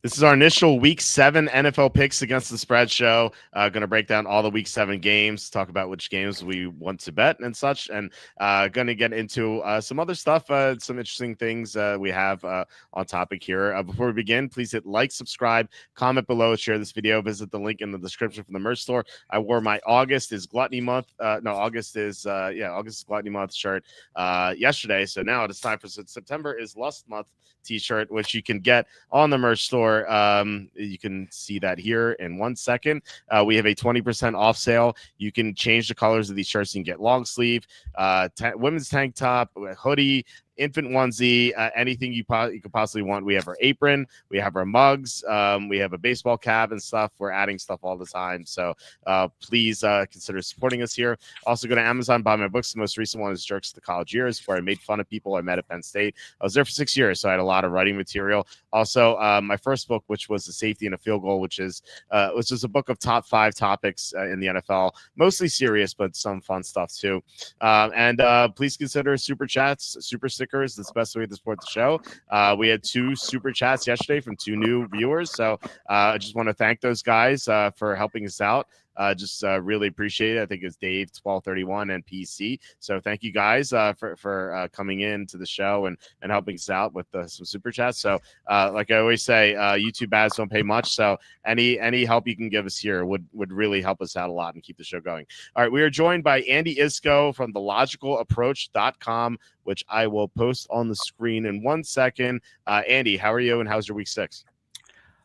This is our initial Week 7 NFL picks against the spread show. Going to break down all the Week 7 games, talk about which games we want to bet and such, and going to get into some other stuff, some interesting things we have on topic here. Before we begin, please hit like, subscribe, comment below, share this video, visit the link in the description for the merch store. I wore my August is Gluttony Month. August is Gluttony Month shirt yesterday. So now it is time for September is Lust Month t-shirt, which you can get on the merch store. You can see that here in 1 second. We have a 20% off sale. You can change the colors of these shirts. You can get long sleeve, women's tank top, hoodie, infant onesie, anything you could possibly want. We have our apron, we have our mugs, we have a baseball cap and stuff. We're adding stuff all the time, so please consider supporting us here. Also, go to Amazon, buy my books. The most recent one is Jerks of the College Years, where I made fun of people I met at Penn State. I was there for 6 years, so I had a lot of writing material. Also, my first book, which was The Safety and a Field Goal, which is a book of top 5 topics in the NFL, mostly serious, but some fun stuff too. And please consider super chats, super stickers. That's the best way to support the show. We had 2 super chats yesterday from 2 new viewers, so I just want to thank those guys for helping us out. Just really appreciate it. I think it's Dave 1231 and PC. So thank you guys for coming in to the show and helping us out with some super chats. So like I always say, YouTube ads don't pay much. So any help you can give us here would really help us out a lot and keep the show going. All right, we are joined by Andy Iskoe from thelogicalapproach.com, which I will post on the screen in 1 second. Andy, how are you and how's your week 6?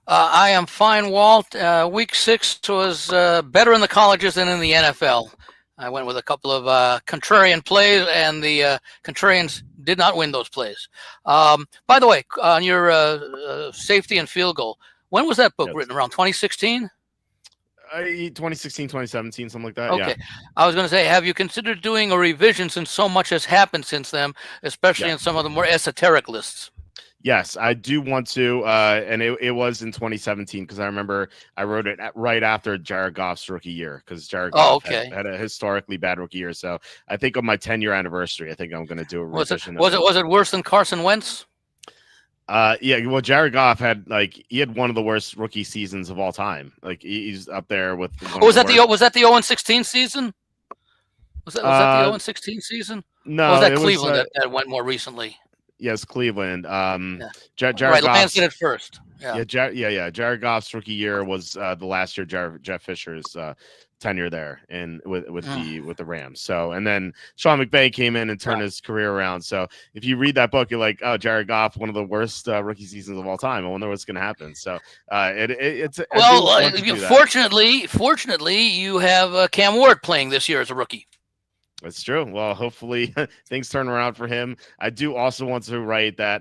I am fine, Walt. Week 6 was better in the colleges than in the NFL. I went with a couple of contrarian plays, and the contrarians did not win those plays. By the way, on your safety and field goal, when was that book written? Around 2016? 2016, 2017, something like that. Okay. Yeah. I was going to say, have you considered doing a revision since so much has happened since then, especially in some of the more esoteric lists? Yes, I do want to, and it was in 2017 because I remember I wrote it right after Jared Goff's rookie year because Jared Goff had a historically bad rookie year. So I think on my 10-year anniversary, I think I'm going to do a revision. Was it worse than Carson Wentz? Yeah, well, Jared Goff had one of the worst rookie seasons of all time. Like he's up there with. Was that the 0-16 season? Was that the 0-16 season? No, or was that Cleveland that went more recently? Yes, Cleveland. Jared Goff did it first. Jared Goff's rookie year was the last year Jeff Fisher's tenure there and with the Rams. So, and then Sean McVay came in and turned his career around. So if you read that book, you're like, oh, Jared Goff, one of the worst rookie seasons of all time. I wonder what's going to happen. So fortunately, you have Cam Ward playing this year as a rookie. That's true. Well, hopefully things turn around for him. I do also want to write that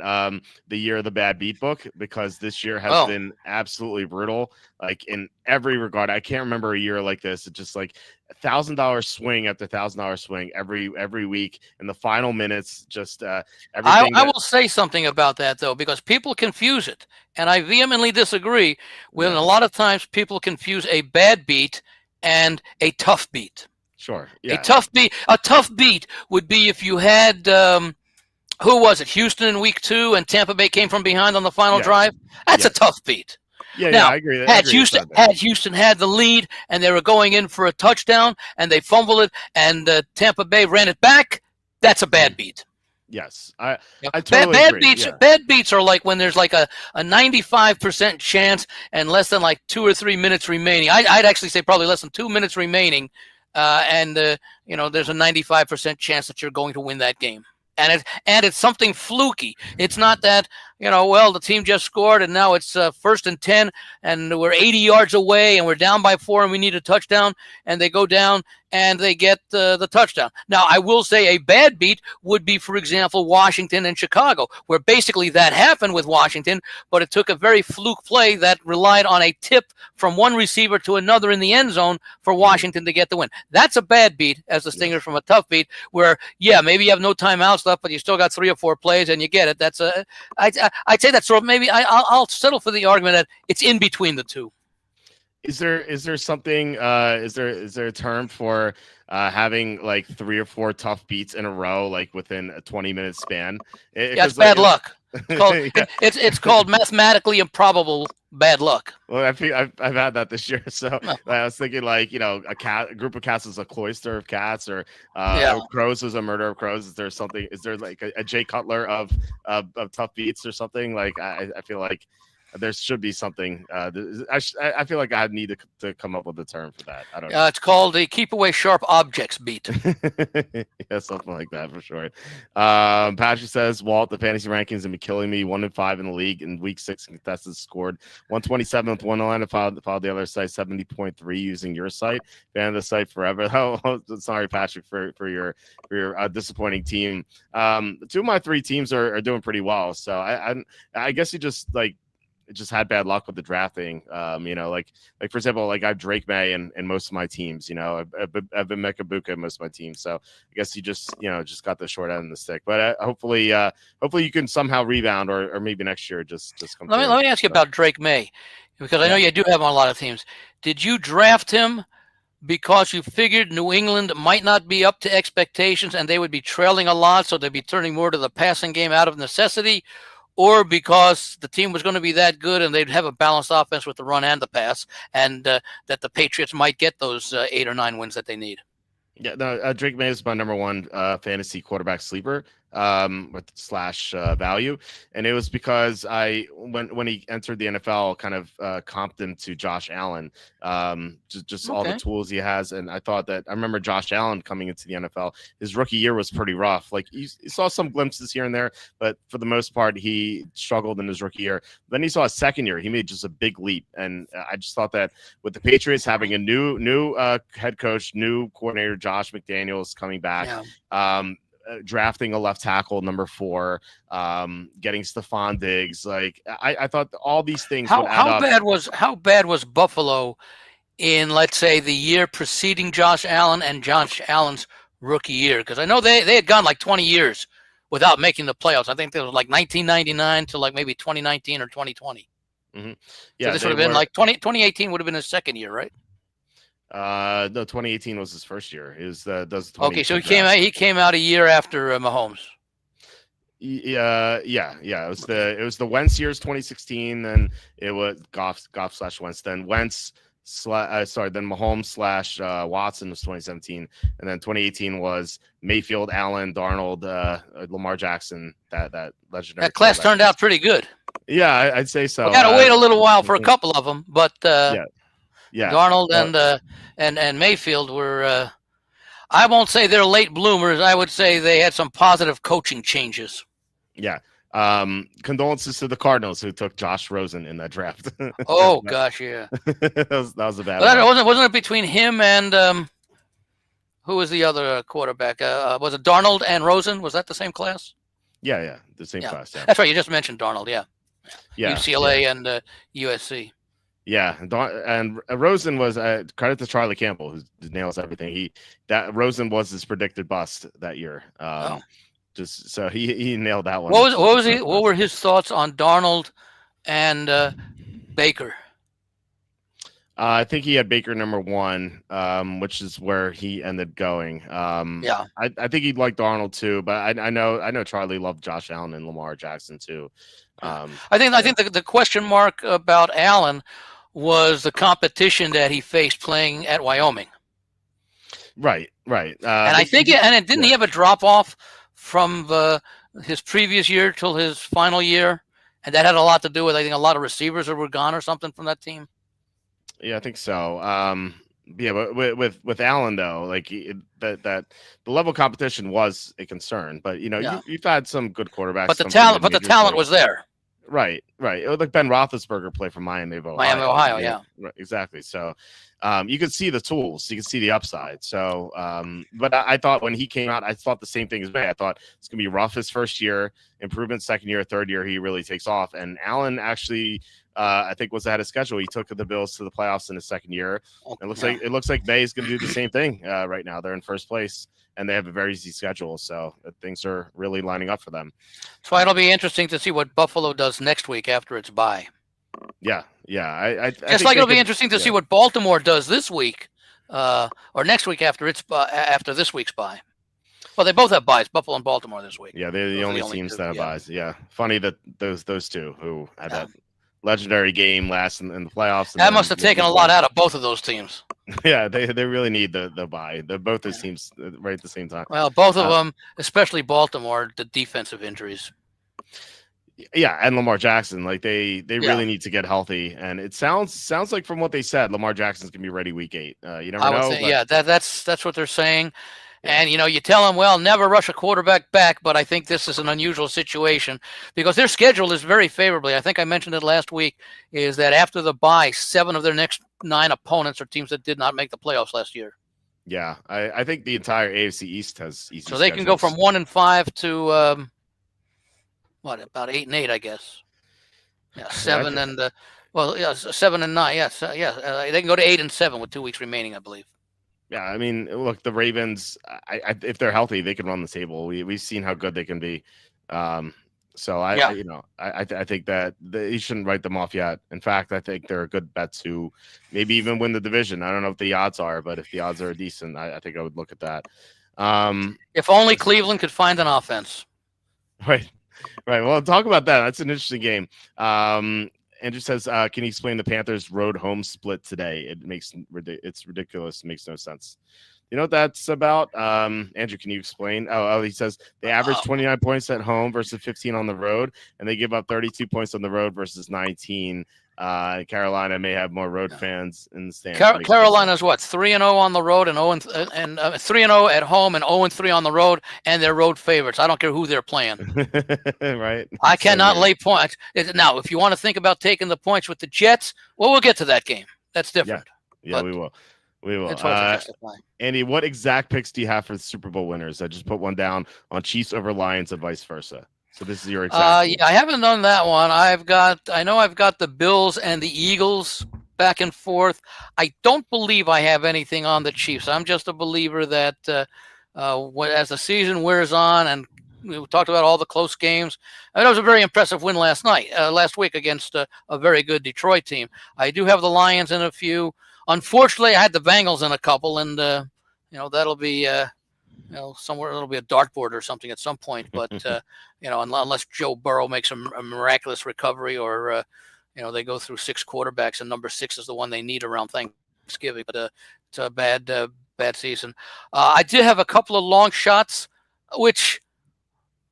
the year of the bad beat book because this year has been absolutely brutal. Like in every regard, I can't remember a year like this. It's just like $1,000 swing after $1,000 swing every week in the final minutes. Just everything. I will say something about that though, because people confuse it, and I vehemently disagree. When a lot of times people confuse a bad beat and a tough beat. Sure. Yeah. A tough beat would be if you had who was it? Houston in week 2 and Tampa Bay came from behind on the final drive. That's a tough beat. Yeah, I agree. Had Houston had the lead and they were going in for a touchdown and they fumbled it and Tampa Bay ran it back, that's a bad beat. Yes, I totally agree. Bad beats are like when there's like a 95% chance and less than like 2 or 3 minutes remaining. I'd actually say probably less than 2 minutes remaining. And there's a 95% chance that you're going to win that game. And it's something fluky. It's not that, the team just scored and now it's 1st and 10 and we're 80 yards away and we're down by 4 and we need a touchdown and they go down and they get the touchdown. Now, I will say a bad beat would be, for example, Washington and Chicago, where basically that happened with Washington, but it took a very fluke play that relied on a tip from one receiver to another in the end zone for Washington to get the win. That's a bad beat as distinguished from a tough beat where, maybe you have no timeouts left, but you still got 3 or 4 plays and you get it. That's I'd say that's sort of maybe I'll settle for the argument that it's in between the two. Is there something? Is there a term for having like 3 or 4 tough beats in a row, like within a 20-minute span? It's bad luck. It's called mathematically improbable bad luck. Well, I think I've had that this year. So No. I was thinking like, a group of cats is a cloister of cats, or Yeah. crows is a murder of crows. Is there something? Is there like a Jay Cutler of tough beats or something? Like I feel like there should be something. I feel like I need to come up with a term for that. I don't know. It's called the keep away sharp objects beat. Yeah, something like that for sure. Patrick says, Walt, the fantasy rankings have been killing me. 1-5 in the league in week 6. Contestants scored 127 with one line. Filed the other site 70.3 using your site. Fan of the site forever. Oh, sorry, Patrick, for your disappointing team. 2 of my 3 teams are doing pretty well. So I guess you just had bad luck with the drafting. Like for example, like I have Drake May in most of my teams. I've been Mecca Buka in most of my teams. So I guess you just got the short end of the stick. But hopefully you can somehow rebound, or maybe next year just come. Let me ask you about Drake May, because I know you do have him on a lot of teams. Did you draft him because you figured New England might not be up to expectations and they would be trailing a lot, so they'd be turning more to the passing game out of necessity? Or because the team was going to be that good and they'd have a balanced offense with the run and the pass, and that the Patriots might get those 8 or 9 wins that they need? Yeah, no, Drake May is my number 1 fantasy quarterback sleeper with slash value, and it was because when he entered the NFL, kind of comped him to Josh Allen, just all the tools he has, and I remember Josh Allen coming into the NFL. His rookie year was pretty rough. Like you saw some glimpses here and there, but for the most part, he struggled in his rookie year. Then he saw a second year, he made just a big leap, and I just thought that with the Patriots having a new head coach, new coordinator, Josh McDaniels coming back. Drafting a left tackle, number 4, getting Stephon Diggs. Like I thought all these things would add up. How bad was Buffalo in, let's say, the year preceding Josh Allen and Josh Allen's rookie year? Because I know they had gone like 20 years without making the playoffs. I think it was like 1999 to like maybe 2019 or 2020. Mm-hmm. Yeah, so this would have been like 2018 would have been his second year, right? No, 2018 was his first year. It was okay, so he came out a year after Mahomes. Yeah. It was the Wentz years, 2016. Then it was Goff / Wentz. Then Wentz then Mahomes / Watson was 2017, and then 2018 was Mayfield, Allen, Darnold, Lamar Jackson. That legendary. That class turned out pretty good. Yeah, I'd say so. We got to wait a little while for a couple of them, but yeah, Darnold and Mayfield were. I won't say they're late bloomers. I would say they had some positive coaching changes. Yeah. Condolences to the Cardinals who took Josh Rosen in that draft. Oh gosh, yeah. that was a bad one. Wasn't it between him and who was the other quarterback? Was it Darnold and Rosen? Was that the same class? Yeah, the same class. Yeah. That's right. You just mentioned Darnold. Yeah. UCLA and USC. Yeah, and Rosen was credit to Charlie Campbell, who nails everything. Rosen was his predicted bust that year. Just so he nailed that one. What were his thoughts on Darnold and Baker? I think he had Baker number 1, which is where he ended going. I think he'd like Darnold too, but I know Charlie loved Josh Allen and Lamar Jackson too. I think the question mark about Allen was the competition that he faced playing at Wyoming. Right. And I think didn't he have a drop off from his previous year till his final year, and that had a lot to do with, I think, a lot of receivers that were gone or something from that team. Yeah, I think so. But with Allen though, like that the level of competition was a concern. But you've had some good quarterbacks. But the talent was there. Right. It was like Ben Roethlisberger played for Miami of Ohio. Yeah. Right, exactly. So you could see the tools, you could see the upside. So, but I thought when he came out, I thought the same thing as May. I thought it's gonna be rough his first year, improvement second year, third year he really takes off. And Allen actually, I think was ahead of schedule. He took the Bills to the playoffs in his second year. It looks like May is gonna do the same thing right now. They're in first place. And they have a very easy schedule, so things are really lining up for them. So it'll be interesting to see what Buffalo does next week after its bye. Yeah. I it'll be interesting to see what Baltimore does this week, or next week after this week's bye. Well, they both have byes, Buffalo and Baltimore this week. Yeah, they're the only teams that have byes. Yeah, funny that those two who had that legendary game last in the playoffs. And That then, must have taken a lot out of both of those teams. Yeah, they really need the bye. Both those Yeah. teams right at the same time. Well, both of them, especially Baltimore, the defensive injuries. Yeah, and Lamar Jackson, like they Yeah. really need to get healthy. And it sounds like from what they said, Lamar Jackson's gonna be ready week 8. You never I would know. say, But yeah, that's what they're saying. Yeah. And you tell them, well, never rush a quarterback back, but I think this is an unusual situation because their schedule is very favorably. I think I mentioned it last week. Is that after the bye, 7 of their next 9 opponents are teams that did not make the playoffs last year. Yeah, I think the entire AFC East has easy. So they can go from 1-5 to about 8-8, I guess. Yeah, 7 and 7 and 9. Yes, they can go to 8-7 with 2 weeks remaining, I believe. Yeah, I mean, look, the Ravens. If they're healthy, they can run the table. We've seen how good they can be. So I think that you shouldn't write them off yet. In fact, I think they're a good bet to maybe even win the division. I don't know what the odds are, but if the odds are decent, I think I would look at that. If only Cleveland could find an offense. Right. Well, talk about that. That's an interesting game. Andrew says, "Can you explain the Panthers' road home split today? It's ridiculous. It makes no sense. You know what that's about? Andrew, can you explain? Oh, he says they average 29 points at home versus 15 on the road, and they give up 32 points on the road versus 19. Carolina may have more road fans in the stands. Carolina's what 3-0 on the road and 3-0 at home and 0-3 on the road, and they're road favorites. I don't care who they're playing. Right? I cannot lay points. Now, if you want to think about taking the points with the Jets, well, we'll get to that game. That's different. Yeah, we will. It's hard to justify. Andy, what exact picks do you have for the Super Bowl winners? I just put one down on Chiefs over Lions and vice versa. So this is your exact. Yeah, I haven't done that one. I know I've got the Bills and the Eagles back and forth. I don't believe I have anything on the Chiefs. I'm just a believer that as the season wears on, and we talked about all the close games. I mean, it was a very impressive win last week against a very good Detroit team. I do have the Lions in a few. Unfortunately, I had the Bengals in a couple, and that'll be somewhere it'll be a dartboard or something at some point. But unless Joe Burrow makes a miraculous recovery, or they go through 6 quarterbacks and number 6 is the one they need around Thanksgiving. But it's a bad season. I did have a couple of long shots, which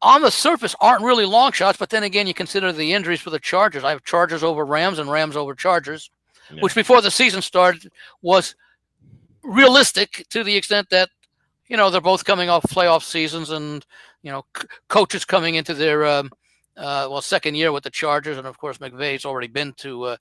on the surface aren't really long shots. But then again, you consider the injuries for the Chargers. I have Chargers over Rams and Rams over Chargers. Yeah. Which before the season started was realistic to the extent that, they're both coming off playoff seasons and, coaches coming into their, second year with the Chargers. And of course, McVay's already been to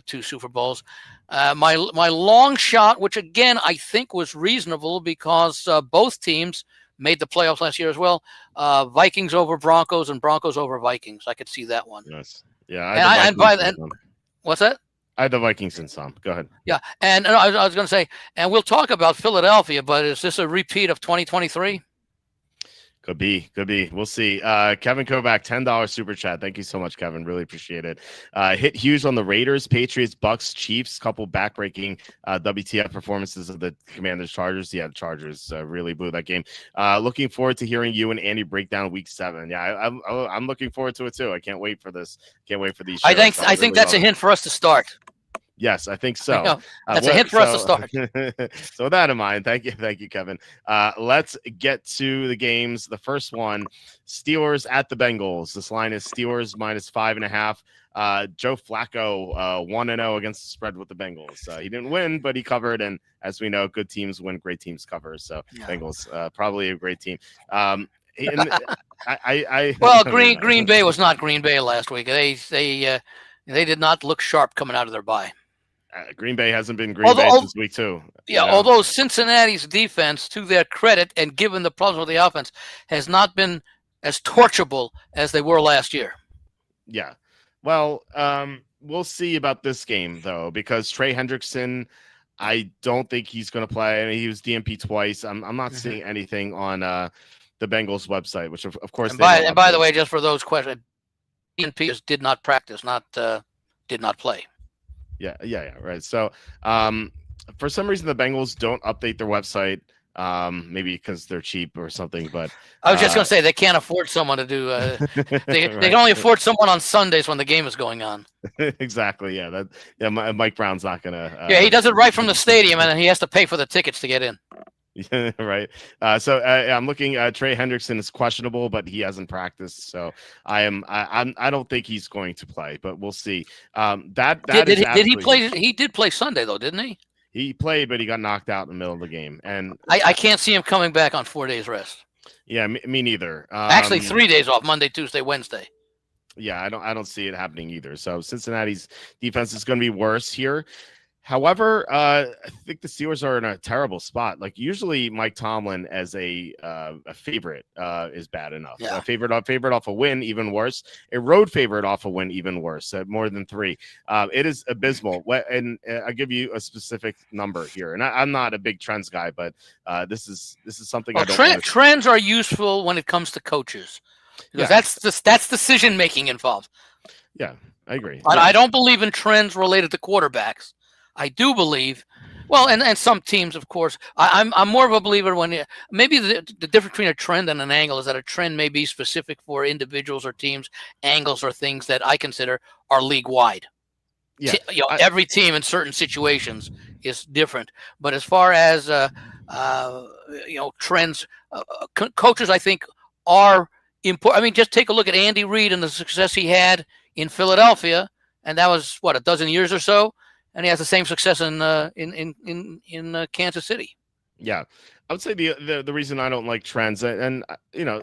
2 Super Bowls. My long shot, which again, I think was reasonable because both teams made the playoffs last year as well. Vikings over Broncos and Broncos over Vikings. I could see that one. Yes. Yeah. What's that? I had the Vikings in some. Go ahead. Yeah, and I was going to say, and we'll talk about Philadelphia, but is this a repeat of 2023? Could be. We'll see. Kevin Kovac, $10 super chat. Thank you so much, Kevin. Really appreciate it. Hit Hughes on the Raiders, Patriots, Bucks, Chiefs. Couple backbreaking WTF performances of the Commanders, Chargers. Yeah, the Chargers really blew that game. Looking forward to hearing you and Andy break down Week 7. Yeah, I'm looking forward to it too. I can't wait for this. Can't wait for these shows. I think that's a hint for us to start. Yes, I think so. That's a hint for us to start. So with that in mind, thank you, Kevin. Let's get to the games. The first one, Steelers at the Bengals. This line is Steelers -5.5. Joe Flacco 1-0 against the spread with the Bengals. He didn't win, but he covered. And as we know, good teams win, great teams cover. So Bengals probably a great team. Green Bay was not Green Bay last week. They did not look sharp coming out of their bye. Green Bay hasn't been Green Bay this week too. Yeah, although Cincinnati's defense, to their credit, and given the problems with the offense, has not been as torchable as they were last year. Yeah. Well, we'll see about this game, though, because Trey Hendrickson, I don't think he's going to play. I mean, he was DNP twice. I'm not seeing anything on the Bengals website, which, of course. And by the way, just for those questions, DNP did not practice, did not play. Yeah, right. So, for some reason, the Bengals don't update their website. maybe because they're cheap or something. But I was just going to say they can't afford someone to do. They right. can only afford someone on Sundays when the game is going on. Exactly. Yeah. Mike Brown's not gonna. Yeah, he does it right from the stadium, and then he has to pay for the tickets to get in. Yeah, right. So I'm looking. Trey Hendrickson is questionable, but he hasn't practiced. So I don't think he's going to play, but we'll see. Did he play? He did play Sunday though, didn't he? He played, but he got knocked out in the middle of the game, and I can't see him coming back on 4 days rest. Yeah, me neither. Actually, 3 days off: Monday, Tuesday, Wednesday. Yeah, I don't see it happening either. So Cincinnati's defense is going to be worse here. However, I think the Steelers are in a terrible spot. Like usually, Mike Tomlin as a favorite is bad enough. Yeah. A favorite off a win, even worse. A road favorite off a win, even worse. More than 3. It is abysmal. And I'll give you a specific number here. And I'm not a big trends guy, but this is something I don't. Trends are useful when it comes to coaches because that's decision making involved. Yeah, I agree. I don't believe in trends related to quarterbacks. I do believe, well, and some teams, of course. I'm more of a believer when maybe the difference between a trend and an angle is that a trend may be specific for individuals or teams. Angles are things that I consider are league wide. Yeah, every team in certain situations is different. But as far as trends, coaches I think are important. I mean, just take a look at Andy Reid and the success he had in Philadelphia, and that was what, a dozen years or so. And he has the same success in Kansas City. Yeah, I would say the reason I don't like trends, and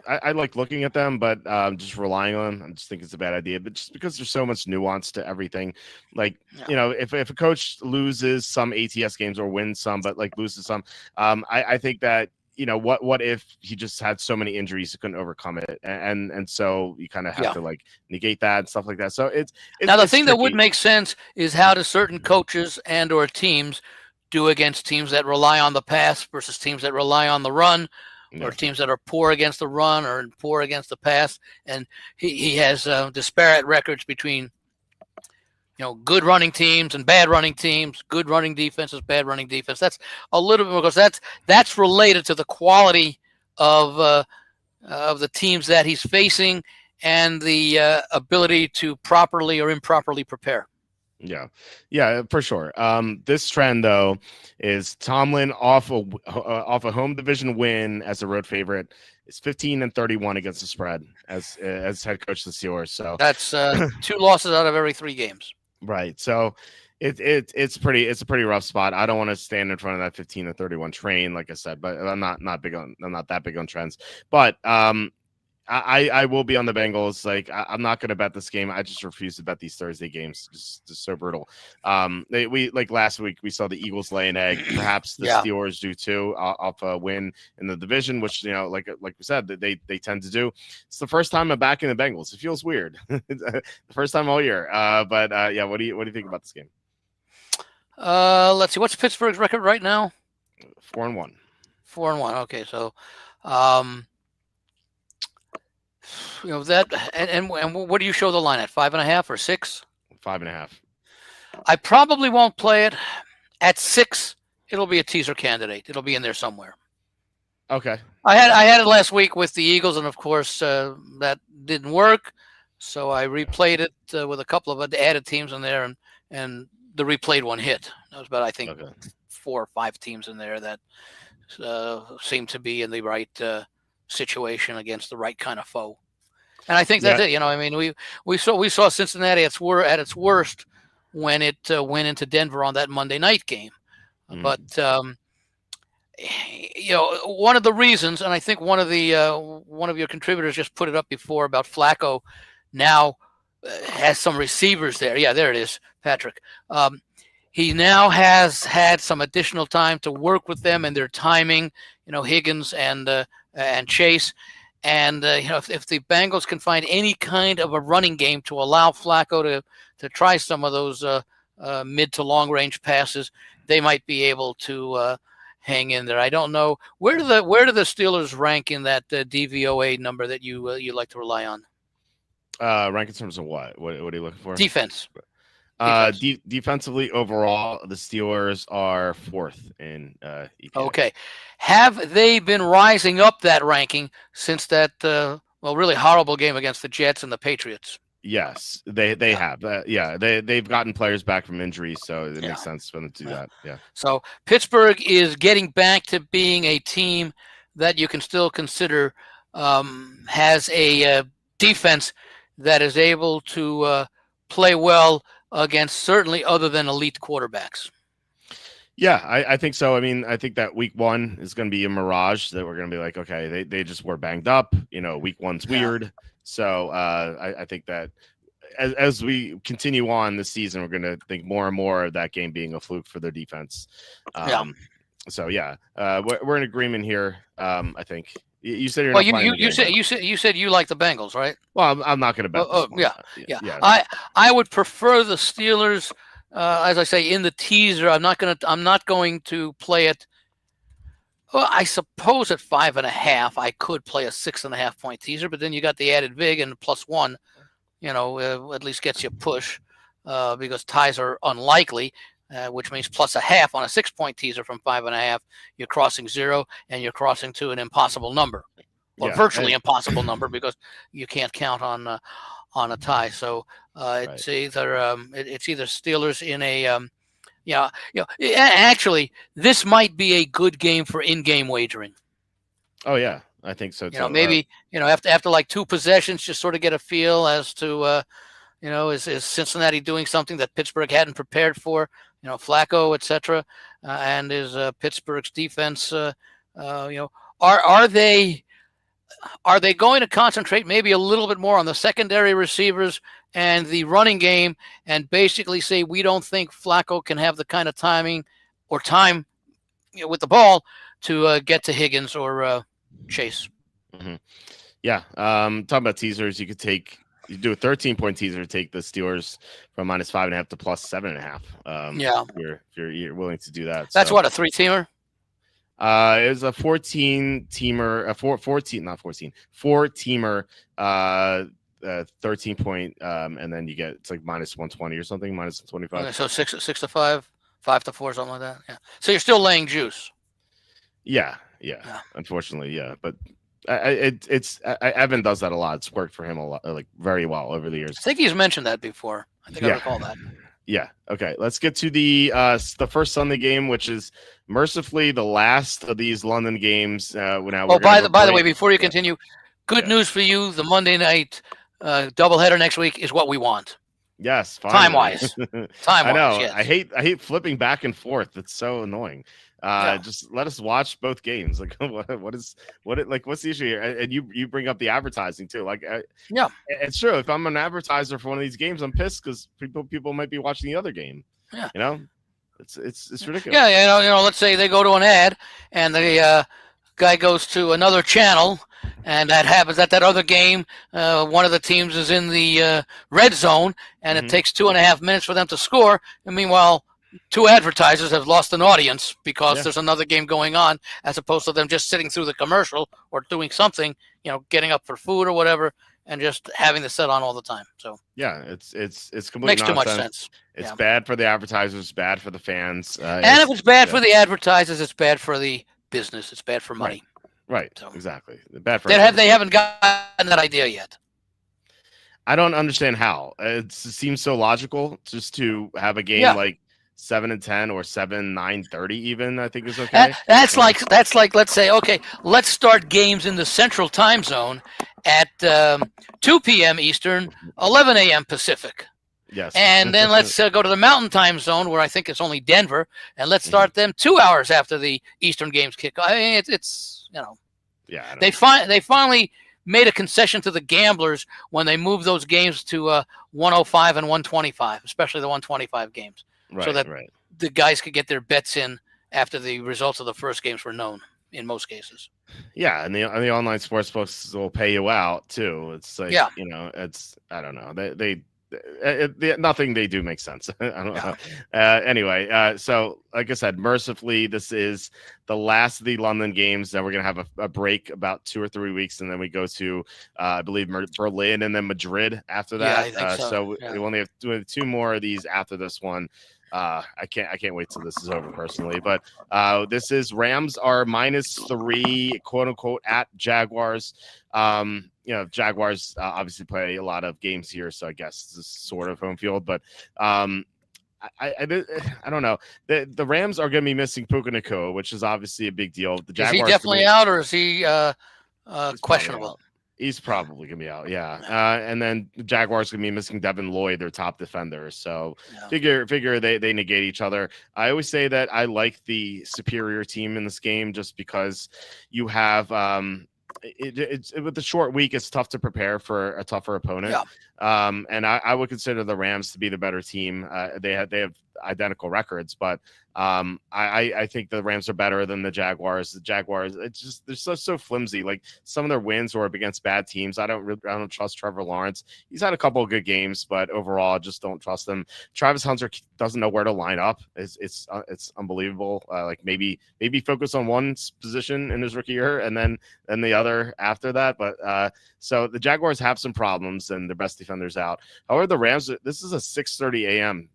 I like looking at them, but just relying on them, I just think it's a bad idea. But just because there's so much nuance to everything, like if a coach loses some ATS games or wins some, but like loses some, I think that. What if he just had so many injuries he couldn't overcome it, and so you kind of have to like negate that and stuff like that. So it's now the thing tricky. that would make sense is how do certain coaches and or teams do against teams that rely on the pass versus teams that rely on the run, or teams that are poor against the run or poor against the pass, and he has disparate records between good running teams and bad running teams, good running defenses, bad running defense. That's a little bit because that's related to the quality of the teams that he's facing and the ability to properly or improperly prepare. Yeah, for sure. This trend though is Tomlin off a home division win as a road favorite. It's 15-31 against the spread as head coach of the Steelers. So that's 2 losses out of every 3 games. Right. So it's a pretty rough spot. I don't want to stand in front of that 15-31 train, like I said, but I'm not that big on trends. But I will be on the Bengals. Like I'm not going to bet this game. I just refuse to bet these Thursday games. Just so brutal. We like last week we saw the Eagles lay an egg. Perhaps the Steelers do too off a win in the division, which like we said they tend to do. It's the first time I'm back in the Bengals. It feels weird. The first time all year. But what do you think about this game? Let's see. What's Pittsburgh's record right now? 4-1. 4-1. Okay, so. That and what do you show the line at? 5.5 or 6? 5.5. I probably won't play it at 6. It'll be a teaser candidate. It'll be in there somewhere. Okay. I had it last week with the Eagles, and of course that didn't work. So I replayed it with a couple of added teams in there, and the replayed one hit. That was about, I think, 4 or 5 teams in there that seemed to be in the right situation against the right kind of foe. And I think that's it. I mean, we saw Cincinnati at its worst when it went into Denver on that Monday night game. But one of the reasons, and I think one of your contributors just put it up before about Flacco now has some receivers there. Yeah, there it is, Patrick. He now has had some additional time to work with them and their timing, Higgins and Chase. And, if the Bengals can find any kind of a running game to allow Flacco to try some of those mid to long range passes, they might be able to hang in there. I don't know. Where do the Steelers rank in that DVOA number that you like to rely on? Rank in terms of what? What are you looking for? Defense. Defense. Defensively overall, the Steelers are 4th in EPA. Okay. Have they been rising up that ranking since that really horrible game against the Jets and the Patriots? Yes, they have. They've gotten players back from injuries, so it makes sense for them to do that. Yeah. So Pittsburgh is getting back to being a team that you can still consider has a defense that is able to play well against certainly other than elite quarterbacks. Yeah, I think so. I mean, I think that week 1 is going to be a mirage that we're going to be like, okay, they just were banged up. Week 1's weird. So I think that as we continue on this season, we're going to think more and more of that game being a fluke for their defense. So we're in agreement here. I think you said you're. Well, not you said you like the Bengals, right? Well, I'm not going to bet. Yeah. I would prefer the Steelers. As I say in the teaser, I'm not going to play it. Well, I suppose at 5.5, I could play a 6.5 point teaser, but then you got the added vig and +1. At least gets you push because ties are unlikely, which means +0.5 on a 6 point teaser from 5.5. You're crossing 0 and you're crossing to an impossible number, or virtually impossible number because you can't count on a tie. So it's either Steelers in a actually this might be a good game for in-game wagering. Oh yeah, I think so too. Maybe after like 2 possessions, just sort of get a feel as to is Cincinnati doing something that Pittsburgh hadn't prepared for? Flacco, etc. And is Pittsburgh's defense? Are they going to concentrate maybe a little bit more on the secondary receivers and the running game, and basically say we don't think Flacco can have the kind of timing or time with the ball to get to Higgins or Chase? Mm-hmm. Yeah. Talking about teasers, you do a 13 point teaser, take the Steelers from -5.5 to +7.5. If you're willing to do that. That's what, a 3-teamer? It was a 4-teamer, 4-teamer, 13 point, and then you get it's like -120 or something, -125. Okay, so 6 to 5, 5 to 4, something like that. Yeah. So you're still laying juice. Yeah. Unfortunately, yeah, but Evan does that a lot. It's worked for him a lot, like very well over the years. I think he's mentioned that before. I think I recall that. Yeah. Okay. Let's get to the first Sunday game, which is mercifully the last of these London games. By the way, before you continue, good news for you: the Monday night doubleheader next week is what we want. Yes, time wise. I know. Yes. I hate flipping back and forth. It's so annoying. Just let us watch both games. Like, what's the issue here? And you bring up the advertising too. Like, it's true. If I'm an advertiser for one of these games, I'm pissed because people might be watching the other game. Yeah, it's ridiculous. Yeah, let's say they go to an ad and the guy goes to another channel, and that happens at that other game. One of the teams is in the red zone, and it takes 2.5 minutes for them to score. And meanwhile, 2 advertisers have lost an audience because there's another game going on, as opposed to them just sitting through the commercial or doing something, getting up for food or whatever, and just having the set on all the time. So it's completely makes nonsense. Too much sense. It's bad for the advertisers, bad for the fans, and if it's bad for the advertisers, it's bad for the business. It's bad for money. Right. So, exactly. Bad for they haven't gotten that idea yet. I don't understand how. It seems so logical just to have a game like 7-10 or 7-9-30 even, I think is okay. That's like let's say, okay, let's start games in the Central Time Zone at 2 p.m. Eastern, 11 a.m. Pacific. Yes. And then let's go to the Mountain Time Zone, where I think it's only Denver, and let's start them 2 hours after the Eastern games kick off. I mean, it's Yeah. They finally made a concession to the gamblers when they moved those games to 105 and 125, especially the 125 games. So that the guys could get their bets in after the results of the first games were known in most cases. Yeah, and the online sports books will pay you out too. It's like it's I don't know. nothing they do makes sense. I don't know. Anyway, so like I said, mercifully, this is the last of the London games. Then we're gonna have a break about 2 or 3 weeks, and then we go to I believe Berlin and then Madrid after that. I think so. We only have 2 more of these after this one. I can't wait till this is over personally. But this is Rams are -3, quote unquote, at Jaguars. Jaguars obviously play a lot of games here, so I guess this is sort of home field. But I don't know. The Rams are going to be missing Puka Nacua, which is obviously a big deal. The Jaguars, is he definitely out, or is he questionable? He's probably going to be out, yeah. And then the Jaguars going to be missing Devin Lloyd, their top defender. So figure they negate each other. I always say that I like the superior team in this game just because you have with the short week, it's tough to prepare for a tougher opponent. Yeah. And I would consider the Rams to be the better team. They have identical records, but I think the Rams are better than the Jaguars. The Jaguars, they're so flimsy. Like some of their wins were up against bad teams. I don't trust Trevor Lawrence. He's had a couple of good games, but overall, I just don't trust him. Travis Hunter doesn't know where to line up. It's unbelievable. Like maybe focus on one position in his rookie year and then the other after that. But so the Jaguars have some problems and their best defenders out. However, the Rams, this is a 6:30 a.m.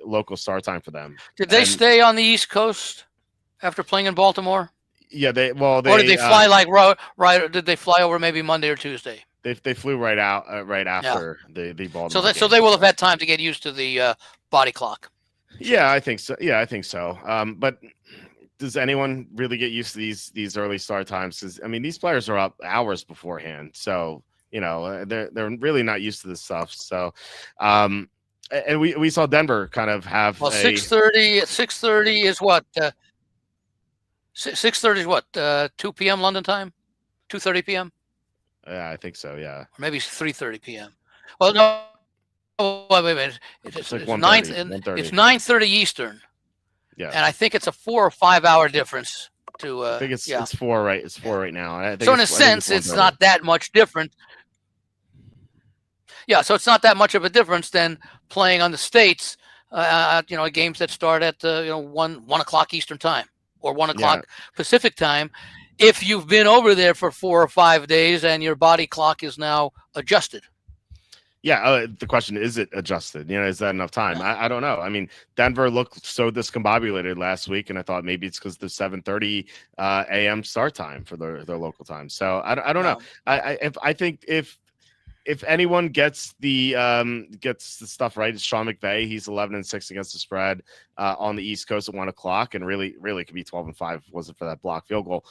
Local start time for them. Did they stay on the East Coast after playing in Baltimore? Yeah, or did they fly right? Did they fly over maybe Monday or Tuesday? They flew right out right after the Baltimore. So they will have had time to get used to the body clock. Yeah, I think so. Yeah, I think so. But does anyone really get used to these early start times? Because I mean, these players are up hours beforehand, so they're really not used to this stuff. So. And we saw Denver kind of have 6:30 is what 6:30 is what 2 p.m. London time, 2:30 p.m. Yeah, I think so. Yeah, or maybe 3:30 p.m. Well, no, wait a minute. It's like 1:30. It's 9:30 Eastern. Yeah, and I think it's a 4 or 5 hour difference. I think it's 4 right. It's 4 right now. I think so in a sense, it's not that much different. Yeah, so it's not that much of a difference than playing on the States, games that start at 1 o'clock Eastern time or 1 o'clock Pacific time. If you've been over there for 4 or 5 days and your body clock is now adjusted. Yeah, the question is it adjusted? Is that enough time? I don't know. I mean, Denver looked so discombobulated last week, and I thought maybe it's because the 7:30 a.m. start time for their local time. So I don't know. I think if anyone gets the stuff right, it's Sean McVay. He's 11-6 against the spread on the East Coast at 1 o'clock, and really could be 12-5 if it wasn't for that block field goal.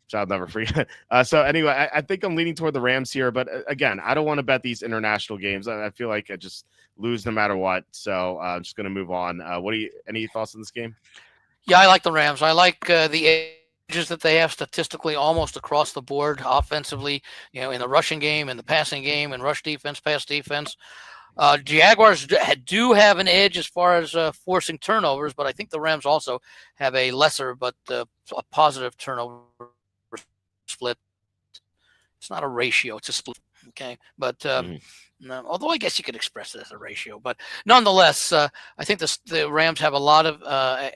Which I'll never forget. So anyway, I think I'm leaning toward the Rams here, but again, I don't want to bet these international games. I feel like I just lose no matter what. So I'm just going to move on. Any thoughts on this game? Yeah, I like the Rams. I like the edges that they have statistically almost across the board offensively, in the rushing game, in the passing game, and rush defense, pass defense. Jaguars do have an edge as far as forcing turnovers, but I think the Rams also have a lesser but a positive turnover split. It's not a ratio, it's a split. Okay, but no, although I guess you could express it as a ratio, but nonetheless, I think the Rams have a lot of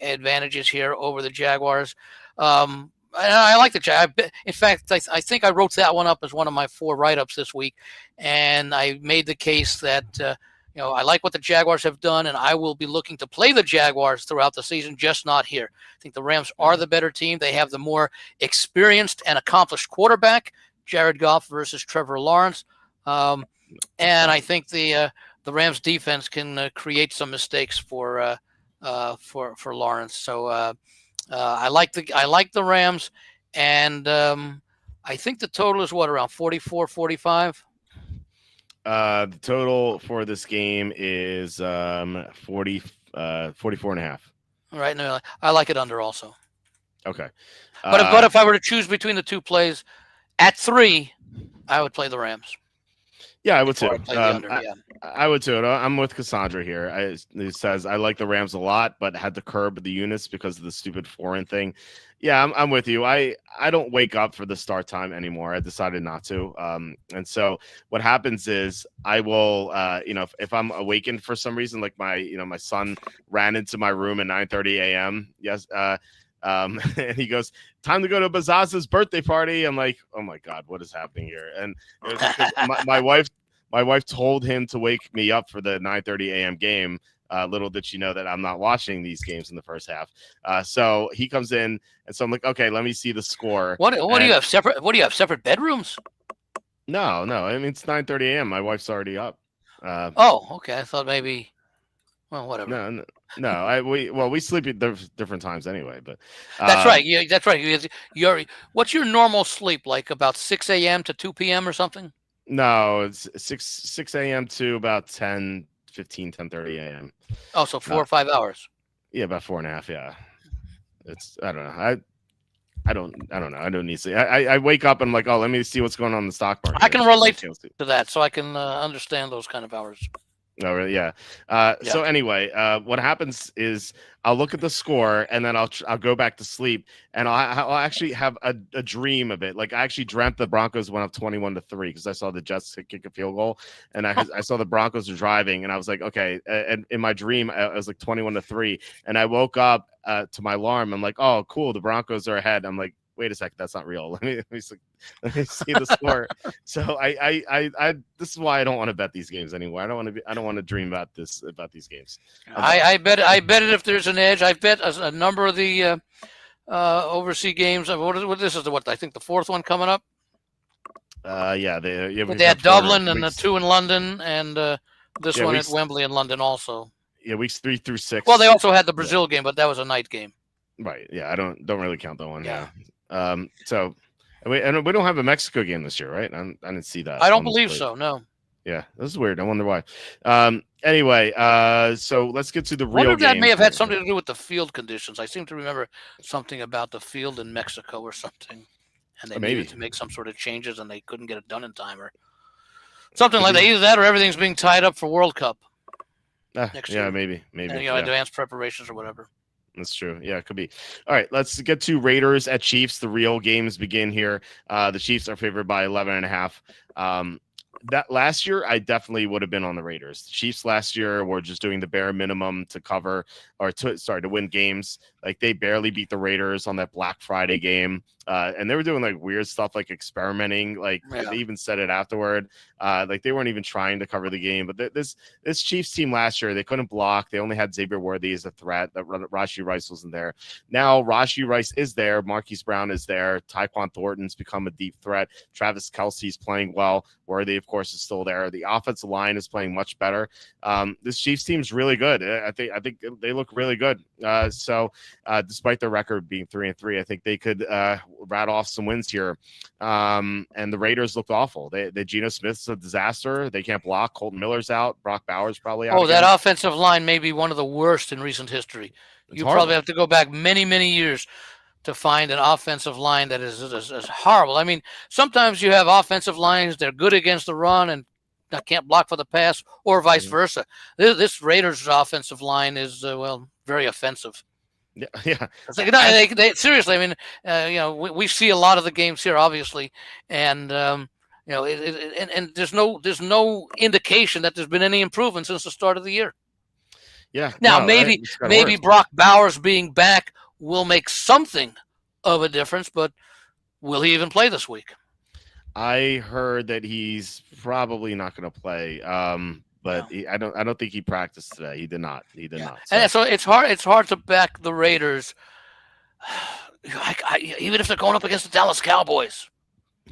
advantages here over the Jaguars. I like the Jaguars. In fact, I think I wrote that one up as one of my 4 write-ups this week, and I made the case that I like what the Jaguars have done, and I will be looking to play the Jaguars throughout the season, just not here. I think the Rams are the better team. They have the more experienced and accomplished quarterback, Jared Goff versus Trevor Lawrence, and I think the Rams defense can create some mistakes for Lawrence. So. I like the Rams, and I think the total is around 44, 45? The total for this game is 44 and a half. All right, no, I like it under also. Okay. But if I were to choose between the two plays at 3, I would play the Rams. Yeah, I would too. I would too. I'm with Cassandra here. It says I like the Rams a lot, but had to curb the units because of the stupid foreign thing. Yeah, I'm with you. I don't wake up for the start time anymore. I decided not to. And so what happens is I will, if I'm awakened for some reason, like my son ran into my room at 9:30 a.m. Yes. And he goes, time to go to Bazaz's birthday party. I'm like, oh my God, what is happening here? And it was because my wife told him to wake me up for the 9:30 a.m. game. Little did she know that I'm not watching these games in the first half. So he comes in, and so I'm like, okay, let me see the score. What do you have separate? What do you have separate bedrooms? No. I mean, it's 9:30 a.m. My wife's already up. Oh, okay. I thought maybe. Well, whatever. No. We sleep at different times anyway. But that's right. Yeah, that's right. What's your normal sleep like? About 6 a.m. to 2 p.m. or something? No, it's 6 a.m. to about 10:30 a.m. Oh, so 4 or 5 hours. Yeah, about 4.5. Yeah, it's I don't know. I don't know. I don't need to see. I wake up and I'm like, oh, let me see what's going on in the stock market. I can relate to that, so I can understand those kind of hours. Oh, really? Yeah. So anyway, what happens is I'll look at the score and then I'll go back to sleep and I'll actually have a dream of it. Like I actually dreamt the Broncos went up 21-3 because I saw the Jets kick a field goal and I saw the Broncos were driving and I was like, okay. And in my dream, I was like 21-3 and I woke up to my alarm. I'm like, oh, cool. The Broncos are ahead. I'm like, wait a second, that's not real. Let me see the score. So I this is why I don't want to bet these games anymore. I don't want to dream about these games. I bet it if there's an edge. I bet a number of the overseas games. What I think the fourth one coming up. Yeah, they had Dublin and the two in London and this one at Wembley in London also. Yeah, weeks 3 through 6. Well, they also had the Brazil game, but that was a night game. Right. Yeah, I don't really count that one. Yeah. So we don't have a Mexico game this year, right? I didn't see that. I don't believe so. No. Yeah, this is weird. I wonder why. Anyway, so let's get to the real. I wonder if that may have had something to do with the field conditions. I seem to remember something about the field in Mexico or something, and they needed to make some sort of changes, and they couldn't get it done in time, or something like that. Either that, or everything's being tied up for World Cup next year. Yeah, maybe. And, advanced preparations or whatever. That's true. Yeah, it could be. All right, let's get to Raiders at Chiefs. The real games begin here. The Chiefs are favored by 11.5. That last year, I definitely would have been on the Raiders. The Chiefs last year were just doing the bare minimum to cover to win games. Like they barely beat the Raiders on that Black Friday game. And they were doing like weird stuff, like experimenting. Like they even said it afterward. Like they weren't even trying to cover the game. But this Chiefs team last year, they couldn't block. They only had Xavier Worthy as a threat. That Rashee Rice wasn't there. Now Rashee Rice is there. Marquise Brown is there. Tyquan Thornton's become a deep threat. Travis Kelce's playing well. Worthy, of course, is still there. The offensive line is playing much better. This Chiefs team is really good. I think they look really good. So despite their record being 3-3, I think they could rattle off some wins here. And the Raiders looked awful. They Geno Smith's a disaster. They can't block. Colton Miller's out. Brock Bowers probably out. That offensive line may be one of the worst in recent history. You probably have to go back many, many years to find an offensive line that is horrible. I mean, sometimes you have offensive lines, they're good against the run and can't block for the pass, or vice versa. This Raiders offensive line is, very offensive. Yeah. It's like, they seriously, I mean, we see a lot of the games here, obviously, and, and there's no indication that there's been any improvement since the start of the year. Yeah. Now, maybe Brock Bowers being back will make something of a difference, but will he even play this week? I heard that he's probably not going to play. But I don't think he practiced today. He did not. So. And so it's hard to back the Raiders, even if they're going up against the Dallas Cowboys.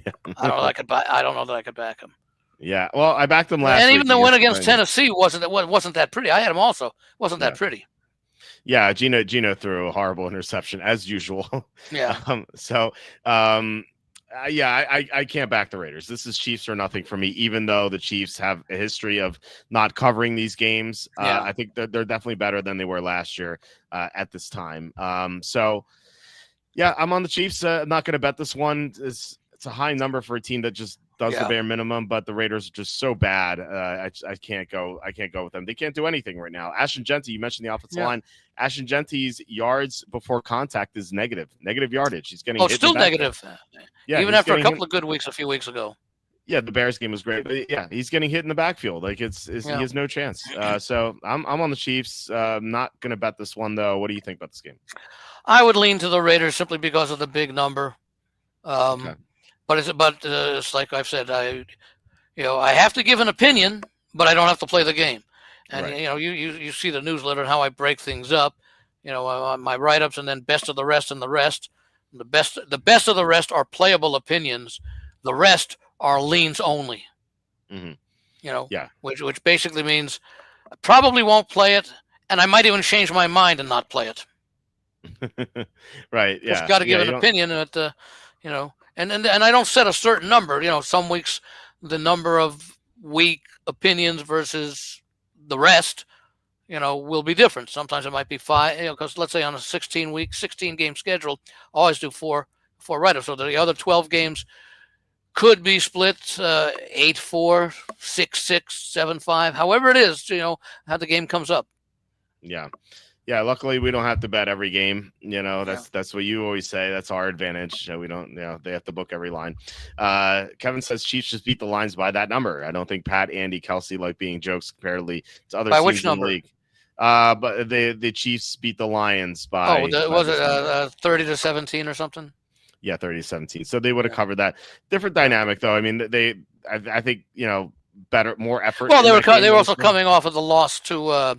Yeah. I don't know that I could back them. Yeah, well, I backed them last week. And even the win against Tennessee wasn't that pretty. I had him also. Wasn't that pretty. Yeah, Geno threw a horrible interception as usual. Yeah. I can't back the Raiders. This is Chiefs or nothing for me, even though the Chiefs have a history of not covering these games. I think they're definitely better than they were last year at this time. I'm on the Chiefs. I'm not going to bet this one. It's a high number for a team that just does the Yeah. bare minimum, but the Raiders are just so bad. I can't go. I can't go with them. They can't do anything right now. Ashton Genty, you mentioned the offensive line. Ashton Genty's yards before contact is negative yardage. He's getting hit still in the backfield. negative. Yeah, Even he's after a getting couple of good weeks a few weeks ago. Yeah, the Bears game was great, but yeah, he's getting hit in the backfield. Like he has no chance. So I'm on the Chiefs. Not gonna bet this one though. What do you think about this game? I would lean to the Raiders simply because of the big number. Okay. But it's like I've said, I have to give an opinion, but I don't have to play the game. And Right. you see the newsletter and how I break things up. My write-ups and then best of the rest and the rest. The best of the rest are playable opinions. The rest are leans only. Yeah. Which basically means I probably won't play it, and I might even change my mind and not play it. Right. Yeah. You've got to give an opinion at and I don't set a certain number. Some weeks the number of weak opinions versus the rest, will be different. Sometimes it might be 5, because let's say on a 16 game schedule, I always do four write-ups. So the other 12 games could be split 8-4, 6-6, 7-5, however it is, how the game comes up. Yeah. Yeah, luckily we don't have to bet every game. That's what you always say. That's our advantage. We don't. They have to book every line. Kevin says Chiefs just beat the lines by that number. I don't think Pat, Andy, Kelsey like being jokes comparatively to other by teams which in number? the league. But the Chiefs beat the Lions by. Was it 30-17 or something? Yeah, 30-17. So they would have covered that. Different dynamic though. I mean, I think better, more effort. Well, they were also coming off of the loss to.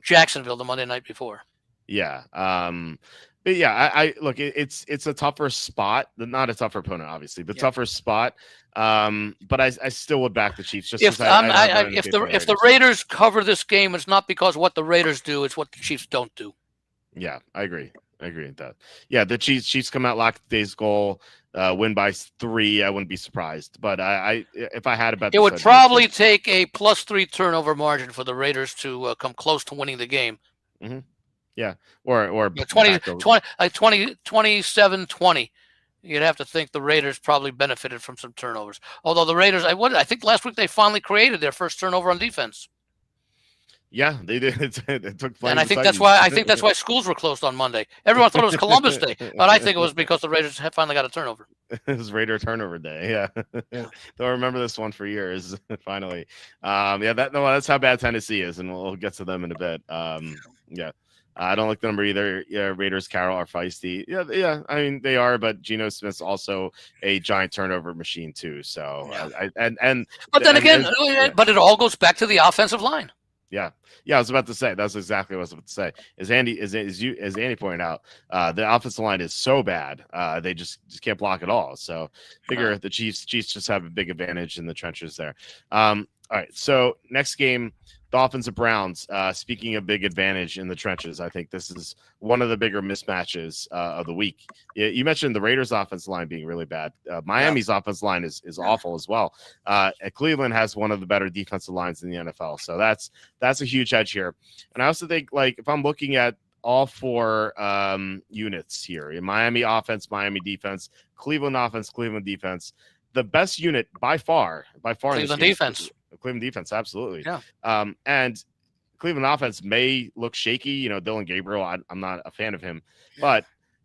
Jacksonville the Monday night before. Yeah. But yeah, I look, it's a tougher spot, not a tougher opponent, obviously, but tougher spot. But I still would back the Chiefs. Just if the Raiders cover this game, it's not because what the Raiders do, it's what the Chiefs don't do. Yeah, I agree with that. Yeah, the Chiefs come out, lock today's goal, win by 3. I wouldn't be surprised. But if I had a bet, it would probably take a +3 turnover margin for the Raiders to come close to winning the game. Mm-hmm. Yeah, or 27-20. You'd have to think the Raiders probably benefited from some turnovers. Although the Raiders, I think last week they finally created their first turnover on defense. Yeah, they did. It took and I think that's why schools were closed on Monday. Everyone thought it was Columbus Day, but I think it was because the Raiders finally got a turnover. It was Raider turnover day. Yeah. They'll remember this one for years. Finally. That's how bad Tennessee is, and we'll get to them in a bit. Yeah. I don't like the number either. Yeah, Raiders, Carroll are feisty. Yeah. I mean, they are, but Geno Smith's also a giant turnover machine too. So, but it all goes back to the offensive line. Yeah, I was about to say that's exactly what I was about to say. As Andy pointed out, the offensive line is so bad, they just can't block at all. So, figure the Chiefs just have a big advantage in the trenches there. All right, so next game, Dolphins and Browns. Speaking of big advantage in the trenches, I think this is one of the bigger mismatches of the week. You mentioned the Raiders' offensive line being really bad. Miami's offensive line is awful as well. Cleveland has one of the better defensive lines in the NFL, so that's a huge edge here. And I also think, like, if I'm looking at all 4 units here, in Miami offense, Miami defense, Cleveland offense, Cleveland defense, the best unit by far Cleveland defense. Cleveland defense, absolutely. Yeah. And Cleveland offense may look shaky. Dylan Gabriel, I'm not a fan of him, but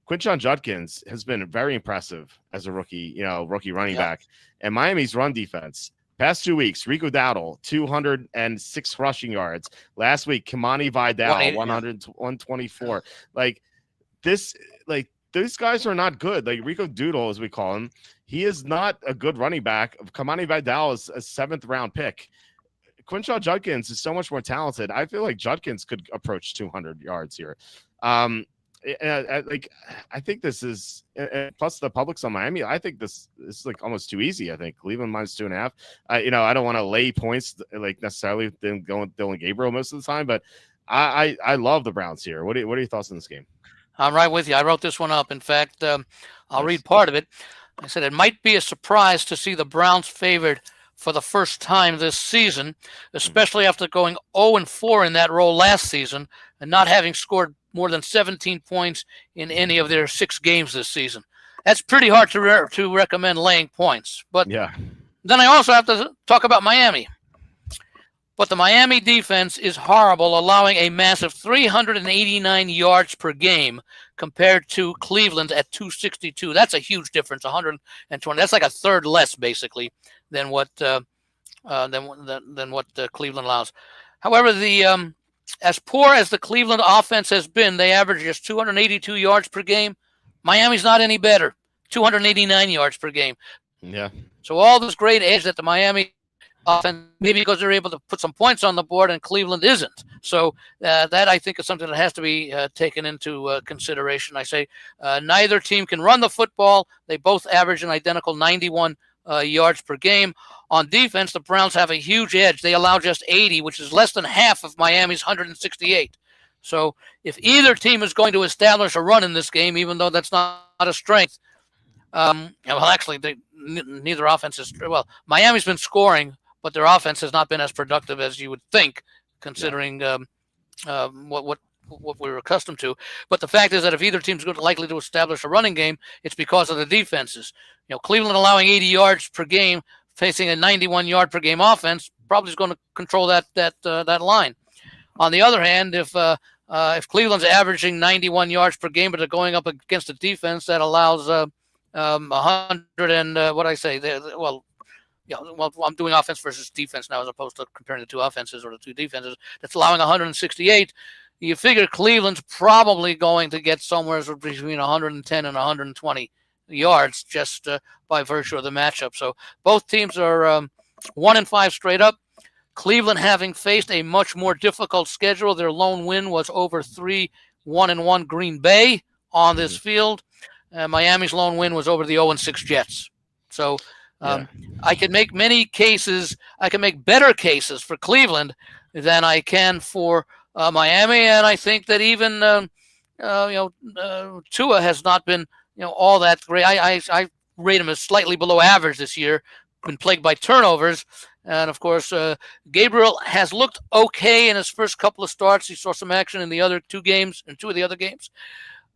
Quinshon Judkins has been very impressive as a rookie running back. And Miami's run defense, past 2 weeks, Rico Dowdle, 206 rushing yards. Last week, Kimani Vidal, 124. These guys are not good. Like Rico Doodle, as we call him, he is not a good running back. Kamani Vidal is a 7th round pick. Quinshon Judkins is so much more talented. I feel like Judkins could approach 200 yards here. I think this is plus the public's on Miami. I think this is like almost too easy. I think Cleveland -2.5. I don't want to lay points like necessarily then going Dylan Gabriel most of the time, but I love the Browns here. What are your thoughts on this game? I'm right with you. I wrote this one up. In fact, I'll read part of it. I said it might be a surprise to see the Browns favored for the first time this season, especially after going 0-4 in that role last season and not having scored more than 17 points in any of their 6 games this season. That's pretty hard to recommend laying points, but Then I also have to talk about Miami. But the Miami defense is horrible, allowing a massive 389 yards per game compared to Cleveland at 262. That's a huge difference, 120. That's like a third less, basically, than what Cleveland allows. However, the as poor as the Cleveland offense has been, they average just 282 yards per game. Miami's not any better, 289 yards per game. Yeah. So all this great edge that the Miami offense, maybe because they're able to put some points on the board and Cleveland isn't. So that I think is something that has to be taken into consideration. I say neither team can run the football. They both average an identical 91 yards per game. On defense, the Browns have a huge edge. They allow just 80, which is less than half of Miami's 168. So if either team is going to establish a run in this game, even though that's not a strength, actually, neither offense is. Well, Miami's been scoring, but their offense has not been as productive as you would think, considering what we were accustomed to. But the fact is that if either team's likely to establish a running game, it's because of the defenses. Cleveland allowing 80 yards per game, facing a 91 yard per game offense, probably is going to control that line. On the other hand, if Cleveland's averaging 91 yards per game, but they're going up against a defense that allows 100 and what I say, I'm doing offense versus defense now as opposed to comparing the two offenses or the two defenses. That's allowing 168. You figure Cleveland's probably going to get somewhere between 110 and 120 yards just by virtue of the matchup. So both teams are 1-5 straight up. Cleveland having faced a much more difficult schedule. Their lone win was over 3-1-1 Green Bay on this field. Miami's lone win was over the 0-6 Jets. So I can make many cases. I can make better cases for Cleveland than I can for Miami, and I think that even Tua has not been all that great. I rate him as slightly below average this year. Been plagued by turnovers, and of course Gabriel has looked okay in his first couple of starts. He saw some action in the other two of the other games,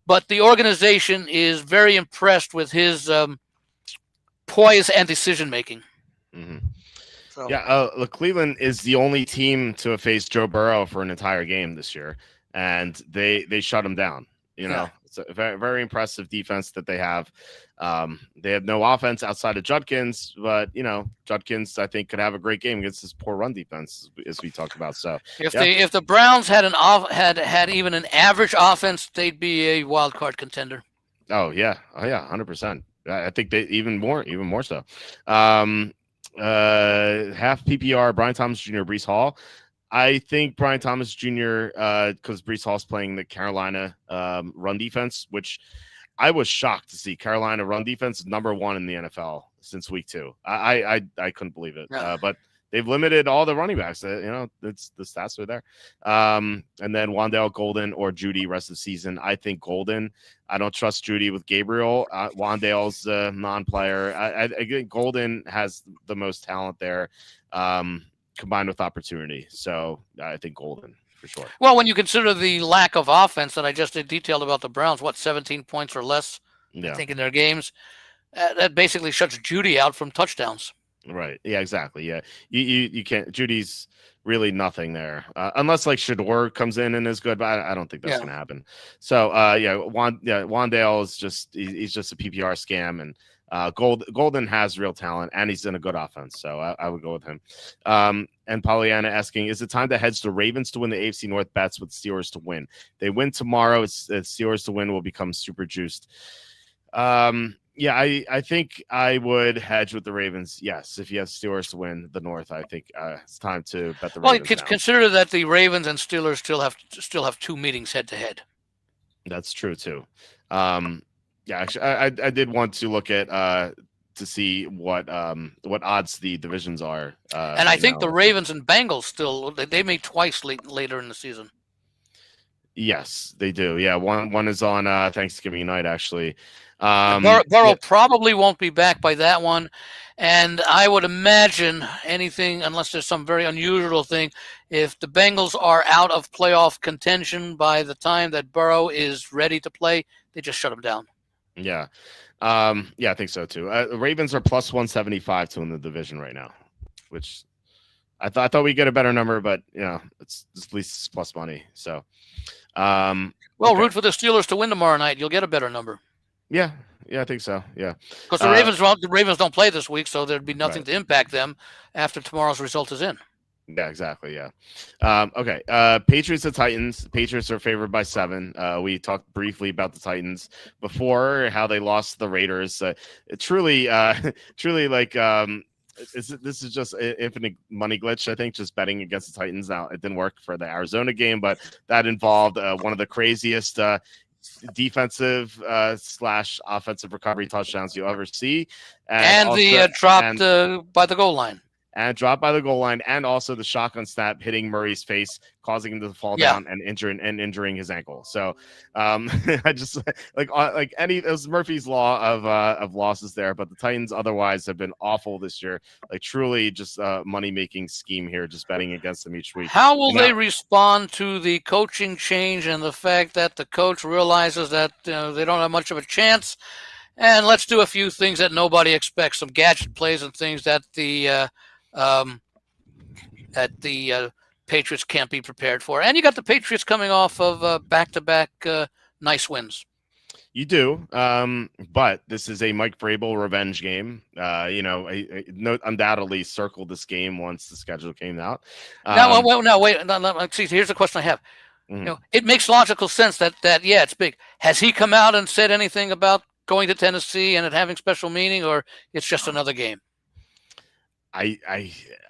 but the organization is very impressed with his poise and decision making. Mm-hmm. So. Cleveland is the only team to have faced Joe Burrow for an entire game this year, and they shut him down. It's a very, very impressive defense that they have. They have no offense outside of Judkins, but Judkins I think could have a great game against this poor run defense as we talked about. So if the Browns had had even an average offense, they'd be a wild card contender. Oh yeah, 100%. I think they even more so. Half PPR, Brian Thomas Jr., Breece Hall. I think Brian Thomas Jr., because Breece Hall's playing the Carolina run defense, which I was shocked to see. Carolina run defense #1 in the NFL since week 2. I couldn't believe it. Yeah. But they've limited all the running backs. It's the stats are there. And then Wandale, Golden, or Judy rest of the season. I think Golden. I don't trust Judy with Gabriel. Wandale's a non-player. I think Golden has the most talent there, combined with opportunity. So I think Golden for sure. Well, when you consider the lack of offense that I just detailed about the Browns, 17 points or less, I think, in their games, that basically shuts Judy out from touchdowns. Right. Yeah, exactly. Yeah. You can't. Judy's really nothing there. Unless like Shador comes in and is good, but I don't think that's going to happen. So, Wandale is he's just a PPR scam, and Golden has real talent, and he's in a good offense. So I would go with him. And Pollyanna asking, is it time to hedge the Ravens to win the AFC North bets with Steelers to win? They win tomorrow. It's Steelers to win will become super juiced. Yeah, I think I would hedge with the Ravens. Yes, if you have Steelers to win the North, I think it's time to bet the Ravens. Well, consider that the Ravens and Steelers still have 2 meetings head to head. That's true too. Yeah, actually, I did want to look at to see what odds the divisions are. And I think the Ravens and Bengals they meet twice later in the season. Yes, they do. Yeah, one is on Thanksgiving night actually. Burrow probably won't be back by that one, and I would imagine anything, unless there's some very unusual thing, if the Bengals are out of playoff contention by the time that Burrow is ready to play, they just shut him down. Yeah. Yeah, I think so too. The Ravens are plus 175 to win the division right now, which I thought we'd get a better number, but it's at least it's plus money. So, Well, okay. root for the Steelers to win tomorrow night. You'll get a better number. Yeah. Yeah, I think so. Yeah. Because Uh, the Ravens don't play this week, so there'd be nothing right. to impact them after tomorrow's result is in. Yeah, exactly. Yeah. Okay. Patriots and Titans. Patriots are favored by 7. We talked briefly about the Titans before, how they lost the Raiders. Truly, truly, like, this is just an infinite money glitch. I think just betting against the Titans. Now it didn't work for the Arizona game, but that involved one of the craziest defensive slash offensive recovery touchdowns you ever see, And also, the dropped by the goal line. And dropped by the goal line, and also the shotgun snap hitting Murray's face, causing him to fall down and injuring his ankle. So, I just like any it was Murphy's law of losses there. But the Titans otherwise have been awful this year. Like truly, just a money making scheme here, just betting against them each week. How will they respond to the coaching change and the fact that the coach realizes that they don't have much of a chance? And let's do a few things that nobody expects, some gadget plays and things that the Patriots can't be prepared for. And you got the Patriots coming off of back-to-back nice wins. You do, but this is a Mike Vrabel revenge game. I undoubtedly circled this game once the schedule came out. See, here's the question I have. Mm-hmm. It makes logical sense that it's big. Has he come out and said anything about going to Tennessee and it having special meaning, or it's just another game? I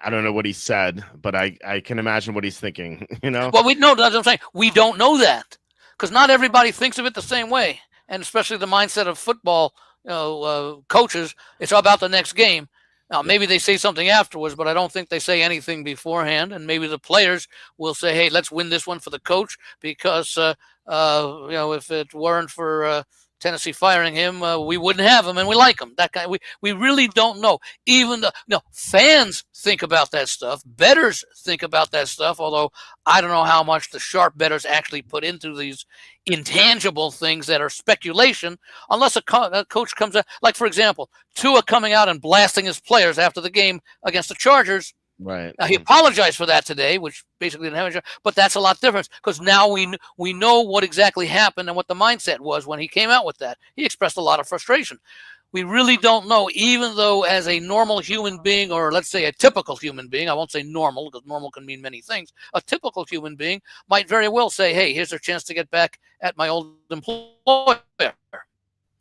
don't know what he said, but I can imagine what he's thinking. Well, that's what I'm saying. We don't know that because not everybody thinks of it the same way, and especially the mindset of football coaches. It's all about the next game. Now, maybe they say something afterwards, but I don't think they say anything beforehand. And maybe the players will say, "Hey, let's win this one for the coach," because if it weren't for Tennessee firing him, we wouldn't have him, and we like him. That guy, we really don't know. Even fans think about that stuff, bettors think about that stuff. Although I don't know how much the sharp bettors actually put into these intangible things that are speculation, unless a coach comes out, like for example, Tua coming out and blasting his players after the game against the Chargers. Right. Now, he apologized for that today, which basically didn't have any, but that's a lot different because now we know what exactly happened and what the mindset was when he came out with that. He expressed a lot of frustration. We really don't know, even though as a normal human being, or let's say a typical human being, I won't say normal because normal can mean many things. A typical human being might very well say, hey, here's a chance to get back at my old employer.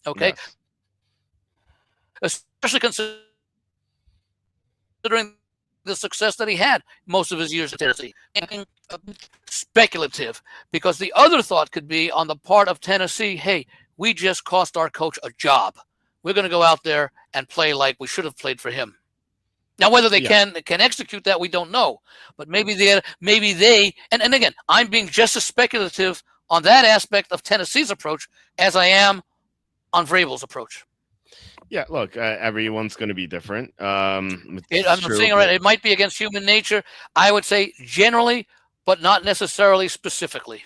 Okay? Yes. Especially considering the success that he had most of his years at Tennessee. Speculative, because the other thought could be on the part of Tennessee, hey, we just cost our coach a job. We're going to go out there and play like we should have played for him. Now, whether they can execute that, we don't know. But maybe they, and again, I'm being just as speculative on that aspect of Tennessee's approach as I am on Vrabel's approach. Yeah, look, everyone's going to be different. I'm saying, all right, it might be against human nature. I would say generally, but not necessarily specifically.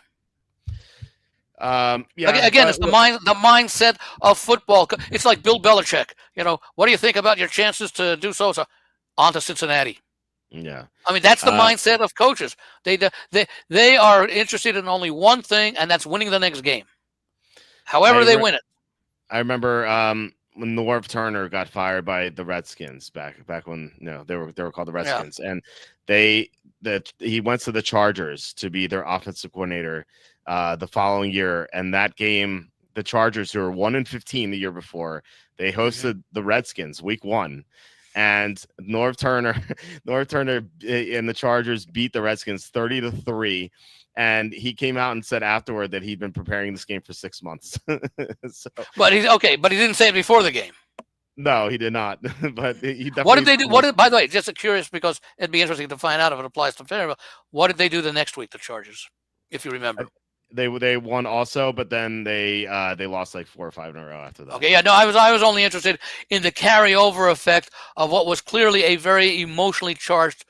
Again, it's the mindset of football. It's like Bill Belichick. What do you think about your chances to do so? On to Cincinnati. Yeah, I mean that's the mindset of coaches. They are interested in only one thing, and that's winning the next game. However, they win it. I remember when Norv Turner got fired by the Redskins back when they were called the Redskins, and he went to the Chargers to be their offensive coordinator the following year. And that game, the Chargers, who were 1-15 the year before, they hosted the Redskins week 1. And Norv Turner and the Chargers beat the Redskins 30-3. And he came out and said afterward that he'd been preparing this game for 6 months. But he didn't say it before the game. No, he did not. But he definitely. What did they do? By the way, just curious because it'd be interesting to find out if it applies to Fairville. What did they do the next week? The Chargers, if you remember. They won also, but then they lost like 4 or 5 in a row after that. Okay, yeah, no, I was only interested in the carryover effect of what was clearly a very emotionally charged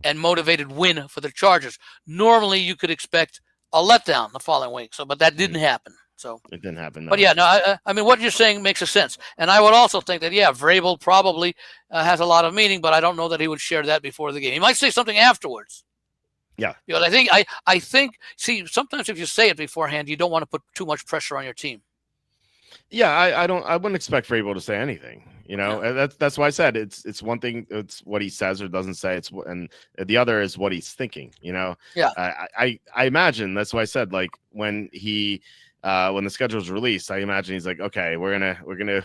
and motivated win for the Chargers. Normally, you could expect a letdown the following week, but that didn't happen. So It didn't happen. No. but yeah, no, I mean, what you're saying makes a sense. And I would also think that, yeah, Vrabel probably has a lot of meaning, but I don't know that he would share that before the game. He might say something afterwards. Yeah. Because I think, see, sometimes if you say it beforehand, you don't want to put too much pressure on your team. Yeah, I wouldn't expect Vrabel to say anything. And that's why I said it's one thing. It's what he says or doesn't say. And the other is what he's thinking. Yeah. I imagine that's why I said, like, when the schedule is released, I imagine he's like, okay, we're gonna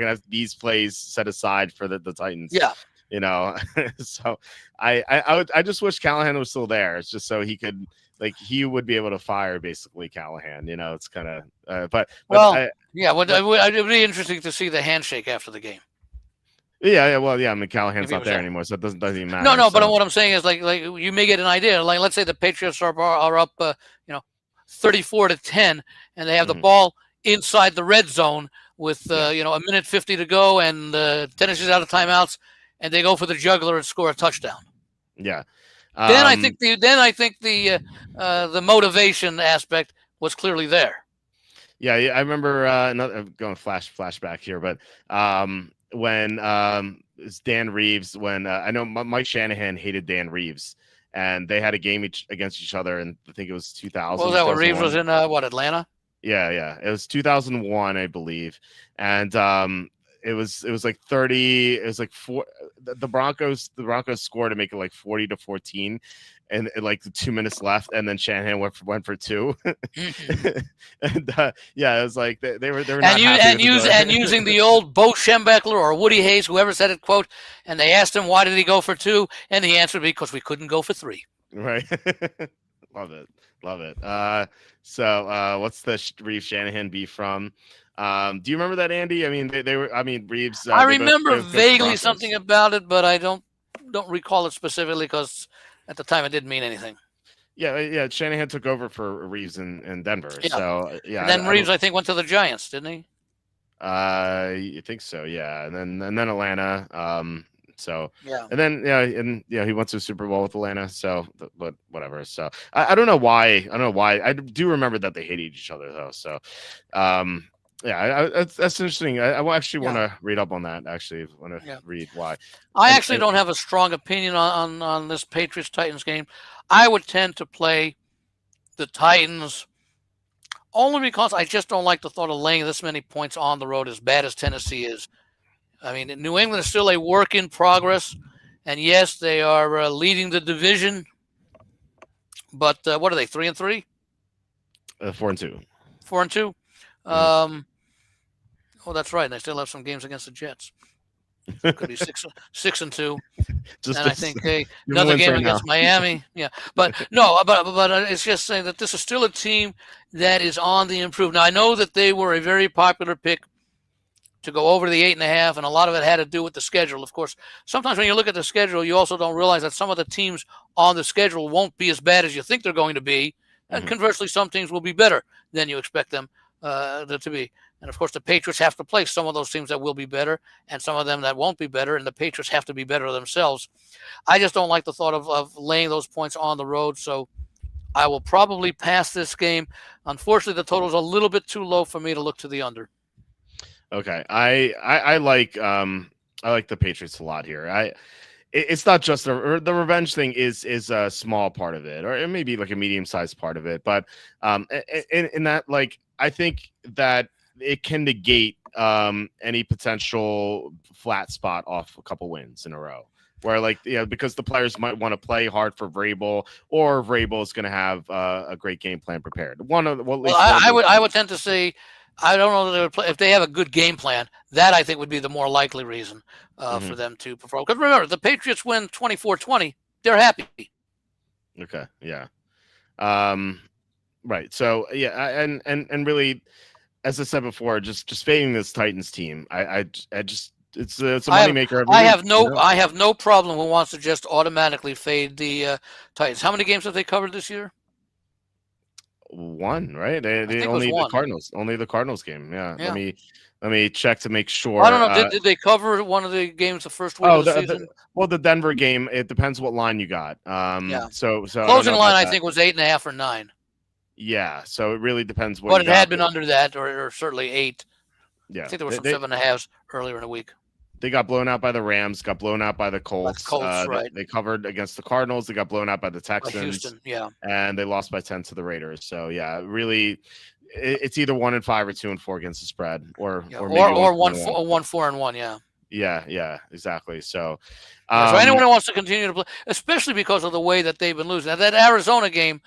have these plays set aside for the Titans. Yeah. So I just wish Callahan was still there. It's just so he could, like, he would be able to fire basically Callahan. It's kind of yeah. It would be interesting to see the handshake after the game. Yeah. Well, yeah. I mean, Callahan's not there anymore, so it doesn't even matter. No. So. But what I'm saying is, like you may get an idea. Like, let's say the Patriots are up, 34-10, and they have the ball inside the red zone with a minute 50 to go, and Tennessee's out of timeouts, and they go for the jugular and score a touchdown. Yeah. Then I think the motivation aspect was clearly there. Yeah, I remember going flashback here, but when it's Dan Reeves, when I know Mike Shanahan hated Dan Reeves, and they had a game against each other, and I think it was 2000. What was that? When Reeves was in Atlanta? Yeah, it was 2001, I believe, and it was like 30. It was like the Broncos scored to make it like 40-14, and like 2 minutes left, and then Shanahan went for two. And it was like they were not happy using the old Bo Schembechler or Woody Hayes, whoever said it, quote, and they asked him why did he go for two, and he answered because we couldn't go for three. Right. Love it. So what's the Reeves Shanahan beef from? Do you remember that, Andy? I mean, they were. I mean, Reeves. I remember vaguely something about it, but I don't recall it specifically because at the time it didn't mean anything. Yeah. Shanahan took over for Reeves in Denver. Yeah. So yeah. And then Reeves, I think, went to the Giants, didn't he? I think so. Yeah, and then Atlanta. So yeah, and then he went to the Super Bowl with Atlanta. So, but whatever. So I don't know why. I do remember that they hated each other though. So, that's interesting. I actually want to read up on that. Actually, want to read why. I actually don't have a strong opinion on this Patriots Titans game. I would tend to play the Titans only because I just don't like the thought of laying this many points on the road, as bad as Tennessee is. I mean, New England is still a work in progress, and yes, they are leading the division. But what are they? 3-3? 4-2. 4-2. Oh, that's right. And they still have some games against the Jets. It could be 6-2. And I think another game against Miami. Yeah, but no, but it's just saying that this is still a team that is on the improve. Now I know that they were a very popular pick to go over the 8.5, and a lot of it had to do with the schedule. Of course, sometimes when you look at the schedule, you also don't realize that some of the teams on the schedule won't be as bad as you think they're going to be, and conversely, some teams will be better than you expect them to be. And of course, the Patriots have to play some of those teams that will be better and some of them that won't be better, and the Patriots have to be better themselves. I just don't like the thought of laying those points on the road, so I will probably pass this game. Unfortunately, the total is a little bit too low for me to look to the under. Okay, I like the Patriots a lot here. It's not just the revenge thing is a small part of it, or it may be like a medium-sized part of it, but in that, like, I think that it can negate any potential flat spot off a couple wins in a row, where, like, because the players might want to play hard for Vrabel, or Vrabel is going to have a great game plan prepared. I would tend to say, I don't know that they would play if they have a good game plan. That I think would be the more likely reason for them to perform. Because remember, the Patriots win 24-20, they're happy. Okay, yeah, right. So yeah, and really, as I said before, just fading this Titans team, I just it's a moneymaker. I have no problem who wants to just automatically fade the Titans. How many games have they covered this year? One, right? They only the Cardinals game. Yeah. Let me check to make sure. I don't know. Did they cover one of the games the first week of the season? The Denver game. It depends what line you got. So closing line I think was 8.5 or 9. Yeah, so it really depends what But you it had got. been under that, or certainly 8. I Yeah, think there were some 7.5s earlier in the week. they got blown out by the Rams, got blown out by the By the Colts. Colts, right? They covered against the Cardinals. They got blown out by the By Texans, Houston, yeah. and they lost by 10 to the Raiders. So yeah, really, it's either 1-5 or 2-4 against the spread, or maybe or 1-4. 1-4-1, yeah. Yeah, exactly. So, Yeah, so anyone who wants to continue to play, especially because of the way that they've been losing. Now, that Arizona game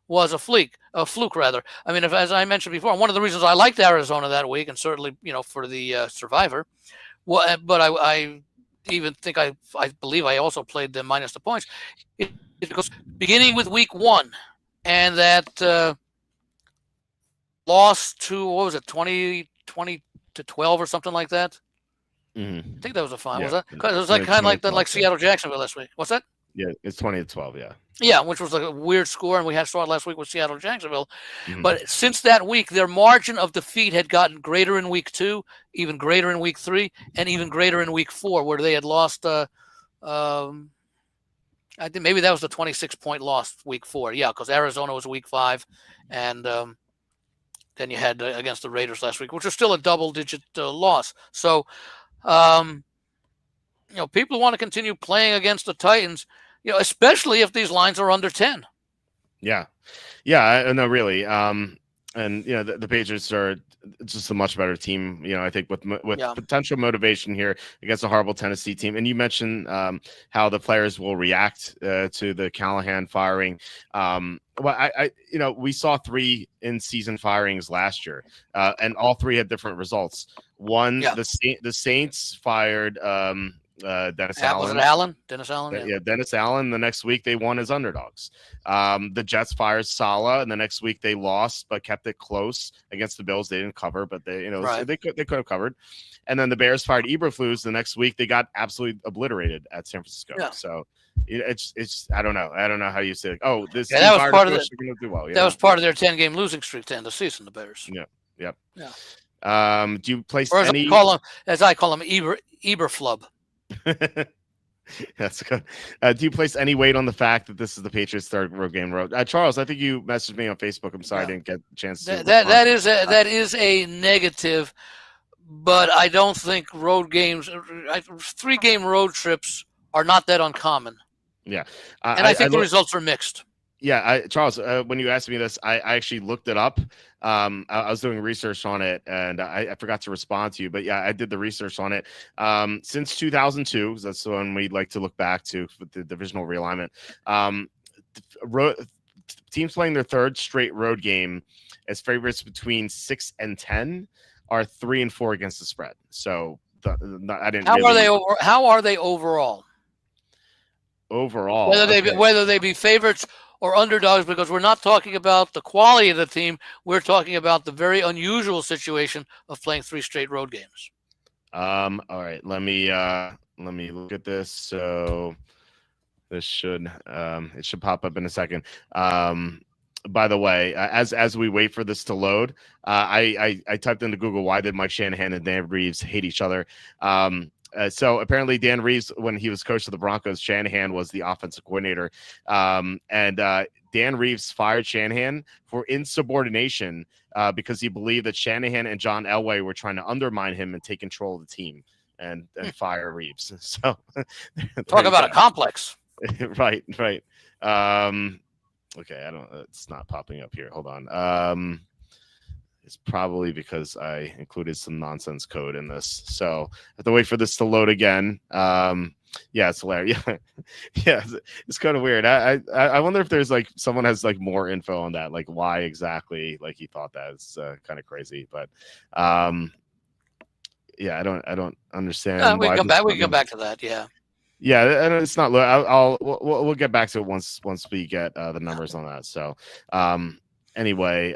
was a fluke rather. I mean, as I mentioned before, one of the reasons I liked Arizona that week, and certainly for the Survivor, well, but I even think I believe I also played them minus the points. It's because beginning with week 1, and that loss to, what was it, 20 to 12 or something like that. I think that was a fine. Yeah. Was that? It was like kind of like Seattle Jacksonville last week. What's that? Yeah, it's 20-12. Yeah. Yeah, which was like a weird score, and we saw it last week with Seattle Jacksonville. But since that week, their margin of defeat had gotten greater in week 2, even greater in week 3, and even greater in week 4, where they had lost. I think maybe that was the 26-point loss week 4. Yeah, because Arizona was week 5, and then you had against the Raiders last week, which was still a double-digit loss. So, people want to continue playing against the Titans. Especially if these lines are under 10. Yeah, no, really. And the Patriots are just a much better team. I think with potential motivation here against a horrible Tennessee team. And you mentioned how the players will react to the Callahan firing. Well, we saw 3 in-season firings last year, and all 3 had different results. One, the Saints fired Dennis Allen. Was it Allen? Dennis Allen? Yeah, Dennis Allen. The next week they won as underdogs. The Jets fired Saleh, and the next week they lost but kept it close against the Bills. They didn't cover, but they could have covered. And then the Bears fired Eberflus. The next week they got absolutely obliterated at San Francisco. Yeah. So it's I don't know how you say this. Yeah, that was part of the, do well. That was part of their 10-game losing streak to end the season. The Bears. Yeah. Yeah. Do you place or any? As I call him, Eberflub. That's good. Do you place any weight on the fact that this is the Patriots' third road game? Charles, I think you messaged me on Facebook. I'm sorry I didn't get a chance to. That is a negative, but I don't think road games, 3-game road trips are not that uncommon. Yeah, and I think the results are mixed. Yeah, Charles, when you asked me this, I actually looked it up. I was doing research on it, and I forgot to respond to you. But yeah, I did the research on it. Since 2002, that's when we like to look back to with the divisional realignment. Teams playing their third straight road game as favorites between 6 and 10 are 3 and 4 against the spread. So I didn't. How are they overall? Overall, whether they be favorites or underdogs, because we're not talking about the quality of the team. We're talking about the very unusual situation of playing 3 straight road games. All right, let me look at this. So this should it should pop up in a second. By the way, as we wait for this to load, I typed into Google, why did Mike Shanahan and Dan Reeves hate each other? So apparently Dan Reeves, when he was coach of the Broncos, Shanahan was the offensive coordinator. And Dan Reeves fired Shanahan for insubordination because he believed that Shanahan and John Elway were trying to undermine him and take control of the team and fire Reeves. So talk about a complex. Right. Okay, it's not popping up here. Hold on. It's probably because I included some nonsense code in this. So I have to wait for this to load again. Yeah, it's hilarious. Yeah, it's kind of weird. I wonder if there's someone has more info on that, why exactly he thought that. Is kind of crazy. But yeah, I don't understand. We can come back to that. Yeah. Yeah, and it's not. We'll get back to it once we get the numbers on that. So. Anyway,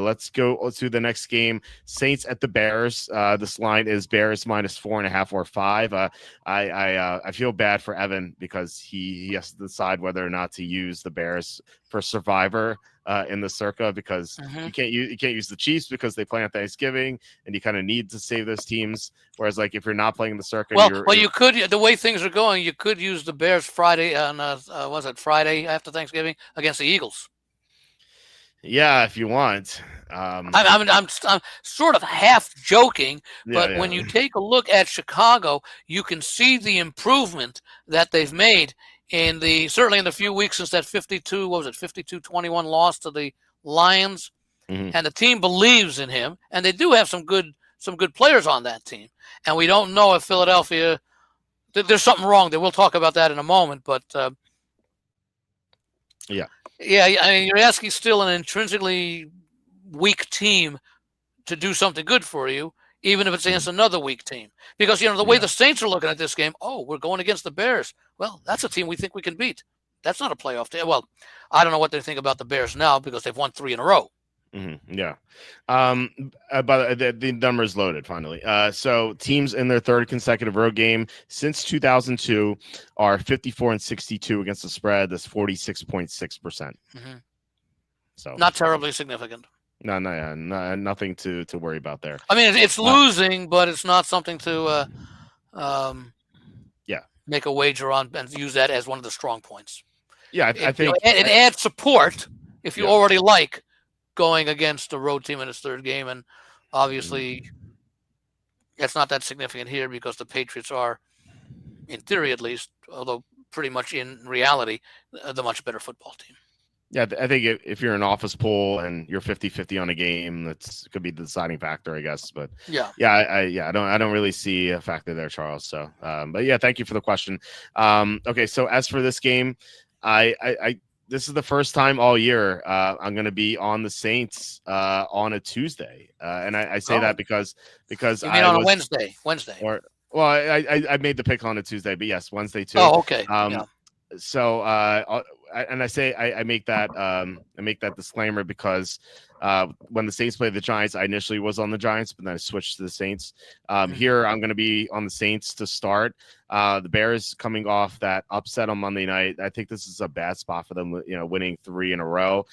let's go to the next game. Saints at the Bears. This line is Bears -4.5 or 5. I feel bad for Evan because he has to decide whether or not to use the Bears for Survivor in the Circa, because you can't use the Chiefs because they play on Thanksgiving, and you kind of need to save those teams. Whereas if you're not playing the Circa, you could, the way things are going, you could use the Bears Friday on Friday after Thanksgiving against the Eagles. Yeah, if you want. I'm sort of half joking, Yeah, but when yeah. you take a look at Chicago, you can see the improvement that they've made certainly in the few weeks since that 52, what was it, 52-21 loss to the Lions, Hmm. and the team believes in him, and they do have some good players on that team, and we don't know if Philadelphia. There's something wrong there. We'll talk about that in a moment, but Yeah. yeah, I mean, you're asking still an intrinsically weak team to do something good for you, even if it's Mhm. against another weak team. Because the way Yeah. the Saints are looking at this game, oh, we're going against the Bears. Well, that's a team we think we can beat. That's not a playoff team. Well, I don't know what they think about the Bears now because they've won 3 in a row. Yeah. But the numbers loaded finally. So teams in their third consecutive road game since 2002 are 54-62 against the spread. That's 46.6%. Mm-hmm. So Not terribly significant. nothing to worry about there. I mean, it's Uh, losing, but it's not something to um, yeah. make a wager on and use that as one of the strong points. Yeah. I think. It adds support if you Yeah. already like going against a road team in its third game, and Mhm. obviously it's not that significant here because the Patriots are, in theory at least, although pretty much in reality, the much better football team. Yeah, I think if you're an office pool and you're 50-50 on a game, that's could be the deciding factor, I guess. But Yeah. yeah, I don't really see a factor there, Charles. So, but yeah, thank you for the question. Okay, so as for this game, I this is the first time all year I'm going to be on the Saints on a Tuesday, and I say Oh, that because you mean I on a was Wednesday? Wednesday. or well, I made the pick on a Tuesday, but yes, Wednesday too. Oh, okay. Um, Yeah. so and I say I make that disclaimer because when the Saints played the Giants, I initially was on the Giants, but then I switched to the Saints. Mm-hmm. Here I'm going to be on the Saints to start. The Bears coming off that upset on Monday night. I think this is a bad spot for them. Winning 3 in a row.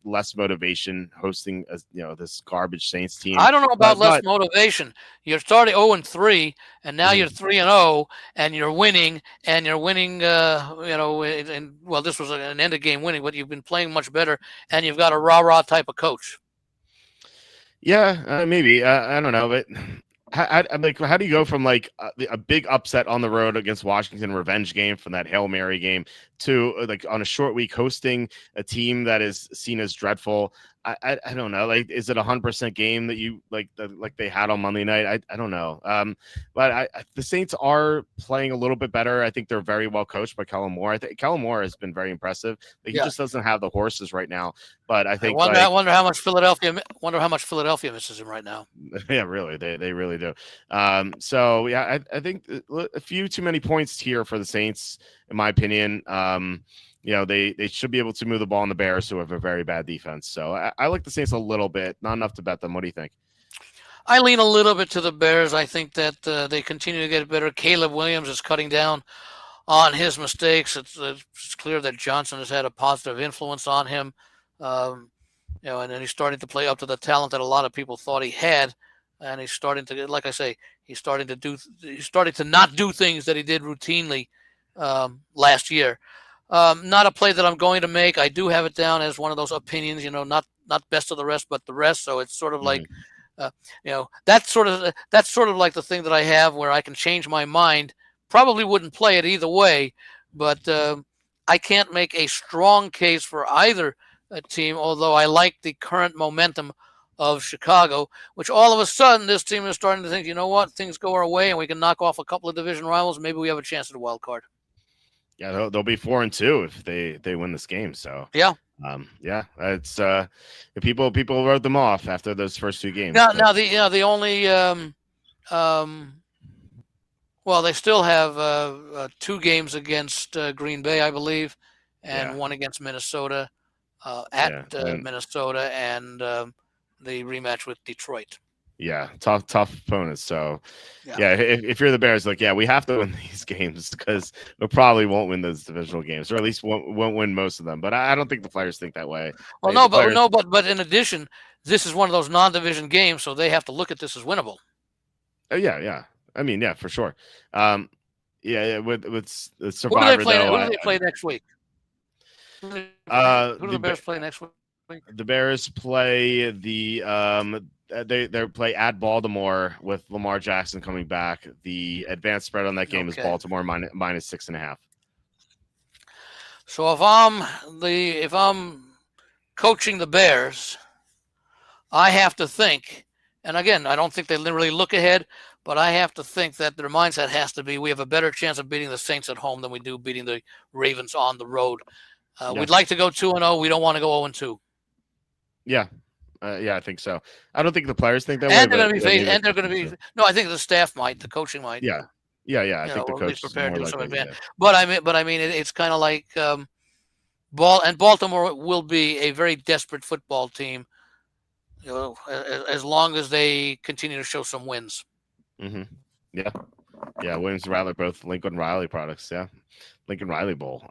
Less motivation hosting this garbage Saints team. I don't know about less But motivation. You're starting 0-3, and now you're Mhm. 3-0, and you're winning, well, this was an end of game winning, but you've been playing much better, and you've got a rah-rah type of coach. Yeah, maybe. I don't know, but I'm like, how do you go from like a big upset on the road against Washington, revenge game from that Hail Mary game, to like on a short week hosting a team that is seen as dreadful? I don't know. Like, is it 100% game that you like they had on Monday night? I don't know. But the Saints are playing a little bit better. I think they're very well coached by Kellen Moore. I think Kellen Moore has been very impressive. Like, he Yeah. just doesn't have the horses right now. But I I think wonder. I like wonder how much Philadelphia misses him right now. yeah, really, they really do. So yeah, I think a few too many points here for the Saints, in my opinion. They should be able to move the ball on the Bears, who have a very bad defense. So I like the Saints a little bit, not enough to bet them. What do you think? I lean a little bit to the Bears. I think that they continue to get better. Caleb Williams is cutting down on his mistakes. It's clear that Johnson has had a positive influence on him. Um, and then he's starting to play up to the talent that a lot of people thought he had. And he's starting to, like I say, he's starting to not do things that he did routinely last year. Not a play that I'm going to make. I do have it down as one of those opinions, not best of the rest, but the rest. So it's sort of like, Mhm. that's sort of like the thing that I have where I can change my mind. Probably wouldn't play it either way, but I can't make a strong case for either team. Although I like the current momentum of Chicago, which all of a sudden this team is starting to think, you know what, things go our way and we can knock off a couple of division rivals. Maybe we have a chance at a wild card. Yeah, they'll be 4-2 if they win this game. So Yeah. yeah, it's people wrote them off after those first 2 games. Now the only well, they still have 2 games against Green Bay, I believe, and Yeah. 1 against Minnesota at Yeah, Minnesota, and the rematch with Detroit. yeah, tough opponents. So Yeah. yeah, if you're the Bears, like, yeah, we have to win these games because we probably won't win those divisional games, or at least won't win most of them. But I don't think the players think that way. Well, but in addition, this is one of those non-division games, so they have to look at this as winnable. Oh yeah. I mean, yeah, for sure. Yeah, with Who Survivor do they play? though. Who do they play next week? Who do the The Bears play next week? The Bears play they play at Baltimore with Lamar Jackson coming back. The advanced spread on that game is Baltimore minus 6.5. So if I'm coaching the Bears, I have to think, and again, I don't think they really look ahead, but I have to think that their mindset has to be, we have a better chance of beating the Saints at home than we do beating the Ravens on the road. We'd like to go 2-0. We don't want to go 0-2. Yeah. Yeah, I think so. I don't think the players think that and way. They're going to be. No, I think the staff might. The coaching might. Yeah. I think the coach is more likely. Yeah. But I mean, it's kind of like Baltimore will be a very desperate football team. As long as they continue to show some wins. Mm-hmm. Yeah. Williams Riley, both Lincoln Riley products. Yeah. Lincoln Riley Bowl.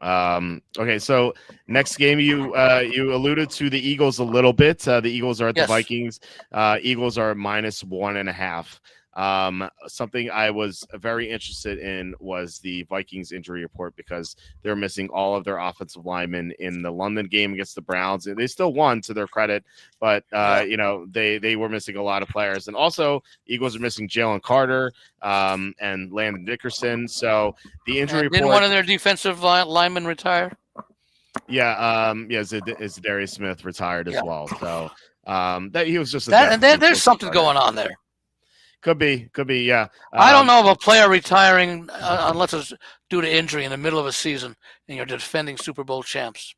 Okay, so next game you alluded to the Eagles a little bit. The Eagles are at the Vikings. Eagles are minus 1.5. Something I was very interested in was the Vikings injury report because they're missing all of their offensive linemen in the London game against the Browns. They still won, to their credit, but they were missing a lot of players. And also, Eagles are missing Jalen Carter and Landon Dickerson. So the injury report. Didn't one of their defensive linemen retire? Yeah, Darius Smith retired as well. So that he was just there's something going on there. Could be, yeah. I don't know of a player retiring unless it's due to injury in the middle of a season and you're defending Super Bowl champs.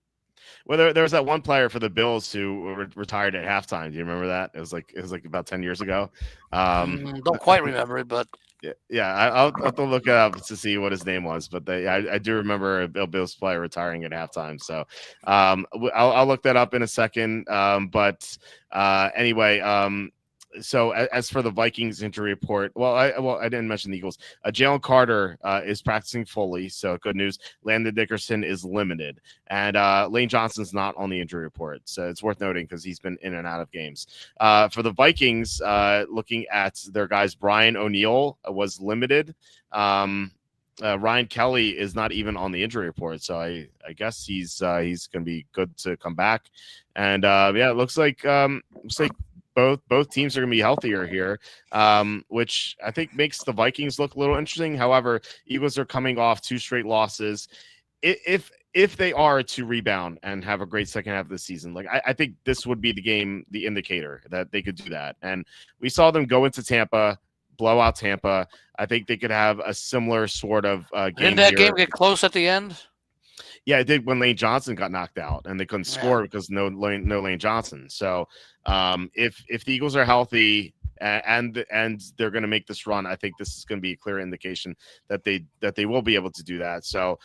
Well, there was that one player for the Bills who retired at halftime. Do you remember that? It was like about 10 years ago. Don't quite remember it, but yeah, I'll have to look it up to see what his name was. But I do remember a Bills player retiring at halftime. So I'll look that up in a second. But anyway. So as for the Vikings injury report, I didn't mention the Eagles. Jalen Carter is practicing fully, so good news. Landon Dickerson is limited, and Lane Johnson's not on the injury report, so it's worth noting because he's been in and out of games. For the Vikings, looking at their guys, Brian O'Neill was limited. Ryan Kelly is not even on the injury report, so I guess he's going to be good to come back. And it looks like both teams are going to be healthier here, which I think makes the Vikings look a little interesting. However, Eagles are coming off 2 straight losses. If they are to rebound and have a great second half of the season, I think this would be the indicator that they could do that. And we saw them go into Tampa, blow out Tampa. I think they could have a similar sort of game. Didn't that game get close at the end? Yeah, it did when Lane Johnson got knocked out and they couldn't score because no Lane Johnson. So if the Eagles are healthy and they're going to make this run, I think this is going to be a clear indication that they will be able to do that. So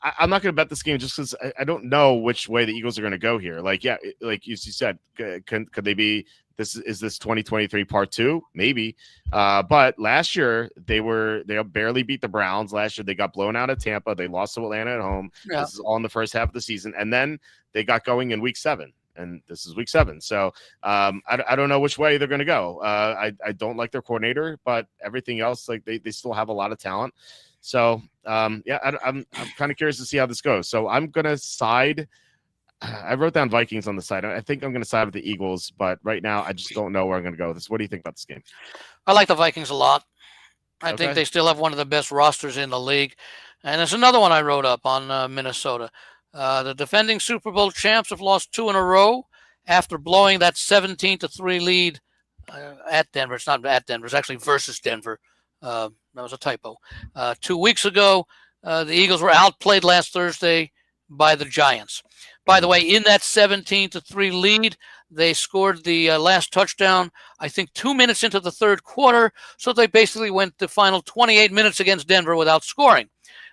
I'm not going to bet this game just because I don't know which way the Eagles are going to go here. Like you said, could they be? Is this 2023 part 2? Maybe. But last year they barely beat the Browns. Last year they got blown out at Tampa. They lost to Atlanta at home. Yeah. This is all in the first half of the season. And then they got going in week 7. And this is week 7. So I don't know which way they're going to go. I don't like their coordinator, but everything else, they still have a lot of talent. So I'm kind of curious to see how this goes. So I'm going to side. I wrote down Vikings on the side. I think I'm going to side with the Eagles, but right now I just don't know where I'm going to go with this. What do you think about this game? I like the Vikings a lot. I think they still have one of the best rosters in the league. And there's another one I wrote up on Minnesota. The defending Super Bowl champs have lost 2 in a row after blowing that 17-3 lead at Denver. It's not at Denver. It's actually versus Denver. That was a typo. 2 weeks ago, the Eagles were outplayed last Thursday by the Giants. By the way, in that 17-3 lead, they scored the last touchdown, I think, 2 minutes into the third quarter. So they basically went the final 28 minutes against Denver without scoring.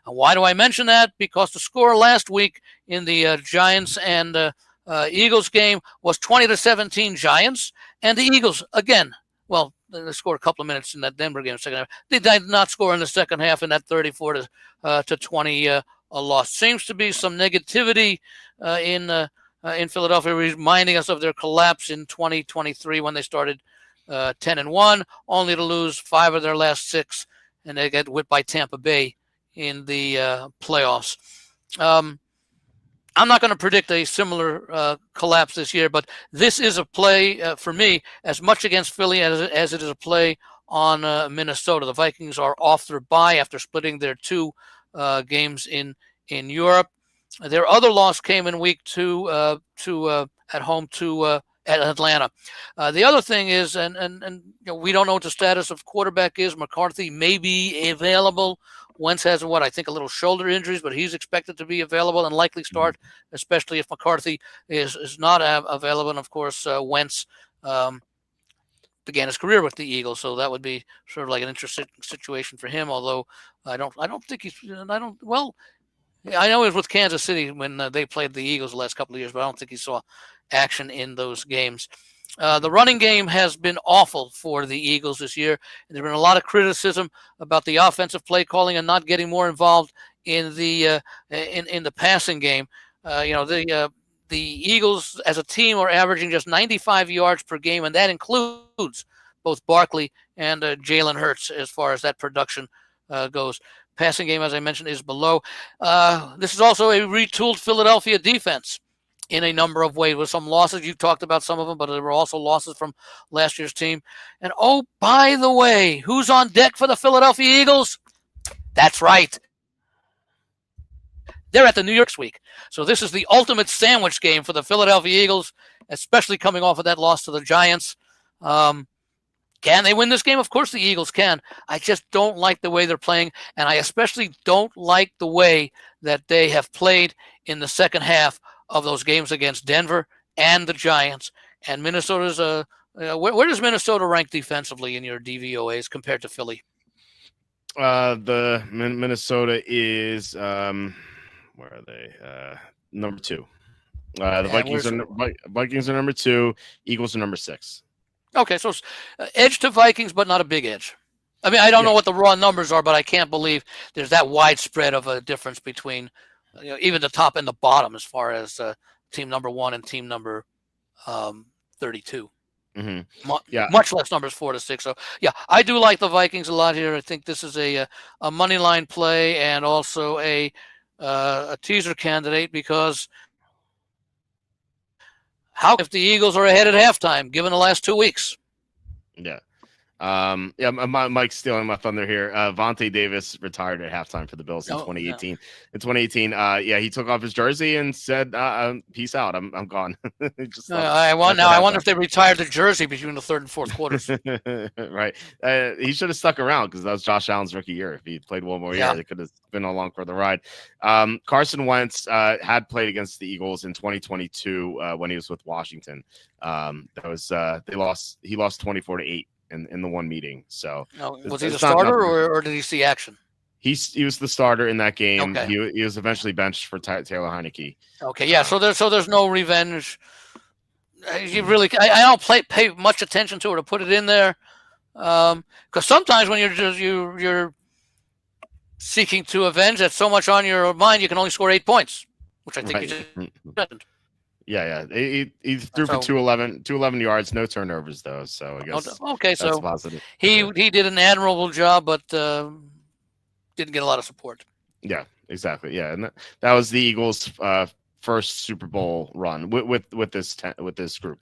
And why do I mention that? Because the score last week in the Giants and Eagles game was 20-17 Giants. And the Eagles, again, well, they scored a couple of minutes in that Denver game second half. They did not score in the second half in that 34-20 a loss. Seems to be some negativity in Philadelphia, reminding us of their collapse in 2023 when they started 10-1, only to lose 5 of their last 6, and they get whipped by Tampa Bay in the playoffs. I'm I'm not going to predict a similar collapse this year, but this is a play for me as much against Philly as it is a play on Minnesota. The Vikings are off their bye after splitting their 2 games in Europe. Their other loss came in week 2 at home to at Atlanta. The other thing is, and we don't know what the status of quarterback is. McCarthy may be available. Wentz has I think a little shoulder injuries, but he's expected to be available and likely start, especially if McCarthy is not available. And of course, Wentz began his career with the Eagles, so that would be sort of like an interesting situation for him. Although I don't think well, I know he was with Kansas City when they played the Eagles the last couple of years, but I don't think he saw action in those games. The running game has been awful for the Eagles this year. And there's been a lot of criticism about the offensive play calling and not getting more involved in the passing game. The Eagles as a team are averaging just 95 yards per game, and that includes both Barkley and Jalen Hurts as far as that production goes. Passing game, as I mentioned, is below. This is also a retooled Philadelphia defense in a number of ways with some losses. You talked about some of them, but there were also losses from last year's team. And oh, by the way, who's on deck for the Philadelphia Eagles? That's right. They're at the New York week. So this is the ultimate sandwich game for the Philadelphia Eagles, especially coming off of that loss to the Giants. Can they win this game? Of course the Eagles can. I just don't like the way they're playing, and I especially don't like the way that they have played in the second half of those games against Denver and the Giants. And Minnesota's where does Minnesota rank defensively in your DVOAs compared to Philly? The Minnesota is where are they? Number 2. The Vikings are number 2. Eagles are number 6. Okay, so edge to Vikings, but not a big edge. I mean, I don't know what the raw numbers are, but I can't believe there's that widespread of a difference between even the top and the bottom as far as team number 1 and team number 32. Mm-hmm. Much less numbers 4 to 6. So yeah, I do like the Vikings a lot here. I think this is a money line play and also a teaser candidate, because how if the Eagles are ahead at halftime given the last 2 weeks? Yeah. Mike's stealing my thunder here. Vontae Davis retired at halftime for the Bills in 2018. Yeah. In 2018, he took off his jersey and said, "Peace out. I'm gone." I wonder if they retired the jersey between the third and fourth quarters. Right. He should have stuck around because that was Josh Allen's rookie year. If he played one more year, it could have been along for the ride. Carson Wentz had played against the Eagles in 2022 when he was with Washington. He lost 24-8. In the one meeting. So was he the starter or did he see action? He was the starter in that game. Okay. He was eventually benched for Taylor Heineke. Okay, yeah. So there's no revenge. You really, I don't pay much attention to it or put it in there, because sometimes when you're seeking to avenge, that's so much on your mind you can only score 8 points, which I think you just didn't. Yeah. He threw for 211 yards, no turnovers though. So I guess that's positive. He did an admirable job, but didn't get a lot of support. Yeah, exactly. Yeah, and that was the Eagles' first Super Bowl run with this group.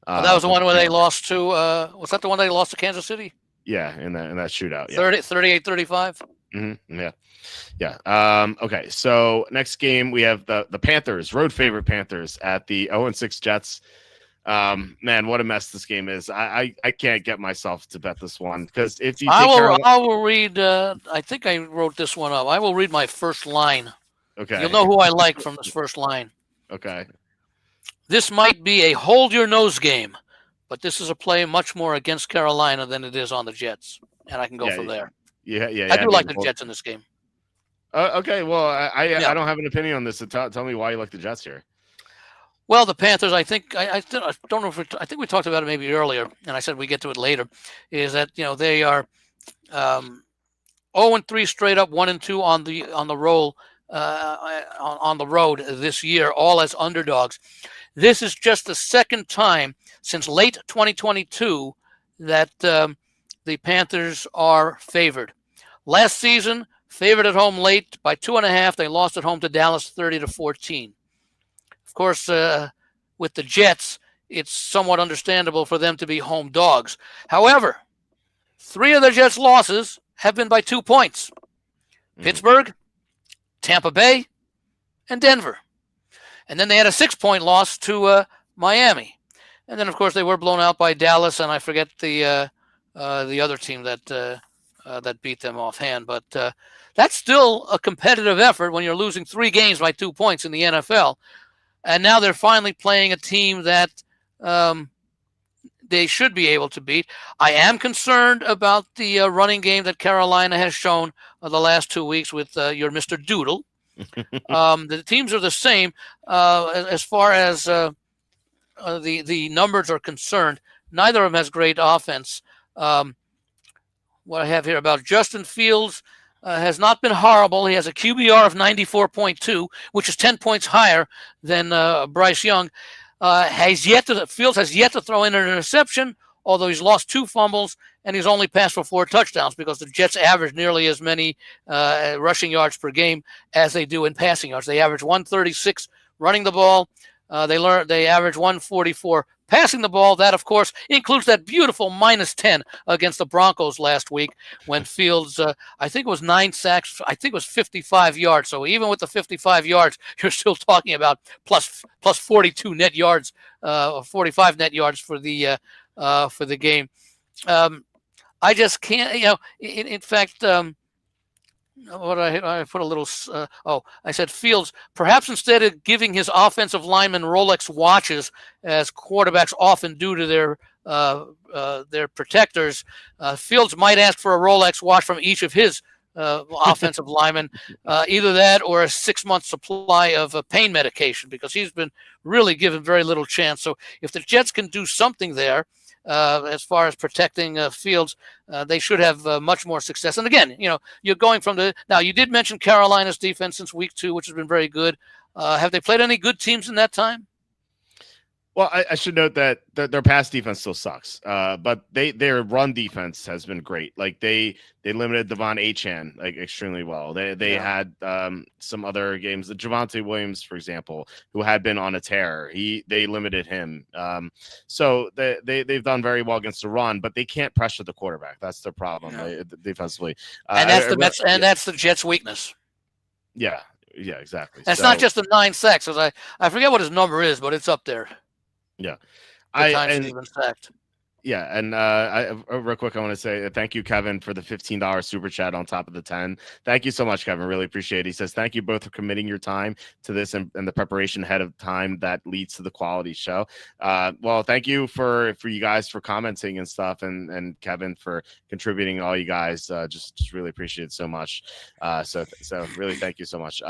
That was the one where they lost to. Was that the one they lost to Kansas City? Yeah, in that shootout. Yeah. 38-35. Mm-hmm. Yeah. Okay, so next game we have the Panthers, road favorite Panthers at the 0-6 Jets. Man, what a mess this game is. I can't get myself to bet this one because if you I will read. I think I wrote this one up. I will read my first line. Okay. You'll know who I like from this first line. Okay. This might be a hold your nose game, but this is a play much more against Carolina than it is on the Jets, and I can go from there. Yeah. I do like the Jets in this game. Okay, well, I don't have an opinion on this. So tell me why you like the Jets here. Well, the Panthers, I think I don't know if I think we talked about it maybe earlier, and I said we get to it later. Is that they are 0-3 straight up, 1-2 on the roll on the road this year, all as underdogs. This is just the second time since late 2022 that the Panthers are favored. Last season, favored at home late by 2.5. They lost at home to Dallas 30-14. course, with the Jets, it's somewhat understandable for them to be home dogs. However, 3 of the Jets' losses have been by 2 points. Pittsburgh, Tampa Bay, and Denver. And then they had a 6-point loss to Miami. And then, of course, they were blown out by Dallas, and I forget the other team that beat them offhand. But that's still a competitive effort when you're losing 3 games by 2 points in the NFL. And now they're finally playing a team that they should be able to beat. I am concerned about the running game that Carolina has shown the last 2 weeks with your Mr. Doodle. The teams are the same as far as the numbers are concerned. Neither of them has great offense. What I have here about Justin Fields has not been horrible. He has a QBR of 94.2, which is 10 points higher than Bryce Young. Fields has yet to throw in an interception, although he's lost 2 fumbles, and he's only passed for 4 touchdowns because the Jets average nearly as many rushing yards per game as they do in passing yards. They average 136 running the ball. They average 144 passing the ball. That, of course, includes that beautiful -10 against the Broncos last week when Fields, I think it was 9 sacks. I think it was 55 yards. So even with the 55 yards, you're still talking about plus 42 net yards, or 45 net yards for the game. I just can't, in fact, what I put a little, I said Fields, perhaps instead of giving his offensive linemen Rolex watches, as quarterbacks often do to their protectors, Fields might ask for a Rolex watch from each of his offensive linemen, either that or a 6-month supply of pain medication, because he's been really given very little chance. So if the Jets can do something there, as far as protecting Fields, they should have much more success. And again, you're going from now you did mention Carolina's defense since week 2, which has been very good. Have they played any good teams in that time? Well, I should note that their pass defense still sucks, but their run defense has been great. Like they limited Devon Achane extremely well. They had some other games. The Javonte Williams, for example, who had been on a tear, they limited him. So they've done very well against the run, but they can't pressure the quarterback. That's their problem defensively. And that's the Jets' weakness. Yeah, exactly. And it's not just the 9 sacks. I forget what his number is, but it's up there. Yeah. Yeah, and real quick, I want to say thank you, Kevin, for the $15 super chat on top of the 10. Thank you so much, Kevin. Really appreciate it. He says, thank you both for committing your time to this and the preparation ahead of time that leads to the quality show. Well, thank you for you guys for commenting and stuff, and Kevin for contributing. All you guys, just really appreciate it so much. So really thank you so much.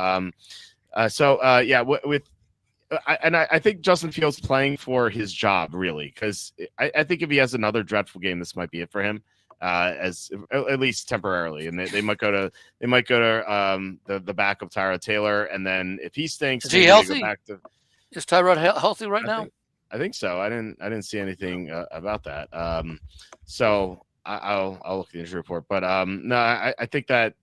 I think Justin Fields playing for his job, really, because I think if he has another dreadful game, this might be it for him, as at least temporarily. And they might go to the back of Tyrod Taylor, and then if he stinks, is he healthy? Is Tyrod healthy right now? I think so. I didn't see anything about that. So I'll look at the injury report, but no, I think that.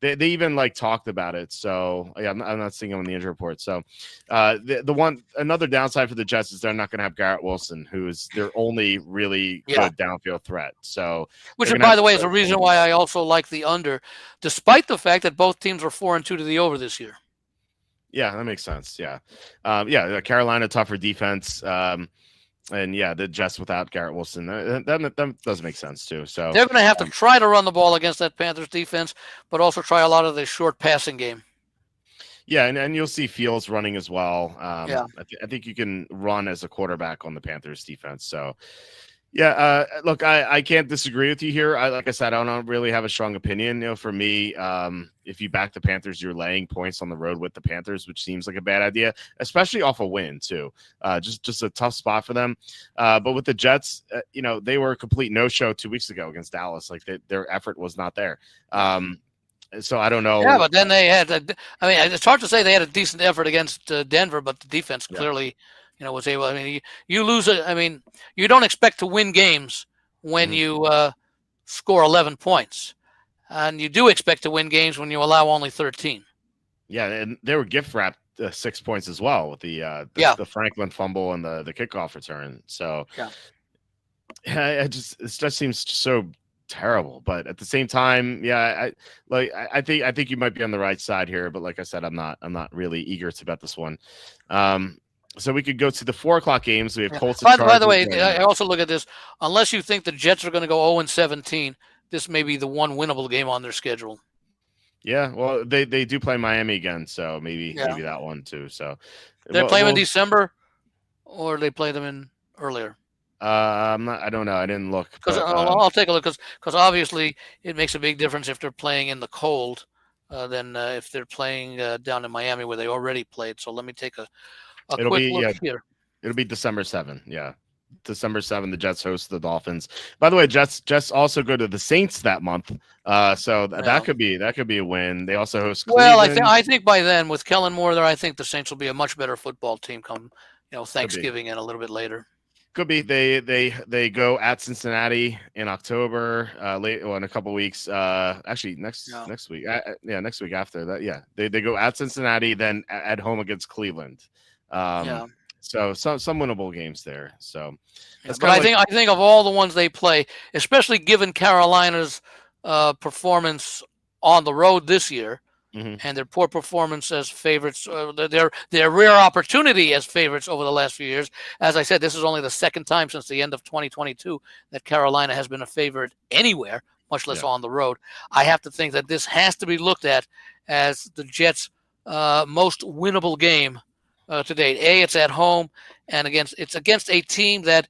They even talked about it. So yeah, I'm not seeing him on the injury report. So another downside for the Jets is they're not going to have Garrett Wilson, who is their only really good downfield threat. So, which, by the way, is a reason why I also like the under, despite the fact that both teams were 4-2 to the over this year. Yeah, that makes sense. Yeah. Carolina, tougher defense. And the Jets without Garrett Wilson, that does make sense too. So they're going to have to try to run the ball against that Panthers defense, but also try a lot of the short passing game. Yeah, and you'll see Fields running as well. I think you can run as a quarterback on the Panthers defense. So look, I can't disagree with you here. Like I said, I don't really have a strong opinion. For me, if you back the Panthers, you're laying points on the road with the Panthers, which seems like a bad idea, especially off a win too. Just a tough spot for them. But with the Jets, they were a complete no-show 2 weeks ago against Dallas. Their effort was not there. So I don't know. Yeah, but then they had. It's hard to say they had a decent effort against Denver, but the defense clearly. Was able. You lose it. You don't expect to win games when you score 11 points, and you do expect to win games when you allow only 13. Yeah, and they were gift wrapped 6 points as well with the Franklin fumble and the kickoff return. So it just seems so terrible. But at the same time, I think you might be on the right side here. But like I said, I'm not really eager to bet this one. So we could go to the 4:00 games. We have Colts. By the way, I also look at this. Unless you think the Jets are going to go 0-17, this may be the one winnable game on their schedule. Yeah, well, they do play Miami again, so maybe that one too. So they play them in December, or they play them in earlier. I don't know. I didn't look. Because I'll take a look. Because obviously it makes a big difference if they're playing in the cold than if they're playing down in Miami where they already played. So let me take a quick look here. It'll be December 7th. Yeah. December 7th, the Jets host the Dolphins. By the way, Jets also go to the Saints that month. So that could be a win. They also host Cleveland. Well, I think by then with Kellen Moore there, I think the Saints will be a much better football team come, Thanksgiving and a little bit later. Could be. They go at Cincinnati in October, in a couple weeks. Actually next week. Next week after that. Yeah. They go at Cincinnati, then at home against Cleveland. So some winnable games there. So, but I think of all the ones they play, especially given Carolina's performance on the road this year, and their poor performance as favorites, their rare opportunity as favorites over the last few years. As I said, this is only the second time since the end of 2022 that Carolina has been a favorite anywhere, much less on the road. I have to think that this has to be looked at as the Jets' most winnable game to date. It's at home, and it's against a team that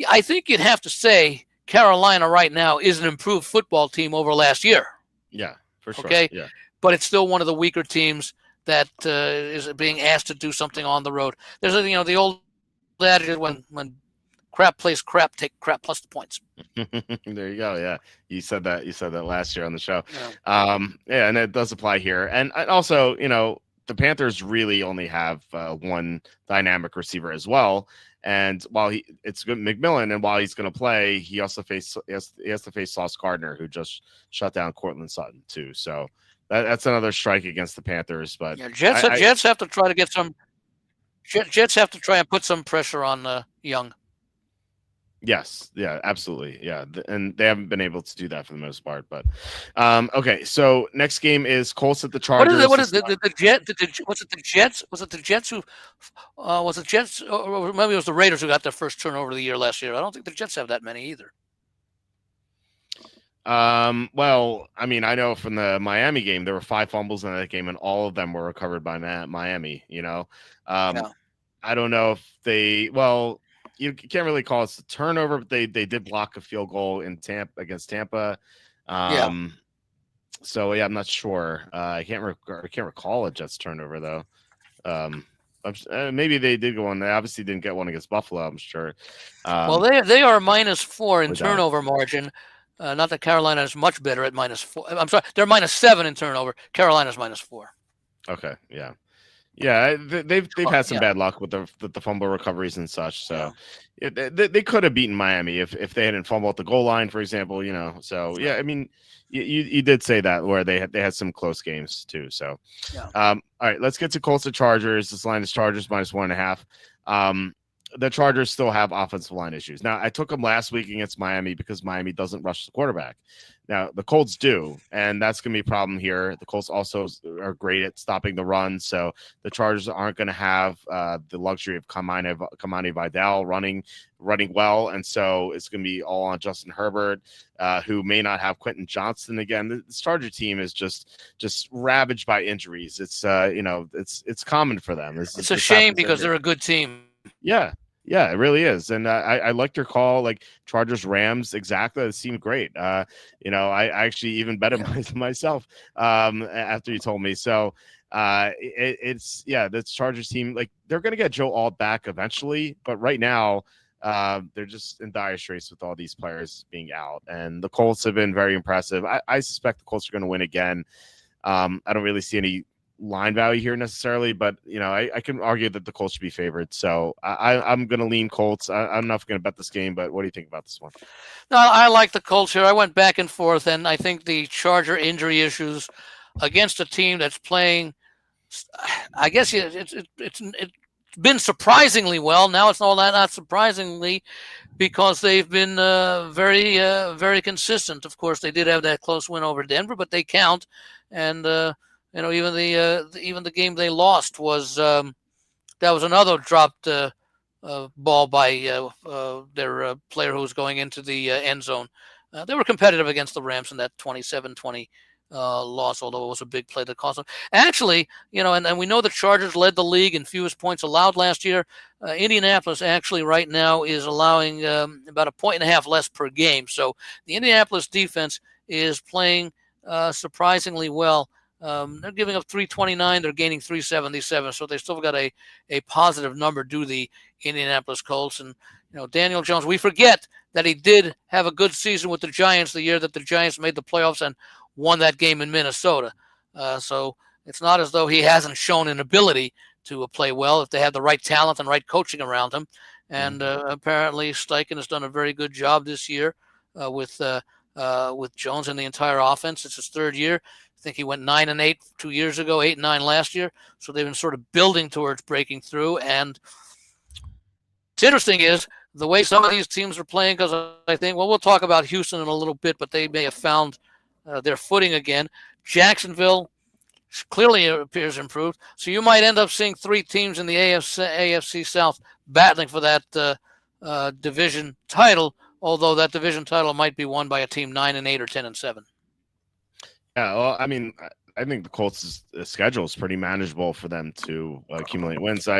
I think you'd have to say Carolina right now is an improved football team over last year. Yeah, for sure. Okay, yeah. But it's still one of the weaker teams that is being asked to do something on the road. There's the old adage when crap plays crap, take crap plus the points. There you go. Yeah, you said that last year on the show. Yeah, and it does apply here, and also the Panthers really only have one dynamic receiver as well. And while it's good McMillan, and while he's going to play, he also has to face Sauce Gardner, who just shut down Cortland Sutton too. So that's another strike against the Panthers. But Jets have to try to get some. Jets have to try and put some pressure on Young. Yes. Yeah, absolutely. Yeah. And they haven't been able to do that for the most part, but okay. So next game is Colts at the Chargers. What is the Jets? Was it the Jets? Was it the Jets who was it Jets? Or maybe it was the Raiders who got their first turnover of the year last year. I don't think the Jets have that many either. Well, I mean, I know from the Miami game, there were 5 fumbles in that game and all of them were recovered by Miami, I don't know if you can't really call it a turnover, but they did block a field goal in against Tampa. So I'm not sure. I can't recall a Jets turnover though. Maybe they did go on. They obviously didn't get one against Buffalo, I'm sure. Well, they are -4 in turnover margin. Not that Carolina is much better at -4. I'm sorry, they're -7 in turnover. Carolina's -4. Okay, yeah. Yeah, they've had some bad luck with the fumble recoveries and such. So they could have beaten Miami if they hadn't fumbled at the goal line, for example. So yeah, I mean, you did say that where they had some close games too. So all right, let's get to Colts and Chargers. This line is Chargers -1.5. The Chargers still have offensive line issues. Now, I took them last week against Miami because Miami doesn't rush the quarterback. Now, the Colts do, and that's going to be a problem here. The Colts also are great at stopping the run, so the Chargers aren't going to have the luxury of Kamani Vidal running well, and so it's going to be all on Justin Herbert, who may not have Quentin Johnston again. This Charger team is just ravaged by injuries. It's it's common for them. It's a shame because they're a good team. Yeah, it really is. And I liked your call, like Chargers Rams. Exactly. It seemed great. I actually even bet it myself after you told me. So it's the Chargers team, like they're going to get Joe Alt back eventually. But right now they're just in dire straits with all these players being out. And the Colts have been very impressive. I suspect the Colts are going to win again. I don't really see any line value here necessarily, but I can argue that the Colts should be favored. So I'm going to lean Colts. I'm not going to bet this game, but what do you think about this one? No, I like the Colts here. I went back and forth, and I think the Charger injury issues against a team that's playing I guess it's been surprisingly well. Now it's not surprisingly, because they've been very consistent. Of course, they did have that close win over Denver, but they count. And even the game they lost was that was another dropped ball by their player who was going into the end zone. They were competitive against the Rams in that 27-20 loss, although it was a big play that cost them. Actually, and we know the Chargers led the league in fewest points allowed last year. Indianapolis actually right now is allowing about 1.5 less per game. So the Indianapolis defense is playing surprisingly well. They're giving up 329. They're gaining 377. So they still got a positive number due the Indianapolis Colts. And Daniel Jones, we forget that he did have a good season with the Giants the year that the Giants made the playoffs and won that game in Minnesota. So it's not as though he hasn't shown an ability to play well if they have the right talent and right coaching around him. And apparently Steichen has done a very good job this year with Jones and the entire offense. It's his third year. I think he went 9-8 2 years ago, 8-9 last year. So they've been sort of building towards breaking through. And what's interesting is the way some of these teams are playing, because I think, we'll talk about Houston in a little bit, but they may have found their footing again. Jacksonville clearly appears improved. So you might end up seeing three teams in the AFC South battling for that division title, although that division title might be won by a team 9-8 or 10-7. Yeah, well, I mean, I think the Colts' schedule is pretty manageable for them to accumulate wins. We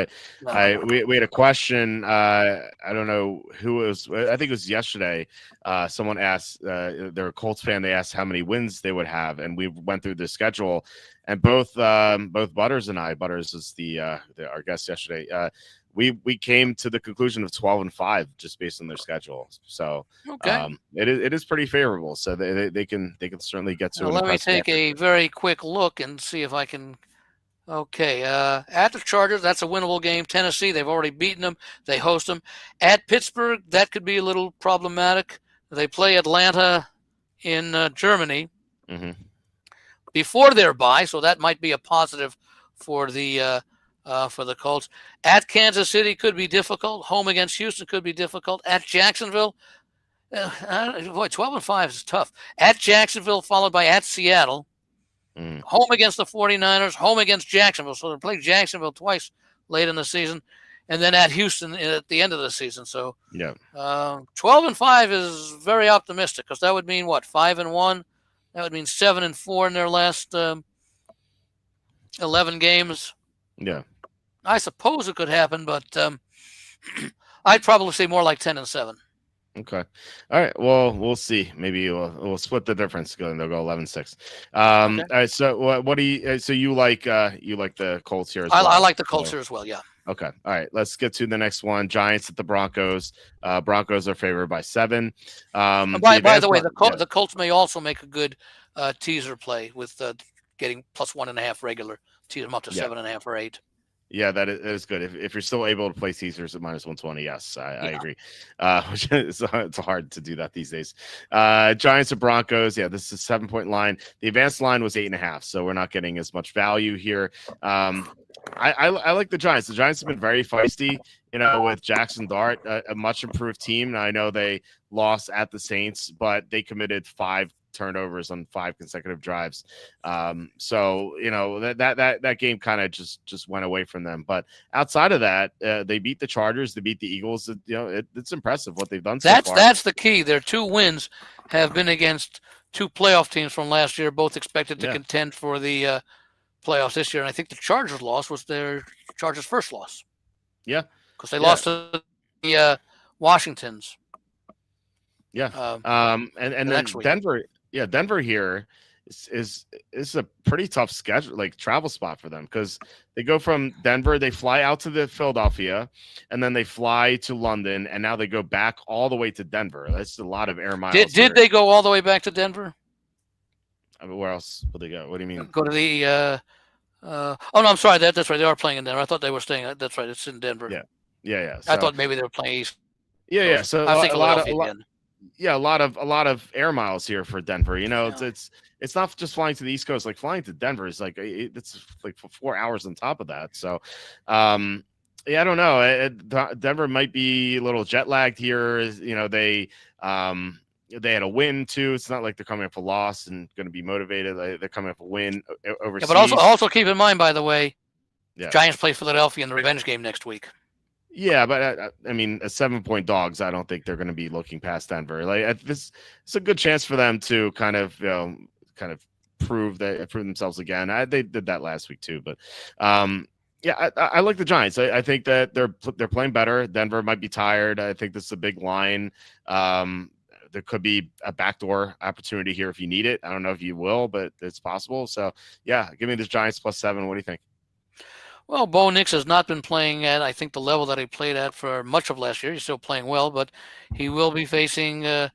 had a question. I don't know who it was. I think it was yesterday. Someone asked, they're a Colts fan. They asked how many wins they would have, and we went through the schedule. And both Butters and I, Butters is our guest yesterday. We came to the conclusion of 12-5 just based on their schedule. So okay. It is pretty favorable. So they can certainly get to. Let me take a very quick look and see if I can. Okay, at the Chargers, that's a winnable game. Tennessee, they've already beaten them. They host them. At Pittsburgh, that could be a little problematic. They play Atlanta in Germany before their bye, so that might be a positive for the Colts. At Kansas City could be difficult. Home against Houston could be difficult. At Jacksonville, 12-5 is tough. At Jacksonville, followed by at Seattle. Home against the 49ers, home against Jacksonville. So they're playing Jacksonville twice late in the season, and then at Houston at the end of the season. So 12-5 is very optimistic, because that would mean what, 5-1? That would mean 7-4 in their last 11 games. Yeah, I suppose it could happen, but I'd probably say more like 10-7. Okay. All right. Well, we'll see. Maybe we'll split the difference. They'll go 11-6. All right. So what do you? So you like the Colts here as well? I like the Colts here as well. Yeah. Okay. All right. Let's get to the next one. Giants at the Broncos. Broncos are favored by 7. By the way, the Colts may also make a good teaser play with getting +1.5 regular, tease them up to 7.5 or 8. Yeah, that is good. If you're still able to play Caesars at -120, yes, I agree. Which it's hard to do that these days. Giants and Broncos. Yeah, this is a 7-point line. The advanced line was 8.5, so we're not getting as much value here. I like the Giants. The Giants have been very feisty, with Jackson Dart, a much improved team. Now, I know they lost at the Saints, but they committed 5 turnovers on 5 consecutive drives. So that game kind of just went away from them. But outside of that, they beat the Chargers, they beat the Eagles. It's impressive what they've done so far. That's the key. Their 2 wins have been against 2 playoff teams from last year, both expected to contend for the playoffs this year. And I think the Chargers loss was their Chargers' first loss. Yeah, because they lost to the Washingtons. Yeah, and then Denver. Yeah, Denver here is a pretty tough schedule, like travel spot for them, because they go from Denver, they fly out to Philadelphia, and then they fly to London, and now they go back all the way to Denver. That's a lot of air miles. Did they go all the way back to Denver? I mean, where else would they go? What do you mean? Go to the oh no, I'm sorry. That's right. They are playing in Denver. I thought they were staying. That's right. It's in Denver. Yeah. So, I thought maybe they were playing East. So a lot of air miles here for Denver. It's it's not just flying to the East Coast. Like flying to Denver is like it's like for 4 hours on top of that. So, yeah, I don't know. Denver might be a little jet lagged here. They had a win too. It's not like they're coming up a loss and going to be motivated. They're coming up a win overseas. Yeah, but also keep in mind, by the way, yeah. Giants play Philadelphia in the revenge game next week. Yeah, but I mean, as 7-point dogs, I don't think they're going to be looking past Denver. Like it's a good chance for them to kind of prove themselves again. They did that last week too, but yeah, I like the Giants. I think that they're playing better. Denver might be tired. I think this is a big line. There could be a backdoor opportunity here if you need it. I don't know if you will, but it's possible. So yeah, give me the Giants +7. What do you think? Well, Bo Nix has not been playing at, I think, the level that he played at for much of last year. He's still playing well, but he will be facing the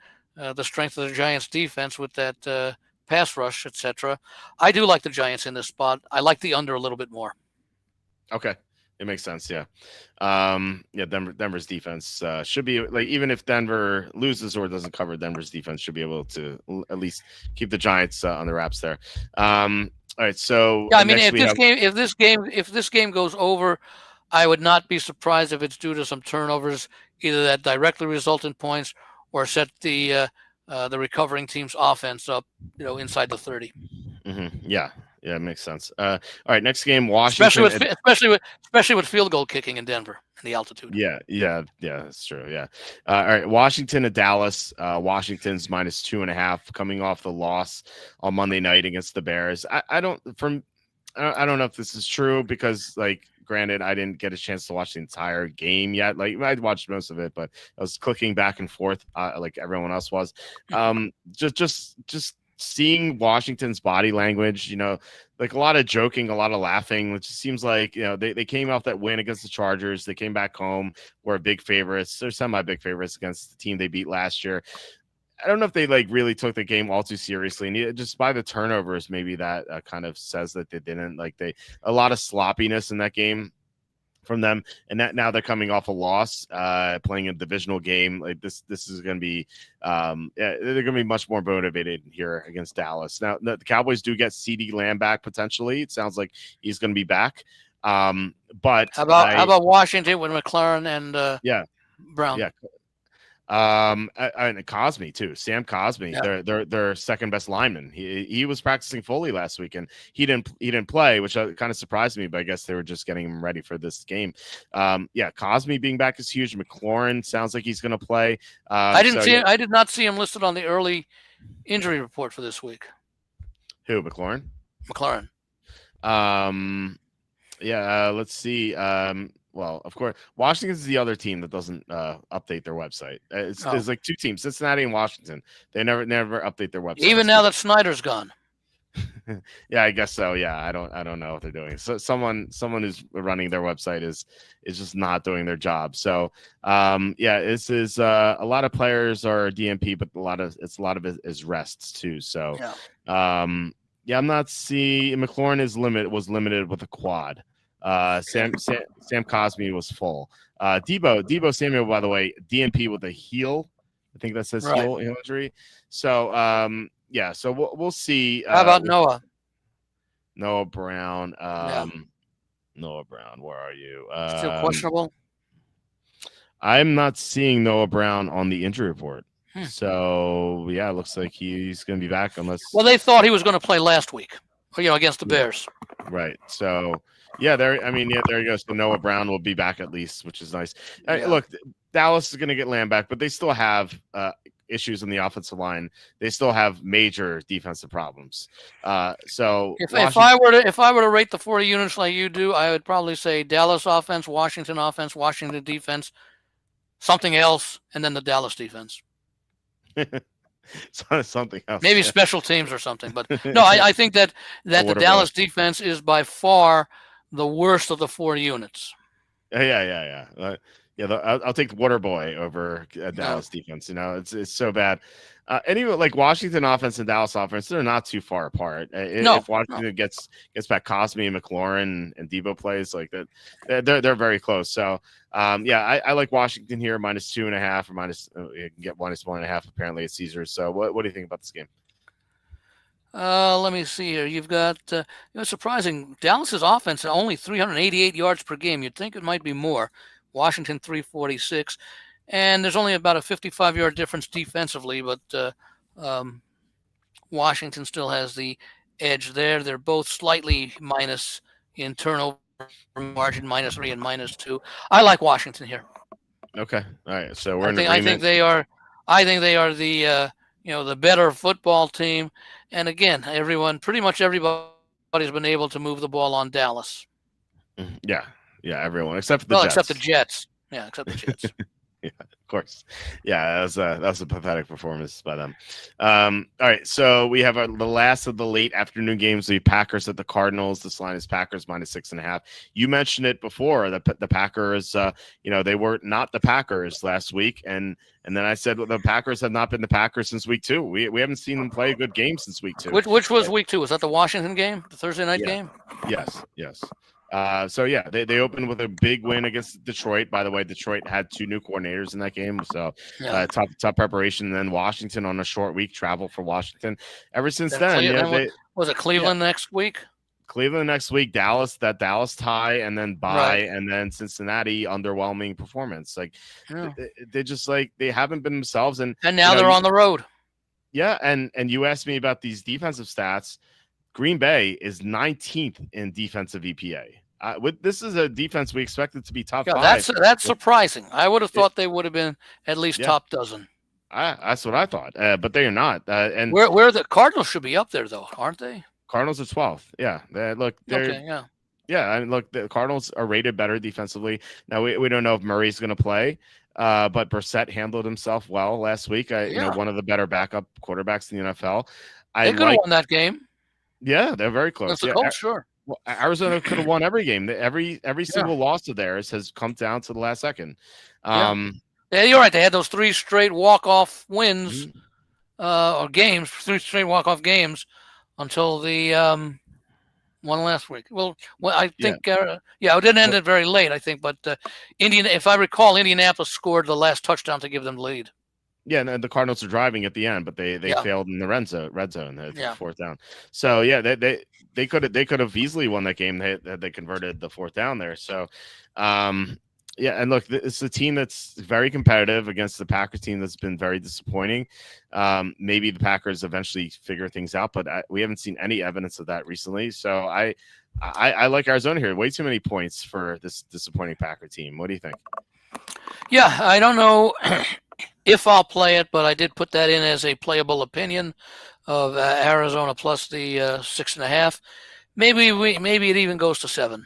strength of the Giants' defense with that pass rush, etc. I do like the Giants in this spot. I like the under a little bit more. Okay. It makes sense. Yeah. Denver's defense should be like, even if Denver loses or doesn't cover, Denver's defense should be able to at least keep the Giants on the wraps there. All right. So yeah, I mean, if this game goes over, I would not be surprised if it's due to some turnovers, either that directly result in points or set the recovering team's offense up, inside the 30. Mm-hmm. Yeah, it makes sense. All right, next game, Washington, especially with field goal kicking in Denver and the altitude. Yeah, that's true. Yeah. All right, Washington at Dallas. Washington's -2.5 coming off the loss on Monday night against the Bears. I don't know if this is true because, like, granted, I didn't get a chance to watch the entire game yet. Like, I watched most of it, but I was clicking back and forth like everyone else was. Just seeing Washington's body language, like a lot of joking, a lot of laughing, which seems like, they came off that win against the Chargers. They came back home, were big favorites. They're semi-big favorites against the team they beat last year. I don't know if they really took the game all too seriously, and just by the turnovers, maybe that kind of says that they didn't. A lot of sloppiness in that game from them, and that now they're coming off a loss, playing a divisional game. Like this is going to be, they're going to be much more motivated here against Dallas. Now the Cowboys do get CeeDee Lamb back potentially. It sounds like he's going to be back. But how about Washington with McLaurin and Brown? Yeah. And Cosme too. Sam Cosme, yeah. their second best lineman. He was practicing fully last week, and he didn't play, which kind of surprised me. But I guess they were just getting him ready for this game. Cosme being back is huge. McLaurin sounds like he's going to play. I did not see him listed on the early injury report for this week. Who? McLaurin. Let's see. Well, of course, Washington's the other team that doesn't update their website. There's like two teams, Cincinnati and Washington. They never update their website. Even now that Snyder's gone. Yeah, I guess so. Yeah, I don't know what they're doing. So someone who's running their website is just not doing their job. So this is a lot of players are DNP, but a lot of it is rests too. So I'm not seeing McLaurin was limited with a quad. Sam Cosme was full. Debo Samuel, by the way, DNP with a heel. I think that says heel injury. So so we'll see. How about Noah? Noah Brown. Noah Brown, where are you? Still questionable. I'm not seeing Noah Brown on the injury report. So it looks like he's going to be back unless. Well, they thought he was going to play last week, against the Bears. Right. So. There you go. So Noah Brown will be back at least, which is nice. Look, Dallas is going to get Lamb back, but they still have issues in the offensive line. They still have major defensive problems. So if I were to rate the 40 units like you do, I would probably say Dallas offense, Washington defense, something else, and then the Dallas defense. Something else. Maybe special teams or something. But no, I think that the Dallas defense is by far the worst of the 4 units. Yeah. I'll take the Water Boy over Dallas defense. It's so bad. Anyway, like Washington offense and Dallas offense, they're not too far apart. If Washington gets back Cosme and McLaurin and Debo plays like that, they're very close. So I like Washington here -2.5 or minus. You can get -1.5 apparently at Caesars. So what do you think about this game? Let me see here. You've got, surprising. Dallas's offense only 388 yards per game. You'd think it might be more. Washington 346, and there's only about a 55-yard difference defensively, but um, Washington still has the edge there. They're both slightly minus in turnover margin, -3 and -2. I like Washington here. Okay. All right. So we're I in think agreement. they are. I think they are the the better football team. And again, pretty much everybody's been able to move the ball on Dallas. Yeah. Yeah. Everyone except for the Well, Jets. except the Jets. Yeah, except the Jets. Yeah, of course. Yeah, that was a pathetic performance by them. All right, so we have the last of the late afternoon games. The Packers at the Cardinals. This line is Packers -6.5. You mentioned it before that the Packers, they were not the Packers last week, and then I said the Packers have not been the Packers since week 2. We haven't seen them play a good game since week 2. Which was week 2? Was that the Washington game, the Thursday night game? Yes. So yeah, they opened with a big win against Detroit. By the way, Detroit had 2 new coordinators in that game, so tough preparation. And then Washington on a short week, travel for Washington. Ever since then, was it Cleveland next week? Cleveland next week, Dallas tie, and then and then Cincinnati underwhelming performance. Like they just they haven't been themselves, and now they're on the road. Yeah, and you asked me about these defensive stats. Green Bay is 19th in defensive EPA. This is a defense we expected to be top 5. That's surprising. I would have thought they would have been at least top dozen. That's what I thought, but they are not. And where the Cardinals should be up there though, aren't they? Cardinals are 12th. Yeah, look, I mean, look, the Cardinals are rated better defensively. Now we don't know if Murray's going to play. But Brissett handled himself well last week. One of the better backup quarterbacks in the NFL. They could have won that game. Yeah, they're very close. Sure. Well, Arizona could have won every game. Every single loss of theirs has come down to the last second. Yeah, you're right. They had those 3 straight walk-off wins or games, 3 straight walk-off games until the one last week. Well, I think it didn't end it very late, I think, but if I recall, Indianapolis scored the last touchdown to give them the lead. Yeah, and the Cardinals are driving at the end, but they failed in the red zone, the 4th down. So they could have easily won that game. They converted the 4th down there. So and look, it's a team that's very competitive against the Packers team that's been very disappointing. Maybe the Packers eventually figure things out, but we haven't seen any evidence of that recently. So I like Arizona here. Way too many points for this disappointing Packer team. What do you think? Yeah, I don't know if I'll play it, but I did put that in as a playable opinion of Arizona plus the 6.5. Maybe it even goes to 7.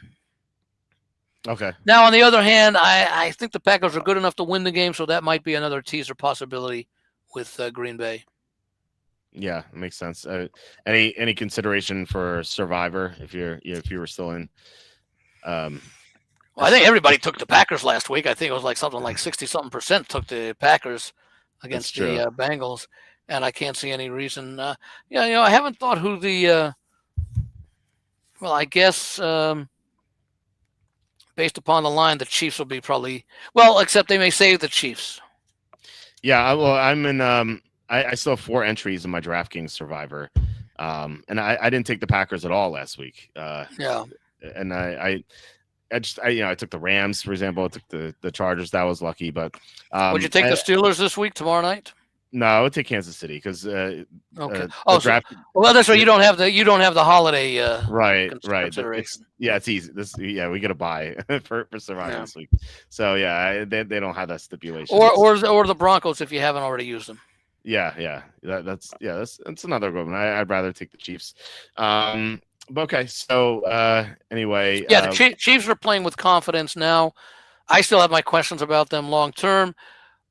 Okay. Now, on the other hand, I think the Packers are good enough to win the game, so that might be another teaser possibility with Green Bay. Yeah, it makes sense. Any consideration for Survivor if you were still in? Well, I think everybody took the Packers last week. I think it was something like 60-something% took the Packers against the Bengals, and I can't see any reason. I haven't thought who the. Well, I guess based upon the line, the Chiefs will be probably except they may save the Chiefs. Yeah, well, I'm in. I still have 4 entries in my DraftKings Survivor, and I didn't take the Packers at all last week. And I took the Rams, for example. I took the Chargers. That was lucky, but would you take the Steelers this week tomorrow night? No, I would take Kansas City because okay. That's right. You don't have the holiday. Right. It's easy. We get a bye for Survivor this week. So they don't have that stipulation. Or the Broncos if you haven't already used them. Yeah. That's another good one. I'd rather take the Chiefs. Okay, so anyway. The Chiefs are playing with confidence now. I still have my questions about them long term,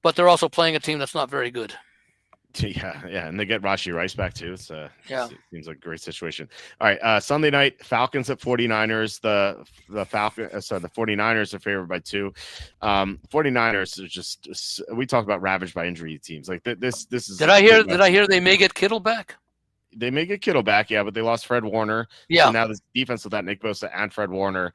but they're also playing a team that's not very good. Yeah, and they get Rashee Rice back too. Seems like a great situation. All right, Sunday night, Falcons at 49ers. The 49ers are favored by 2. 49ers are just we talk about ravaged by injury teams. Like this is. Did I hear they may get Kittle back? They may get Kittle back, but they lost Fred Warner. Yeah. So now this defense without Nick Bosa and Fred Warner,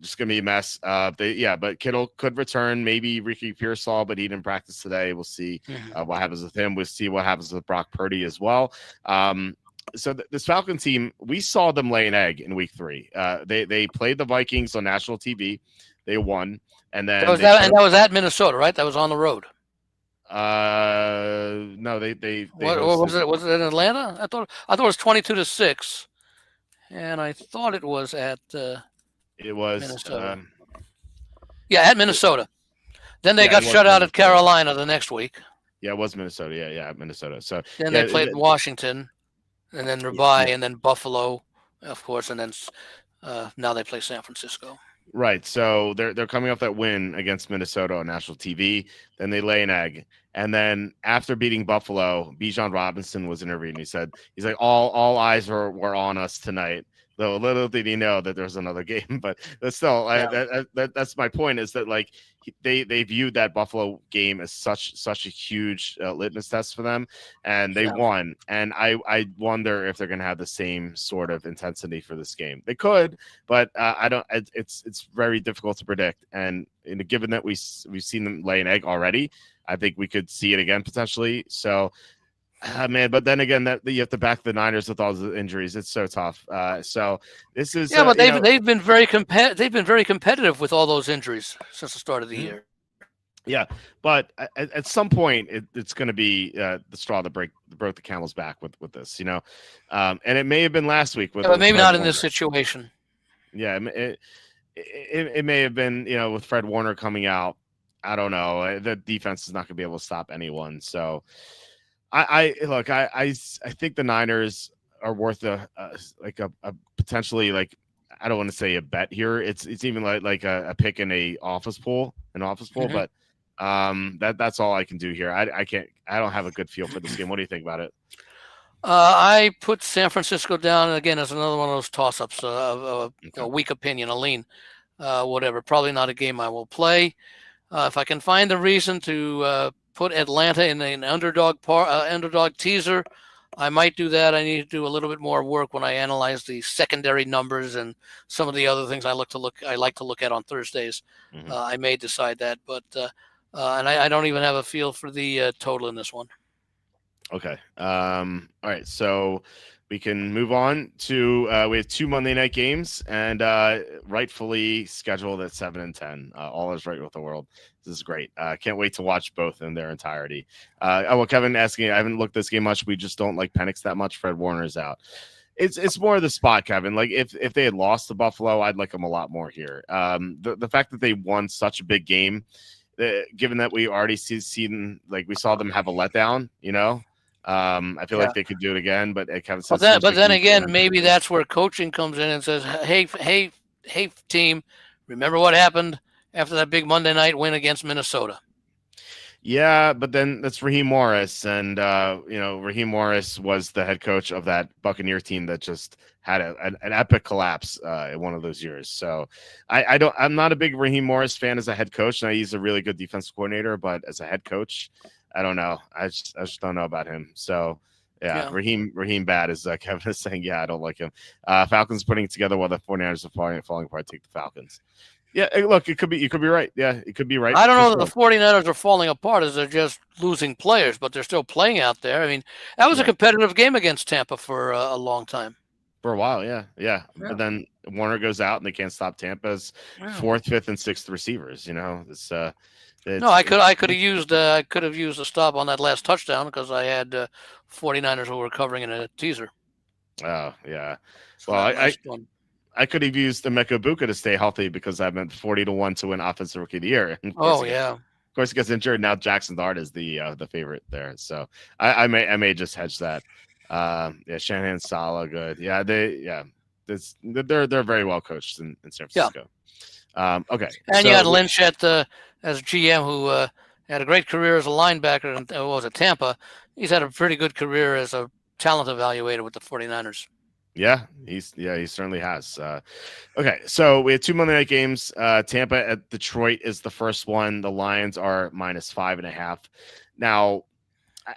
just gonna be a mess. But Kittle could return. Maybe Ricky Pearsall, but he didn't practice today. We'll see what happens with him. We'll see what happens with Brock Purdy as well. So this Falcon team, we saw them lay an egg in week 3. They played the Vikings on national TV. They won, and then that was at Minnesota, right? That was on the road. No, they What hosted. was it? Was it in Atlanta? I thought it was 22-6, and I thought it was at It was Minnesota. At Minnesota. Then they got it was shut out at Minnesota. Carolina the next week. Yeah, it was Minnesota. Yeah, Minnesota. So Then they played Washington, and then Nearby, and then Buffalo, of course, and then now they play San Francisco. Right. So they're coming off that win against Minnesota on national TV. Then they lay an egg. And then after beating Buffalo, Bijan Robinson was interviewed, and he's like, all eyes were on us tonight. Though little did he know that there's another game, but still, that's my point, is that like they viewed that Buffalo game as such a huge litmus test for them, and they won. And I wonder if they're going to have the same sort of intensity for this game. They could, but I don't. It's very difficult to predict. And given that we've seen them lay an egg already, I think we could see it again potentially. So. Man, but then again, that you have to back the Niners with all the injuries. It's so tough. So this is but they've been very competitive with all those injuries since the start of the year. Yeah, but at some point, it's going to be the straw that broke the camel's back with this, and it may have been last week. But maybe not in this situation. Yeah, it may have been, with Fred Warner coming out. I don't know. The defense is not going to be able to stop anyone. So. I think the Niners are worth a potentially, like, I don't want to say a bet here. It's even like a pick in an office pool, but that's all I can do here. I don't have a good feel for this game. What do you think about it? I put San Francisco down again as another one of those toss-ups, a weak opinion, a lean, whatever. Probably not a game I will play. If I can find a reason to put Atlanta in an underdog teaser, I might do that. I need to do a little bit more work when I analyze the secondary numbers and some of the other things I like to look at on Thursdays. I may decide that, but and I don't even have a feel for the total in this one. Okay. All right. So we can move on to we have 2 Monday night games, and rightfully scheduled at 7 and 10. All is right with the world. This is great. Can't wait to watch both in their entirety. Kevin asking, I haven't looked at this game much. We just don't like Penix that much. Fred Warner's out. It's more of the spot, Kevin. Like if they had lost to Buffalo, I'd like them a lot more here. The fact that they won such a big game, given that we already seen like we saw them have a letdown, I feel like they could do it again, but Kevin says. But then again, maybe that's where coaching comes in and says, "Hey, team, remember what happened after that big Monday night win against Minnesota?" Yeah, but then that's Raheem Morris, and Raheem Morris was the head coach of that Buccaneer team that just had an epic collapse in one of those years. So I'm not a big Raheem Morris fan as a head coach, and he's a really good defensive coordinator, but as a head coach, I don't know. I just don't know about him. So yeah. Raheem bad, is Kevin is saying. Yeah, I don't like him. Falcons putting together while the 49ers are falling apart. Take the Falcons. Yeah, look, you could be right. Yeah, it could be right. I don't know that the 49ers are falling apart as they're just losing players, but they're still playing out there. I mean, that was a competitive game against Tampa for a long time. For a while, yeah. But then Warner goes out and they can't stop Tampa's 4th, 5th, and 6th receivers. I could have used a stop on that last touchdown because I had 49ers who were covering in a teaser. Oh yeah. So well, I could have used Emeka Buka to stay healthy because I meant 40-1 to win Offensive Rookie of the Year. Of course, he gets injured. Now Jackson Dart is the favorite there. So I may just hedge that. Shanahan, Salah, good. Yeah, they're very well coached in San Francisco. Yeah. Okay. And you had Lynch as GM, who had a great career as a linebacker in Tampa. He's had a pretty good career as a talent evaluator with the 49ers. Yeah, he certainly has. Okay, so we had 2 Monday night games. Tampa at Detroit is the first one. The Lions are -5.5. Now,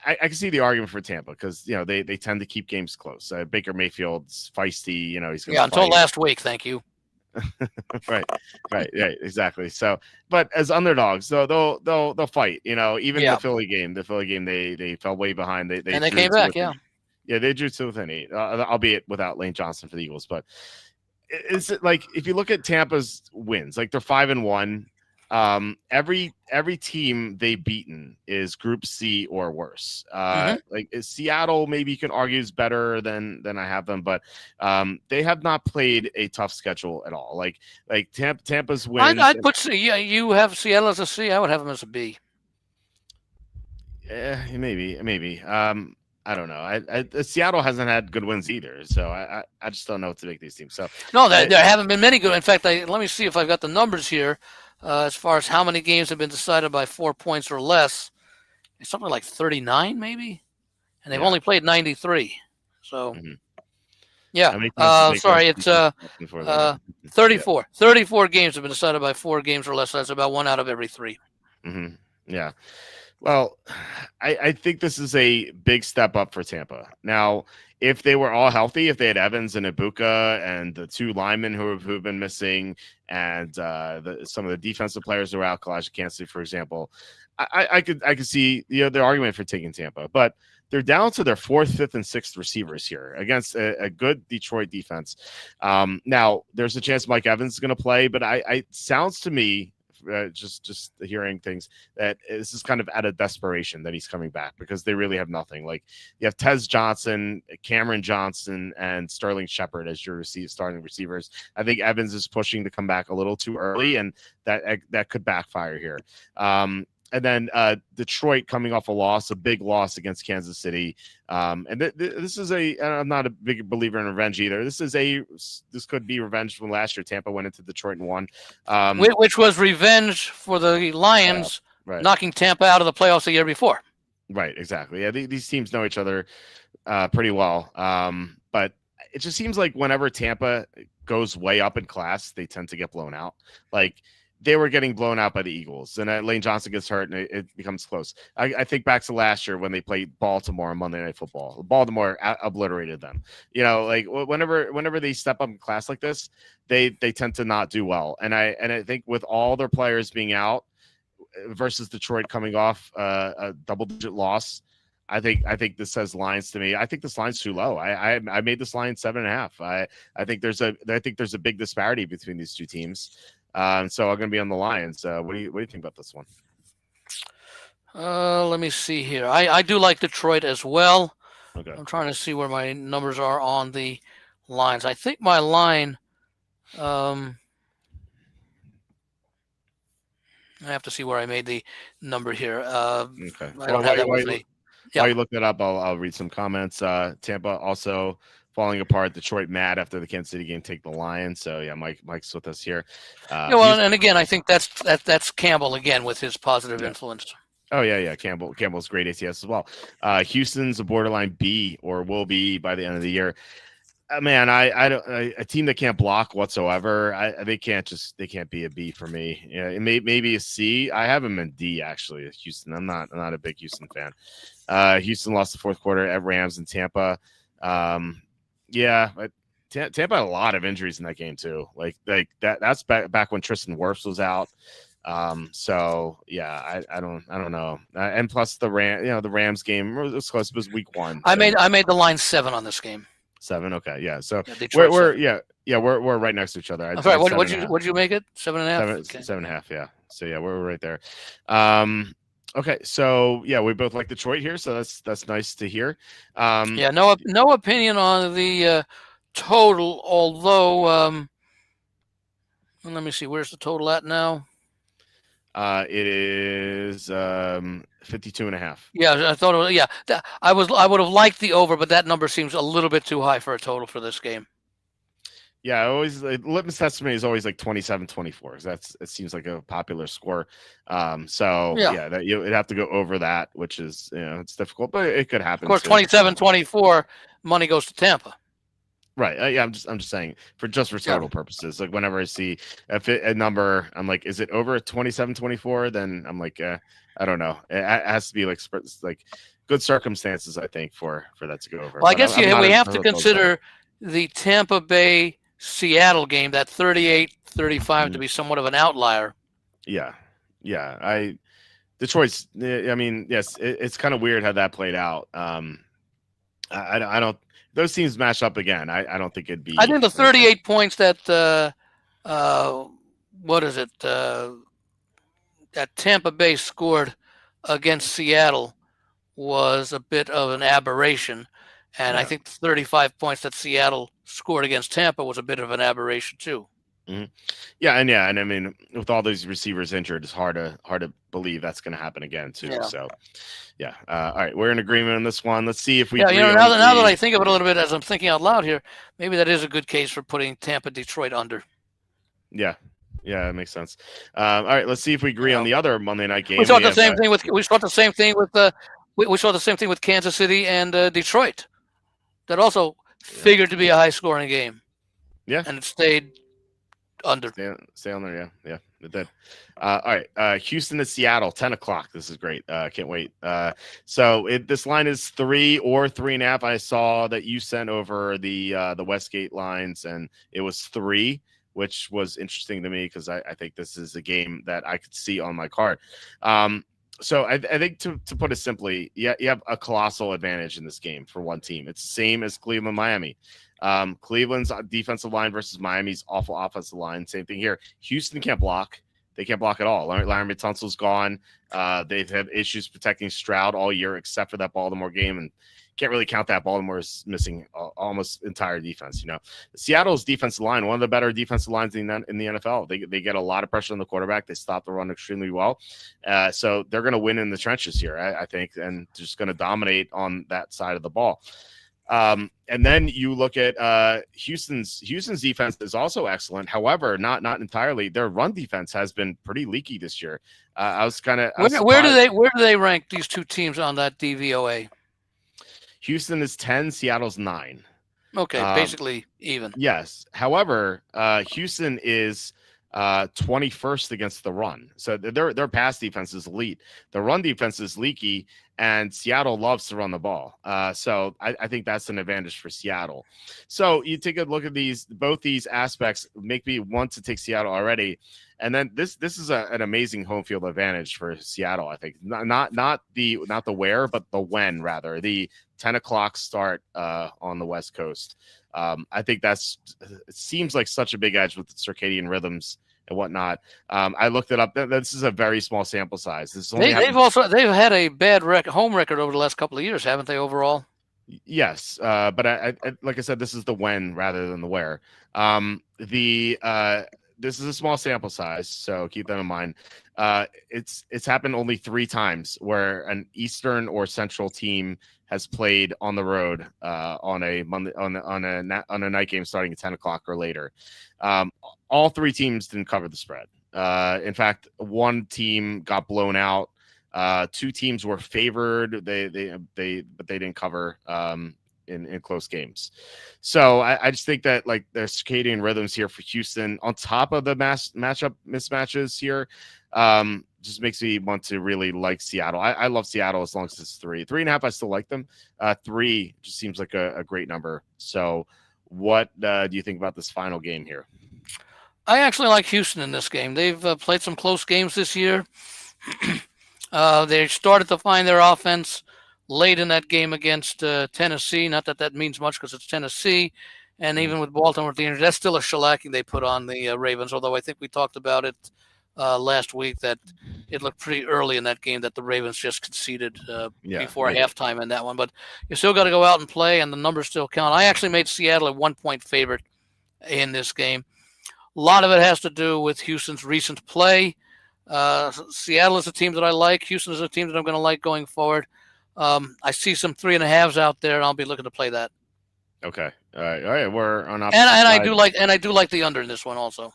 I can see the argument for Tampa because they tend to keep games close. Baker Mayfield's feisty. He's going until last week. Thank you. right, yeah, exactly. So, but as underdogs, they'll fight. Even the Philly game, they fell way behind. They came back. Yeah, they drew to within 8, albeit without Lane Johnson for the Eagles. But is it like if you look at Tampa's wins, like they're 5-1. Every team they've beaten is Group C or worse. Like Seattle, maybe you can argue is better than I have them, but they have not played a tough schedule at all. Like Tampa's wins. I'd put yeah. You have Seattle as a C. I would have them as a B. Maybe. I don't know. Seattle hasn't had good wins either, so I just don't know what to make these teams. So no, there haven't been many good. In fact, let me see if I've got the numbers here. As far as how many games have been decided by 4 points or less, it's something like 39 maybe, and they've only played 93. So, yeah. Sorry, it's 34. 34 games have been decided by 4 games or less. So that's about 1 out of every 3. Yeah. Well, I think this is a big step up for Tampa. Now, if they were all healthy, if they had Evans and Ibuka and the 2 linemen who've been missing, and some of the defensive players who are out, Kalijah Kancey, for example, I could see the argument for taking Tampa, but they're down to their 4th, 5th, and 6th receivers here against a good Detroit defense. Now, there's a chance Mike Evans is going to play, but it sounds to me, just hearing things, that this is kind of out of desperation that he's coming back because they really have nothing. Like you have Tez Johnson, Cameron Johnson, and Sterling Shepard as your starting receivers. I think Evans is pushing to come back a little too early, and that could backfire here. And then Detroit coming off a big loss against Kansas City. And this is I'm not a big believer in revenge either. This could be revenge from last year. Tampa went into Detroit and won. Which was revenge for the Lions knocking Tampa out of the playoffs the year before. Right, exactly. Yeah, these teams know each other pretty well. But it just seems like whenever Tampa goes way up in class, they tend to get blown out. Like, they were getting blown out by the Eagles, and Lane Johnson gets hurt, and it becomes close. I think back to last year when they played Baltimore on Monday Night Football. Baltimore obliterated them. Like whenever they step up in class like this, they tend to not do well. And I think with all their players being out versus Detroit coming off a double-digit loss, I think this says lines to me. I think this line's too low. I made this line 7.5. I think there's a big disparity between these two teams. So I'm going to be on the Lions. What do you think about this one? Let me see here. I do like Detroit as well. Okay. I'm trying to see where my numbers are on the lines. I think my line. I have to see where I made the number here. Okay. I don't have that with me. While you look that up, I'll read some comments. Tampa also falling apart. Detroit mad after the Kansas City game, take the Lions. So yeah, Mike's with us here. And again, I think that's Campbell again with his positive influence. Oh yeah. Campbell's great ATS as well. Houston's a borderline B or will be by the end of the year. Man, a team that can't block whatsoever. They can't be a B for me. Yeah, it maybe a C. I have them in D actually. Houston. I'm not a big Houston fan. Houston lost the 4th quarter at Rams and Tampa. Yeah, but Tampa had a lot of injuries in that game too. Like that's back when Tristan Wirfs was out. So yeah, I don't know. And plus the Rams game was close. It was week 1. I made the line 7 on this game. 7. Okay. Yeah. So we're right next to each other. I'm sorry. What'd you make it? 7.5. 7.5. Yeah. So yeah, we're right there. Okay. So yeah, we both like Detroit here. So that's nice to hear. No opinion on the total. Although, let me see. Where's the total at now? It is 52.5. Yeah, I thought it was, I would have liked the over, but that number seems a little bit too high for a total for this game. Yeah, litmus test for me is always like 27-24. It seems like a popular score. That it'd have to go over that, which is it's difficult, but it could happen. Of course, 27-24, money goes to Tampa. Right. I'm just saying for total purposes. Like whenever I see a number, I'm like, is it over 27-24? Then I'm like, I don't know. It has to be like good circumstances, I think, for that to go over. Well, I guess we have to consider the Tampa Bay Seattle game, that 38-35 to be somewhat of an outlier. Yeah. Detroit's. I mean, yes, it's kind of weird how that played out. I don't. Those teams match up again. I don't think it'd I be. think the 38 points that what is it that Tampa Bay scored against Seattle was a bit of an aberration, and I Yeah. think the 35 points that Seattle scored against Tampa was a bit of an aberration too. Mm-hmm. Yeah, and I mean, with all these receivers injured, it's hard to believe that's going to happen again too. Yeah. So, yeah. All right, we're in agreement on this one. Let's see if we Yeah, agree now on that I the. think of it a little bit as I'm thinking out loud here, maybe that is a good case for putting Tampa Detroit under. Yeah, that makes sense. All right, let's see if we agree on the other Monday night game. We saw the same thing with we saw the same thing with Kansas City and Detroit. That also figured to be a high scoring game. Yeah, and it stayed under. Stay on there. Yeah, it did. All right, Houston to Seattle, 10 o'clock. This is great. Can't wait. So this line is 3 or 3.5. I saw that you sent over the Westgate lines, and it was 3, which was interesting to me because I think this is a game that I could see on my card. So I think to put it simply, you have a colossal advantage in this game for one team. It's the same as Cleveland, Miami. Cleveland's defensive line versus Miami's awful offensive line. Same thing here. Houston can't block. They can't block at all. Larry Tunsil's gone. They've had issues protecting Stroud all year, except for that Baltimore game, and can't really count that. Baltimore is missing almost entire defense. Seattle's defensive line, one of the better defensive lines in the NFL. They get a lot of pressure on the quarterback. They stop the run extremely well. So they're going to win in the trenches here, I think, and just going to dominate on that side of the ball. And then you look at Houston's defense is also excellent. However, not entirely. Their run defense has been pretty leaky this year. I was kind of where do they rank these two teams on that DVOA? Houston is 10, Seattle's 9. Okay, basically even. Yes. However, Houston is 21st against the run. So their pass defense is elite. The run defense is leaky, and Seattle loves to run the ball. So I think that's an advantage for Seattle. So you take a look at both these aspects, make me want to take Seattle already. And then this is an amazing home field advantage for Seattle. I think not the where, but the when rather. The 10 o'clock start on the West Coast. I think it seems like such a big edge with the circadian rhythms and whatnot. I looked it up. This is a very small sample size. They've had a bad home record over the last couple of years, haven't they? Overall, yes. But I like I said, this is the when rather than the where. This is a small sample size, so keep that in mind. It's happened only 3 times where an Eastern or Central team has played on the road on a Monday on a night game starting at 10 o'clock or later. All 3 teams didn't cover the spread. In fact, one team got blown out. 2 teams were favored. But they didn't cover in close games. So I just think that like the circadian rhythms here for Houston on top of the matchup mismatches here just makes me want to really like Seattle. I love Seattle as long as it's 3. 3.5, I still like them. 3 just seems like a great number. So what do you think about this final game here? I actually like Houston in this game. They've played some close games this year. They started to find their offense late in that game against Tennessee. Not that means much because it's Tennessee. And even with Baltimore at the end, that's still a shellacking they put on the Ravens, although I think we talked about it last week that it looked pretty early in that game that the Ravens just conceded before halftime in that one. But you still got to go out and play, and the numbers still count. I actually made Seattle a 1-point favorite in this game. A lot of it has to do with Houston's recent play. Seattle is a team that I like. Houston is a team that I'm going to like going forward. I see some 3.5s out there, and I'll be looking to play that. Okay. All right. We're on opposite and I side. do like the under in this one also.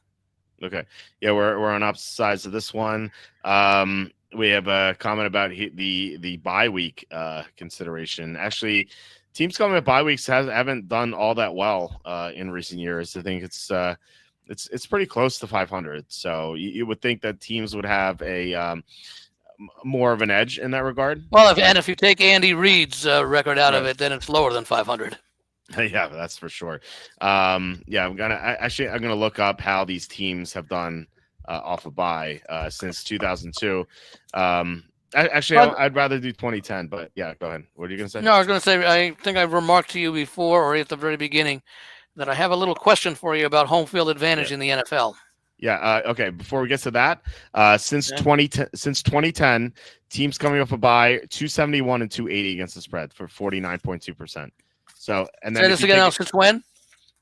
Okay. Yeah, we're on opposite sides of this one. We have a comment about the bye week consideration. Actually, teams coming at bye weeks haven't done all that well in recent years. I think it's pretty close to 500. So you would think that teams would have a more of an edge in that regard. Well, if you take Andy Reid's record out of it, then it's lower than 500. Yeah, that's for sure. I'm gonna look up how these teams have done off of bye since 2002. Actually, But, I'd rather do 2010, but yeah, go ahead. What are you going to say? no, I was going to say, I think I remarked to you before or at the very beginning that I have a little question for you about home field Yeah. advantage in the NFL. Yeah. Okay. Before we get to that, since Okay. 2010, teams coming off a bye 271 and 280 against the spread for 49.2%. So, and then Say if this you again take now, it since when?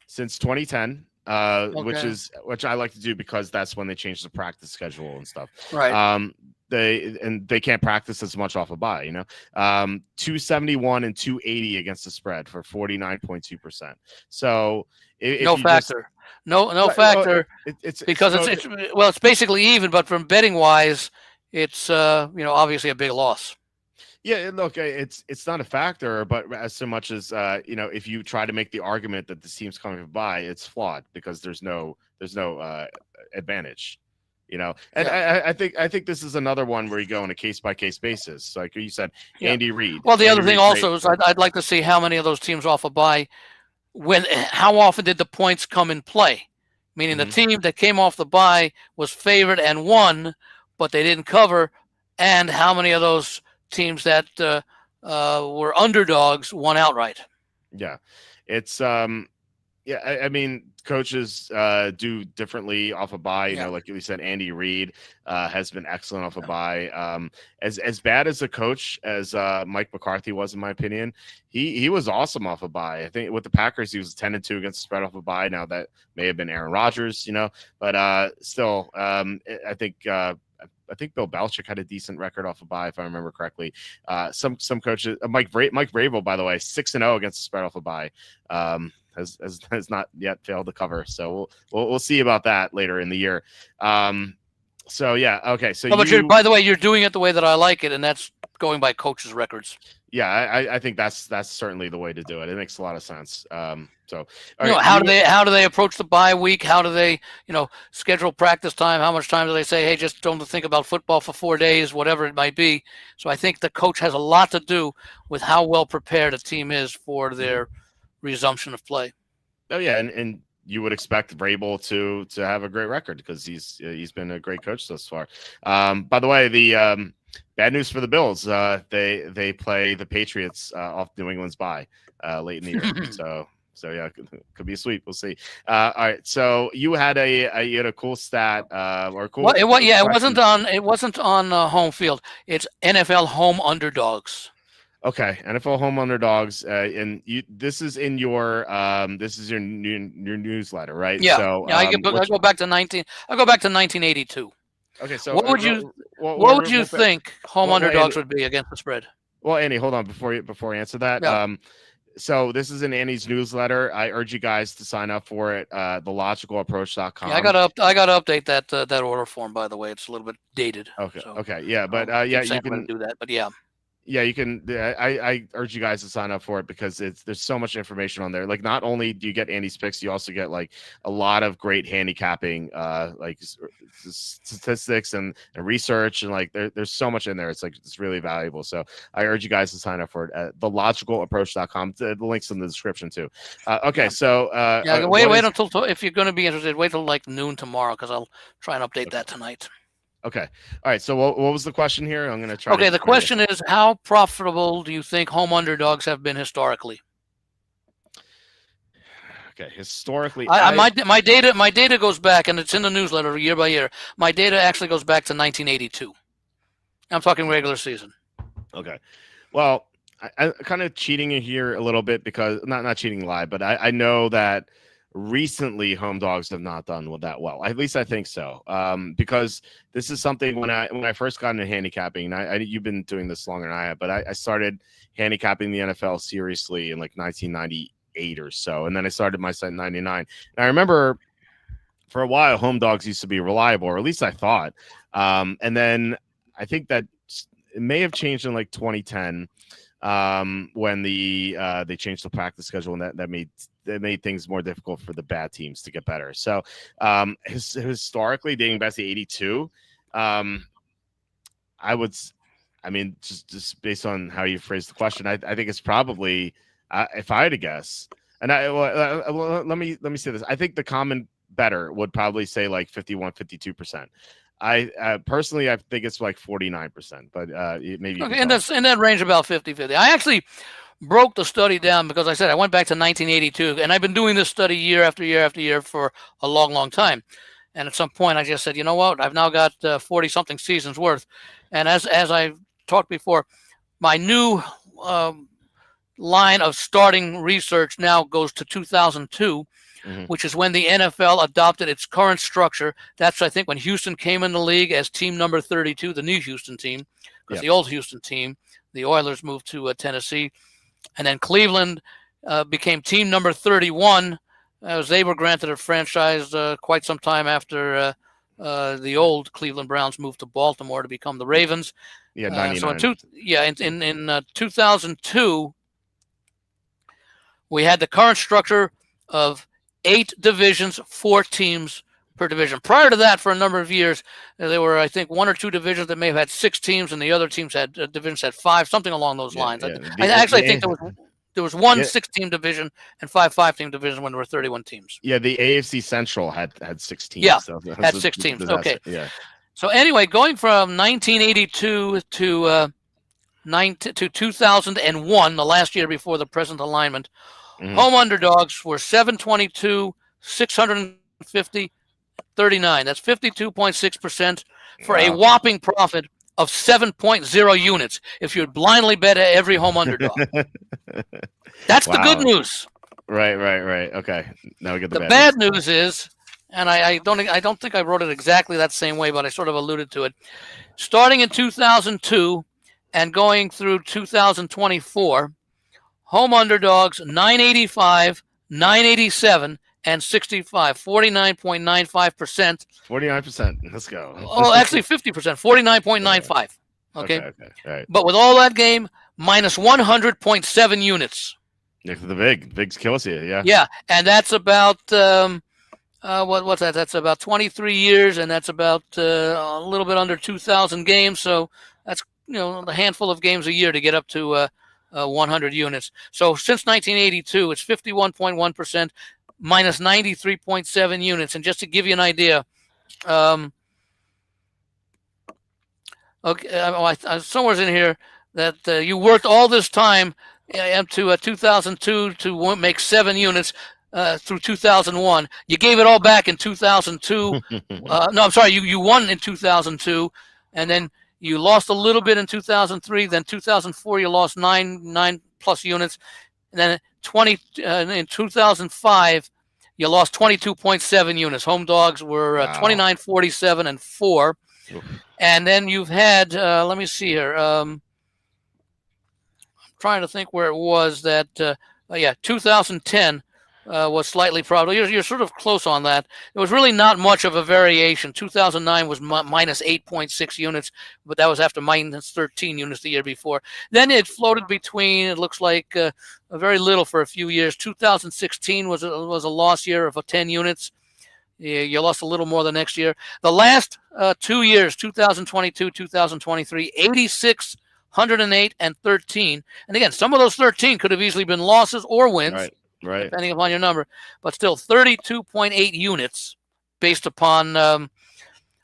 since 2010, Okay. which I like to do because that's when they change the practice schedule and stuff. Right. They can't practice as much off a bye, 271 and 280 against the spread for 49.2%. So if No you just factor. No right, well, factor it's because no, it's basically even, but from betting wise, it's obviously a big loss. yeah, look, it's not a factor, but as so much as if you try to make the argument that the team's coming by, it's flawed because there's no advantage, And Yeah. I think this is another one where you go on a case by case basis, like you said, Yeah. Andy Reid. Well, the Andy other thing Reid, great. also is I'd like to see how many of those teams off a bye, how often did the points come in play? Meaning the Mhm. team that came off the bye was favored and won, but they didn't cover, and how many of those teams that were underdogs won outright? Yeah, it's Yeah, I mean, coaches do differently off a bye. Yeah. Like you said, Andy Reid has been excellent off a bye. As bad as a coach as Mike McCarthy was, in my opinion, he was awesome off a bye. I think with the Packers, he was 10-2 against the spread off a bye. Now that may have been Aaron Rodgers, but still, I think Bill Belichick had a decent record off a bye, if I remember correctly. Some coaches, Mike Vrabel, by the way, 6-0 against the spread off a bye. Has not yet failed to cover. So we'll see about that later in the year. So yeah, okay. So but by the way, you're doing it the way that I like it, and that's going by coaches' records. Yeah, I think that's certainly the way to do it. It makes a lot of sense. So how do they approach the bye week? How do they schedule practice time? How much time do they say, hey, just don't think about football for 4 days, whatever it might be? So I think the coach has a lot to do with how well prepared a team is for their resumption of play. Oh yeah, and you would expect Vrabel to have a great record because he's been a great coach thus far. By the way, the bad news for the Bills. They play the Patriots off New England's bye late in the year. So yeah, could be a sweep. We'll see. All right. So you had a cool stat or cool. Well, it wasn't on home field. It's NFL home underdogs. Okay, NFL home underdogs, and this is in your your newsletter, right? Yeah. So I go back to 1982. Okay, so what would you think home underdogs would be against the spread? Well, Andy, hold on before I answer that. Yeah. So this is in Andy's newsletter. I urge you guys to sign up for it. TheLogicalApproach.com. Yeah, I got to update that order form. By the way, it's a little bit dated. Okay. So Okay. Yeah, but you can do that. But yeah. Yeah, you can. I urge you guys to sign up for it because there's so much information on there. Like, not only do you get Andy's picks, you also get like a lot of great handicapping, like statistics and research, and like there's so much in there. It's really valuable. So I urge you guys to sign up for it at thelogicalapproach.com. The link's in the description too. Okay, so wait until if you're going to be interested, wait till like noon tomorrow because I'll try and update that tonight. Okay. All right. So what was the question here? I'm going to try. Okay. The question is, how profitable do you think home underdogs have been historically? Okay. Historically, my data goes back, and it's in the newsletter year by year. My data actually goes back to 1982. I'm talking regular season. Okay. Well, I kind of cheating here a little bit because not cheating live, but I know that recently home dogs have not done that well. At least I think so. Because this is something when I first got into handicapping, and you've been doing this longer than I have, but I started handicapping the NFL seriously in like 1998 or so, and then I started my site in 99. And I remember for a while home dogs used to be reliable, or at least I thought. And then I think that it may have changed in like 2010 when they changed the practice schedule, and that made things more difficult for the bad teams to get better. So historically, dating back to 82, just based on how you phrased the question, I think it's probably, if I had to guess, and let me say this. I think the common better would probably say like 51, 52%. I personally I think it's like 49%, but maybe you Okay, can and tell. that's in that range about 50-50. I actually broke the study down because I said I went back to 1982, and I've been doing this study year after year after year for a long, long time. And at some point, I just said, you know what? I've now got 40-something seasons worth. And as I talked before, my new line of starting research now goes to 2002, which is when the NFL adopted its current structure. That's, I think, when Houston came in the league as team number 32, the new Houston team, because the old Houston team, the Oilers, moved to Tennessee. And then Cleveland became team number 31, as they were granted a franchise quite some time after the old Cleveland Browns moved to Baltimore to become the Ravens. Yeah, 99. So in 2002, we had the current structure of 8 divisions, 4 teams per division. Prior to that, for a number of years, there were, I think, 1 or 2 divisions that may have had 6 teams, and the other teams had divisions had 5, something along those lines. I think there was one 6-team division and 5 5-team divisions when there were 31 teams. Yeah, the AFC Central had 6 teams. Yeah, so had 6 teams. disaster. Okay. Yeah. So anyway, going from 1982 to 2001, the last year before the present alignment, home underdogs were 722, 650, 39. That's 52.6% for a whopping profit of 7.0 units if you blindly bet every home underdog. That's the good news. Right. Okay. Now we get the bad news is, and I don't think I wrote it exactly that same way, but I sort of alluded to it. Starting in 2002 and going through 2024, home underdogs 985, 987, and 65, 49.95%. 49%. Let's go. Oh, actually 50%, 49.95. Okay. Right. But with all that game, minus 100.7 units. Yeah, the Big's kills you. Yeah. Yeah, and that's about what's that? That's about 23 years, and that's about a little bit under 2,000 games. So that's a handful of games a year to get up to 100 units. So since 1982, it's 51.1%. Minus 93.7 units. And just to give you an idea, somewhere's in here that you worked all this time up to 2002 to make 7 units through 2001. You gave it all back in 2002. No, I'm sorry, you won in 2002, and then you lost a little bit in 2003. Then 2004, you lost 9 plus units, and then in 2005, you lost 22.7 units. Home dogs were 29.47 and 4. And then you've had, let me see here. I'm trying to think where it was that, 2010 was slightly profitable. You're sort of close on that. It was really not much of a variation. 2009 was minus 8.6 units, but that was after minus 13 units the year before. Then it floated between, it looks like, very little for a few years. 2016 was a loss year of 10 units. You lost a little more the next year. The last 2 years, 2022, 2023, 86, 108, and 13. And again, some of those 13 could have easily been losses or wins. Right. Depending upon your number, but still 32.8 units based upon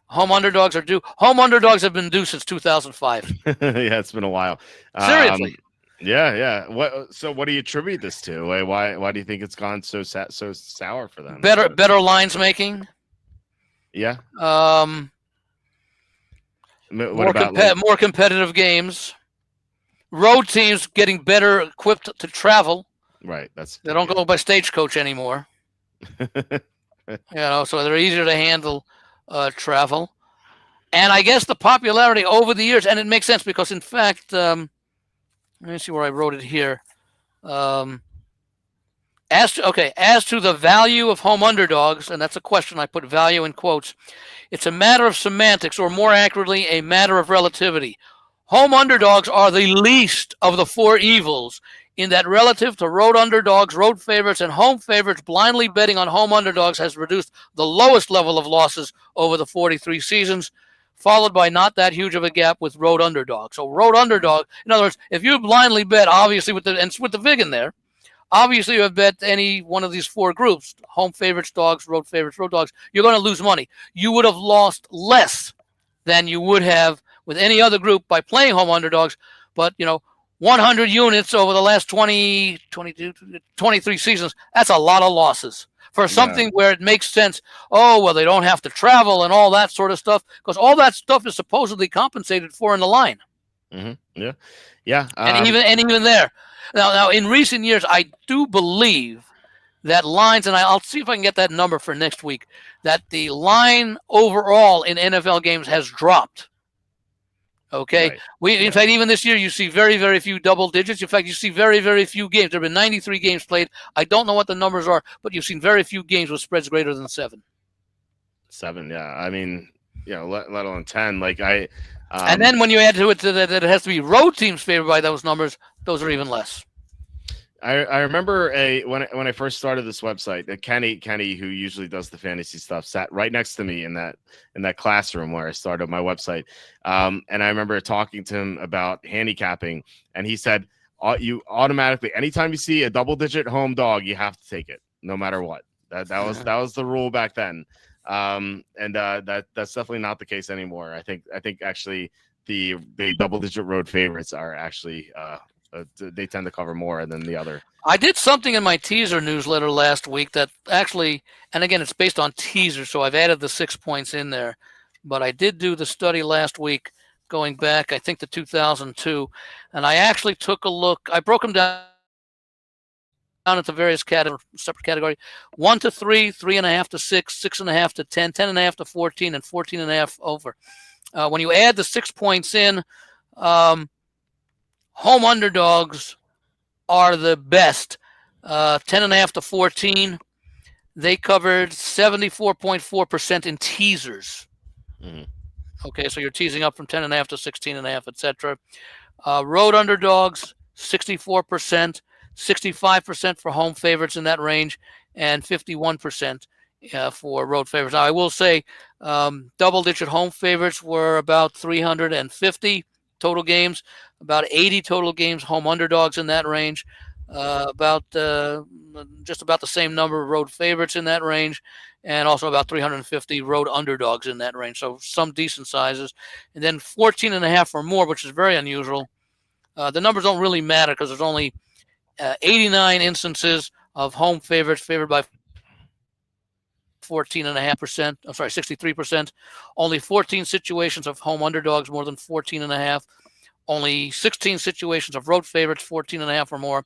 home underdogs are due. Home underdogs have been due since 2005. Yeah, it's been a while. Seriously. Yeah. What do you attribute this to? Why do you think it's gone so sour for them? Better lines making. Yeah. More competitive games. Road teams getting better equipped to travel. Right. They don't go by stagecoach anymore. So they're easier to handle travel. And I guess the popularity over the years, and it makes sense because, in fact, let me see where I wrote it here. As to the value of home underdogs, and that's a question, I put value in quotes, it's a matter of semantics, or more accurately, a matter of relativity. Home underdogs are the least of the 4 evils, in that relative to road underdogs, road favorites, and home favorites, blindly betting on home underdogs has reduced the lowest level of losses over the 43 seasons, followed by not that huge of a gap with road underdogs. So road underdog, in other words, if you blindly bet, obviously with the VIG in there, obviously you have bet any one of these 4 groups, home favorites, dogs, road favorites, road dogs, you're going to lose money. You would have lost less than you would have with any other group by playing home underdogs. But, 100 units over the last 20, 22, 23 seasons, that's a lot of losses for something where it makes sense. Oh, well, they don't have to travel and all that sort of stuff, because all that stuff is supposedly compensated for in the line. Mm-hmm. Yeah. And even there. Now, in recent years, I do believe that lines, and I'll see if I can get that number for next week, that the line overall in NFL games has dropped. Okay. Right. In fact, even this year, you see very, very few double digits. In fact, you see very, very few games. There have been 93 games played. I don't know what the numbers are, but you've seen very few games with spreads greater than 7. 7, yeah. I mean, let alone 10. And then when you add to it that it has to be road teams favored by those numbers, those are even less. I remember when I first started this website, Kenny, who usually does the fantasy stuff, sat right next to me in that classroom where I started my website. And I remember talking to him about handicapping, and he said, you automatically, anytime you see a double-digit home dog, you have to take it, no matter what. That was the rule back then. And that's definitely not the case anymore. I think actually the double-digit road favorites are actually they tend to cover more than the other. I did something in my teaser newsletter last week that actually, and again, it's based on teaser, so I've added the 6 points in there. But I did do the study last week, going back, I think, to 2002, and I actually took a look. I broke them down into various separate categories: 1 to 3, 3.5 to 6, 6.5 to 10, 10.5 to 14, and 14.5 over. When you add the 6 points in, home underdogs are the best. 10.5 to 14, they covered 74.4% in teasers. Mm-hmm. Okay, so you're teasing up from 10.5 to 16.5, etc. Road underdogs, 64%, 65% for home favorites in that range, and 51% for road favorites. Now, I will say double-digit home favorites were about 350 total games, about 80 total games home underdogs in that range, about just about the same number of road favorites in that range, and also about 350 road underdogs in that range. So some decent sizes. And then 14.5 or more, which is very unusual. The numbers don't really matter because there's only 89 instances of home favorites favored by 14.5%. I'm sorry, 63%. Only 14 situations of home underdogs more than 14.5. Only 16 situations of road favorites 14.5 or more,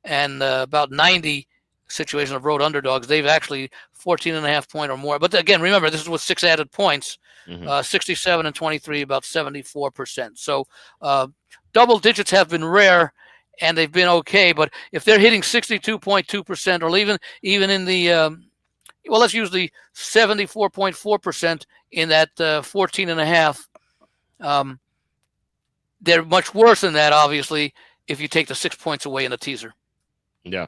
and about 90 situations of road underdogs. They've actually 14.5 point or more. But again, remember, this is with 6 added points. 67 and 23, about 74%. So double digits have been rare, and they've been okay. But if they're hitting 62.2%, or even in the well, let's use the 74.4% in that 14.5. They're much worse than that, obviously, if you take the 6 points away in the teaser. Yeah.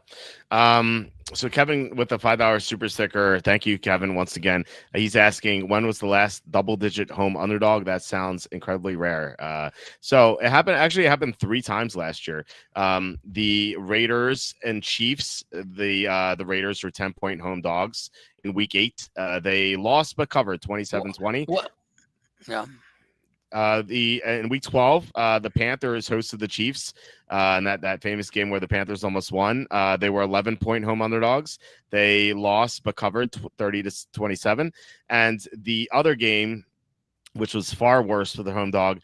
So Kevin with the $5 super sticker. Thank you, Kevin, once again. He's asking, when was the last double-digit home underdog? That sounds incredibly rare. So it happened 3 times last year. The Raiders and Chiefs. The Raiders were 10-point home dogs in Week 8. They lost but covered 27-20. Yeah. In Week 12, the Panthers hosted the Chiefs, and that famous game where the Panthers almost won. They were 11-point home underdogs. They lost but covered 30-27. And the other game, which was far worse for the home dog,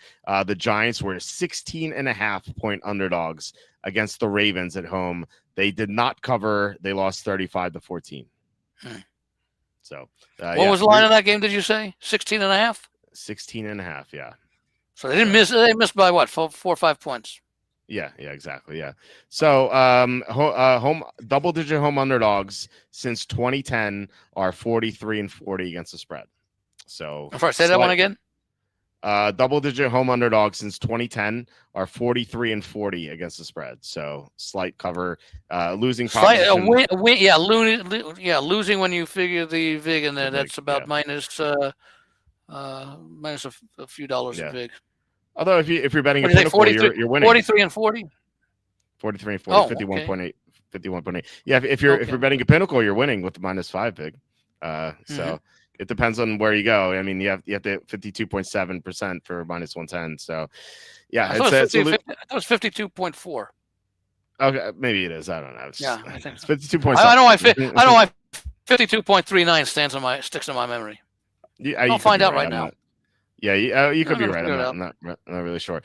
the Giants were 16.5-point underdogs against the Ravens at home. They did not cover. They lost 35-14. So what was the line of that game? Did you say 16.5? 16.5, yeah. So they didn't miss. They missed by what, 4 or 5 points? Yeah, exactly. Yeah. So home double-digit home underdogs since 2010 are 43-40 against the spread. So I'm sorry, say that one again. Double-digit home underdogs since 2010 are 43-40 against the spread. So slight cover, losing. Losing when you figure the VIG in there. That's about minus a few dollars a VIG. Although if you're betting a pinnacle, you're winning. 43-40. 43-40, oh, 51.8, okay. 51.8. Yeah, if you're betting a pinnacle, you're winning with the -5 VIG. So It depends on where you go. I mean, you have to 52.7% for minus 110. So, yeah, I thought it was 52.4. Okay, maybe it is. I don't know. Yeah, I think It's so. 52 point I know something. why 52.39 sticks in my memory. I'll find out right now. Yeah, you could be right. I'm not really sure.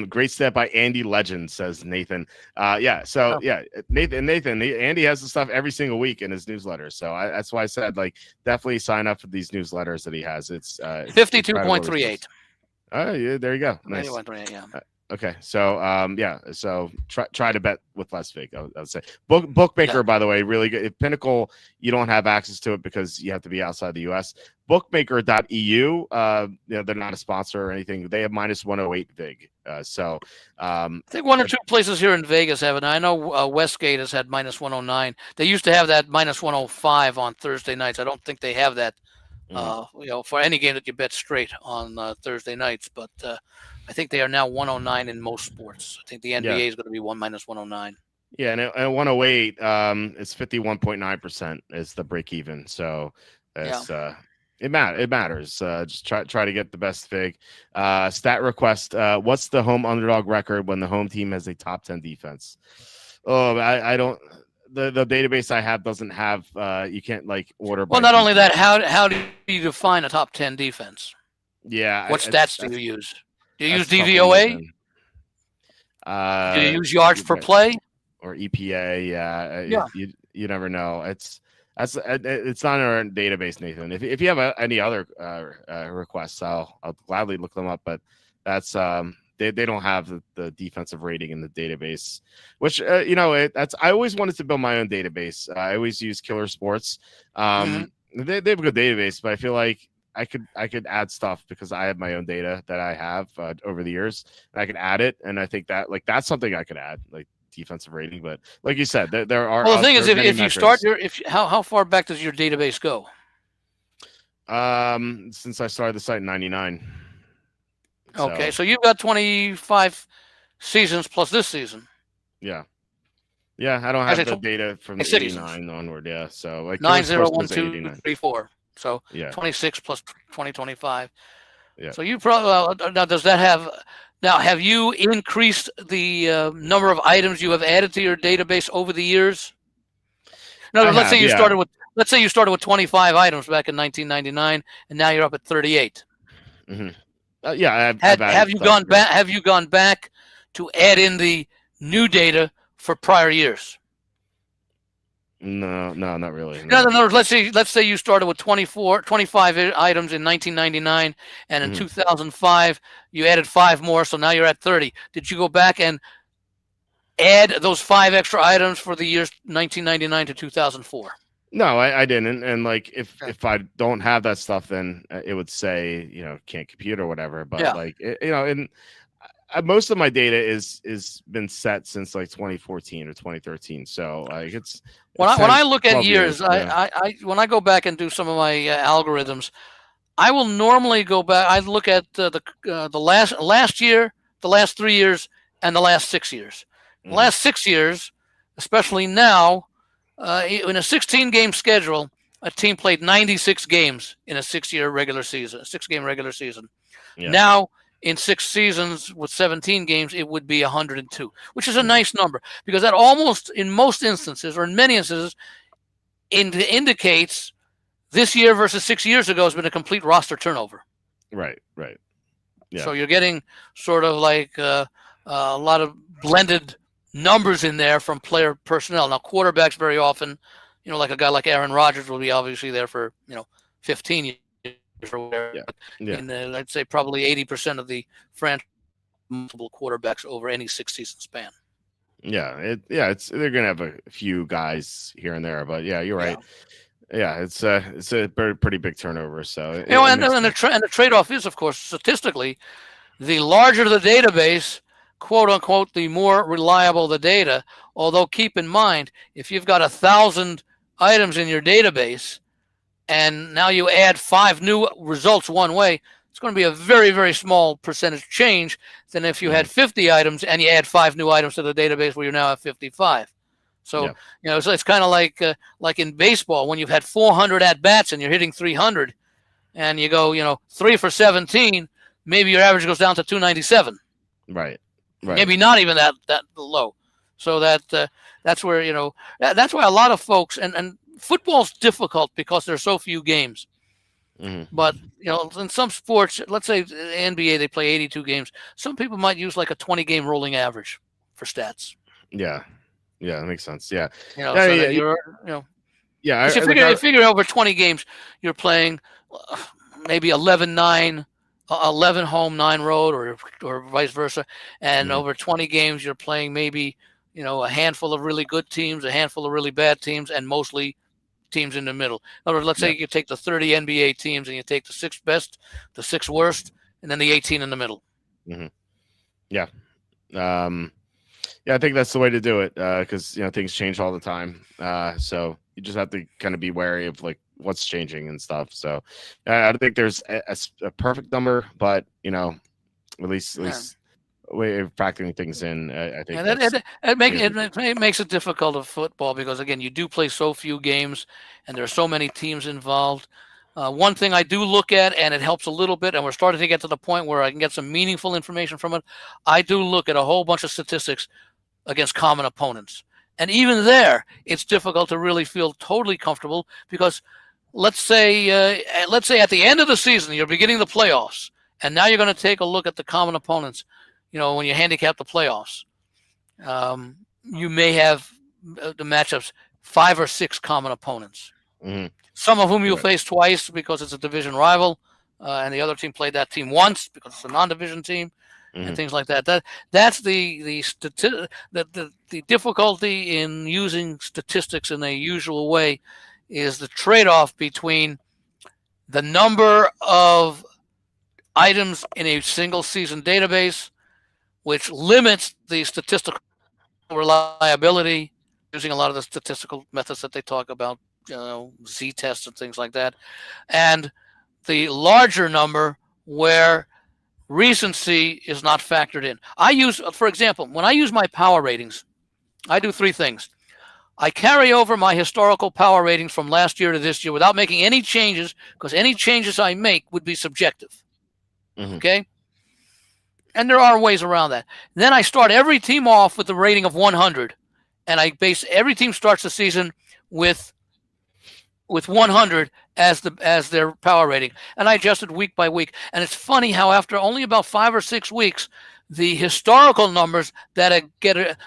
Great stat by Andy Legend, says Nathan. Nathan, Andy has the stuff every single week in his newsletter. So that's why I said, like, definitely sign up for these newsletters that he has. It's 52.38. Oh, yeah, there you go. Nice. Yeah. Okay, so so try to bet with less vig. I would say Bookmaker, by the way, really good. If Pinnacle, you don't have access to it because you have to be outside the U.S. Bookmaker.eu, they're not a sponsor or anything. They have minus 108 vig. I think one or two places here in Vegas have it. I know Westgate has had minus 109. They used to have that minus 105 on Thursday nights. I don't think they have that. For any game that you bet straight on Thursday nights, but I think they are now 109 in most sports. I think the NBA is going to be minus 109. Yeah, and 108 is 51.9% is the break even. So that's it matters. Just try to get the best fig. Stat request. What's the home underdog record when the home team has a top 10 defense? Oh, I don't. The database I have doesn't have. You can't like order. Well, not only that, how do you define a top 10 defense? Yeah. What stats do you use? Do you use DVOA? Do you use yards per play or EPA? Yeah. You never know. It's not in our database, Nathan. If you have any other requests, I'll gladly look them up. But that's they don't have the defensive rating in the database, which that's I always wanted to build my own database. I always use Killer Sports. They have a good database, but I feel like I could add stuff because I have my own data that I have over the years, and I could add it. And I think that that's something I could add, like defensive rating. But like you said, there are. Well, the thing is, if you start how far back does your database go? Since I started the site in '99. Okay, so you've got 25 seasons plus this season. Yeah. I don't have the data from the 89 onward. Yeah, so like 9, 0, 1, 2, 3, 4. So 26 plus 25. Yeah. So you probably now does that have now have you increased the number of items you have added to your database over the years? No, let's say you started with 25 items back in 1999, and now you're up at 38. Mm-hmm. Have you gone back? Have you gone back to add in the new data for prior years? No, not really. No. In other words, let's say you started with 25 items in 1999, and in 2005 you added 5 more, so now you're at 30. Did you go back and add those 5 extra items for the years 1999 to 2004? No, I didn't. And like if I don't have that stuff, then it would say can't compute or whatever. But most of my data is been set since like 2014 or 2013. So like when I look at years, I when I go back and do some of my algorithms, I will normally go back. I look at the last year, the last 3 years, and the last 6 years. The last 6 years, especially now, in a 16-game schedule, a team played 96 games in a 6-game regular season. Yeah. Now, in 6 seasons with 17 games, it would be 102, which is a nice number because that almost, in most instances, or in many instances, indicates this year versus 6 years ago has been a complete roster turnover. Right. Yeah. So you're getting sort of like a lot of blended numbers in there from player personnel. Now, quarterbacks very often, like a guy like Aaron Rodgers will be obviously there for 15 years. Or whatever. Yeah. And I'd say probably 80% of the franchise multiple quarterbacks over any 6-season span. Yeah, they're gonna have a few guys here and there, but yeah, you're right. Yeah, it's a pretty big turnover. So and the trade-off is, of course, statistically, the larger the database, quote unquote, the more reliable the data. Although keep in mind, if you've got 1,000 items in your database, and now you add 5 new results one way, it's going to be a very, very small percentage change than if you had 50 items and you add 5 new items to the database where you're now at 55. So Yeah. so it's kind of like in baseball when you've had 400 at bats and you're hitting 300, and you go 3 for 17, maybe your average goes down to 297. Right. Right. Maybe not even that low. So that's where that's why a lot of folks and football's difficult because there's so few games. But in some sports, let's say the NBA, they play 82 games. Some people might use like a 20-game rolling average for stats. Yeah. Yeah, that makes sense. Yeah. So Yeah. that Yeah. Yeah. because you figure over 20 games, you're playing maybe 11-9, 11 home, 9 road, or vice versa. And over 20 games, you're playing maybe a handful of really good teams, a handful of really bad teams, and mostly teams in the middle. In other words, let's say you take the 30 NBA teams and you take the 6 best, the 6 worst, and then the 18 in the middle. Yeah. Yeah, I think that's the way to do it because things change all the time. So you just have to kind of be wary of like what's changing and stuff. So I don't think there's a perfect number, but at least way of factoring things in. I think it makes it difficult of football because again, you do play so few games and there are so many teams involved. One thing I do look at, and it helps a little bit, and we're starting to get to the point where I can get some meaningful information from it. I do look at a whole bunch of statistics against common opponents. And even there, it's difficult to really feel totally comfortable because let's say at the end of the season, you're beginning the playoffs, and now you're going to take a look at the common opponents. When you handicap the playoffs, you may have the matchups 5 or 6 common opponents, some of whom you'll face twice because it's a division rival, and the other team played that team once because it's a non-division team. And things like that. That's the difficulty in using statistics in the usual way is the trade-off between the number of items in a single season database, which limits the statistical reliability using a lot of the statistical methods that they talk about, z-tests and things like that, and the larger number where recency is not factored in. I use, for example, when I use my power ratings, I do 3 things. I carry over my historical power ratings from last year to this year without making any changes because any changes I make would be subjective. Okay? And there are ways around that. Then I start every team off with a rating of 100, and every team starts the season with 100 as their power rating, and I adjusted week by week. And it's funny how after only about 5 or 6 weeks, the historical numbers that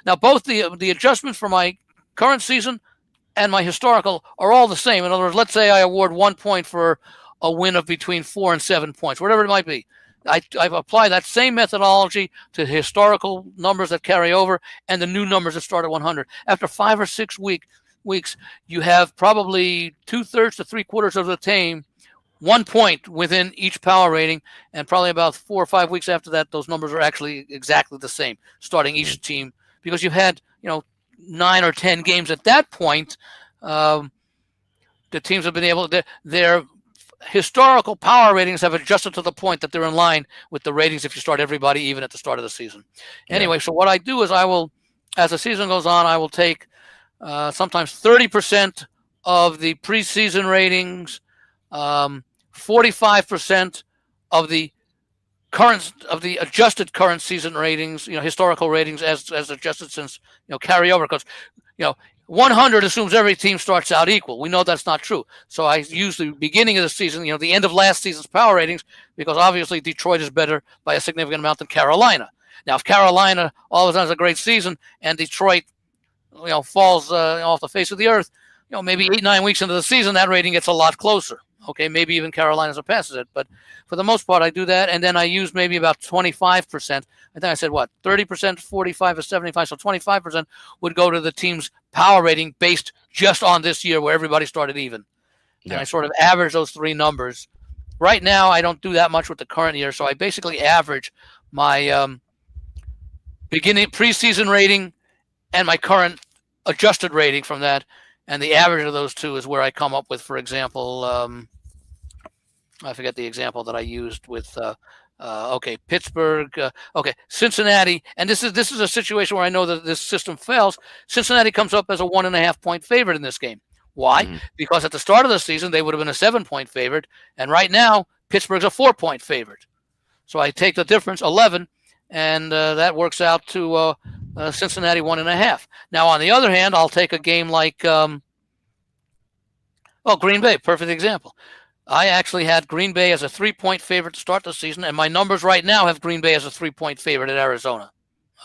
now both the adjustments for my current season and my historical are all the same. In other words, let's say I award 1 point for a win of between 4 and 7 points, whatever it might be. I've applied that same methodology to historical numbers that carry over and the new numbers that start at 100. After 5 or 6 weeks, you have probably 2/3 to 3/4 of the team 1 point within each power rating, and probably about 4 or 5 weeks after that, those numbers are actually exactly the same, starting each team, because you've had 9 or 10 games at that point. The teams have been able to, their historical power ratings have adjusted to the point that they're in line with the ratings if you start everybody even at the start of the season. Anyway, so what I do is as the season goes on, I will take sometimes 30% of the preseason ratings, 45% of the adjusted current season ratings, historical ratings as adjusted since carryover, because 100 assumes every team starts out equal. We know that's not true. So I use the beginning of the season, the end of last season's power ratings, because obviously Detroit is better by a significant amount than Carolina. Now, if Carolina all of a sudden has a great season and Detroit falls off the face of the earth, maybe 8-9 weeks into the season, that rating gets a lot closer. Okay, maybe even Carolina surpasses it. But for the most part, I do that. And then I use maybe about 25%. I think I said, 30%, 45 or 75. So 25% would go to the team's power rating based just on this year where everybody started even. Yeah. And I sort of average those 3 numbers. Right now, I don't do that much with the current year. So I basically average my beginning preseason rating and my current adjusted rating from that. And the average of those 2 is where I come up with, for example, I forget the example that I used with Okay, Pittsburgh. Okay, Cincinnati, and this is a situation where I know that this system fails. Cincinnati comes up as a 1.5-point favorite in this game. Why? Mm-hmm. Because at the start of the season they would have been a 7-point favorite, and right now Pittsburgh's a 4-point favorite. So I take the difference, 11, and that works out to Cincinnati 1.5. Now on the other hand, I'll take a game like Green Bay, perfect example. I actually had Green Bay as a 3-point favorite to start the season, and my numbers right now have Green Bay as a 3-point favorite at Arizona.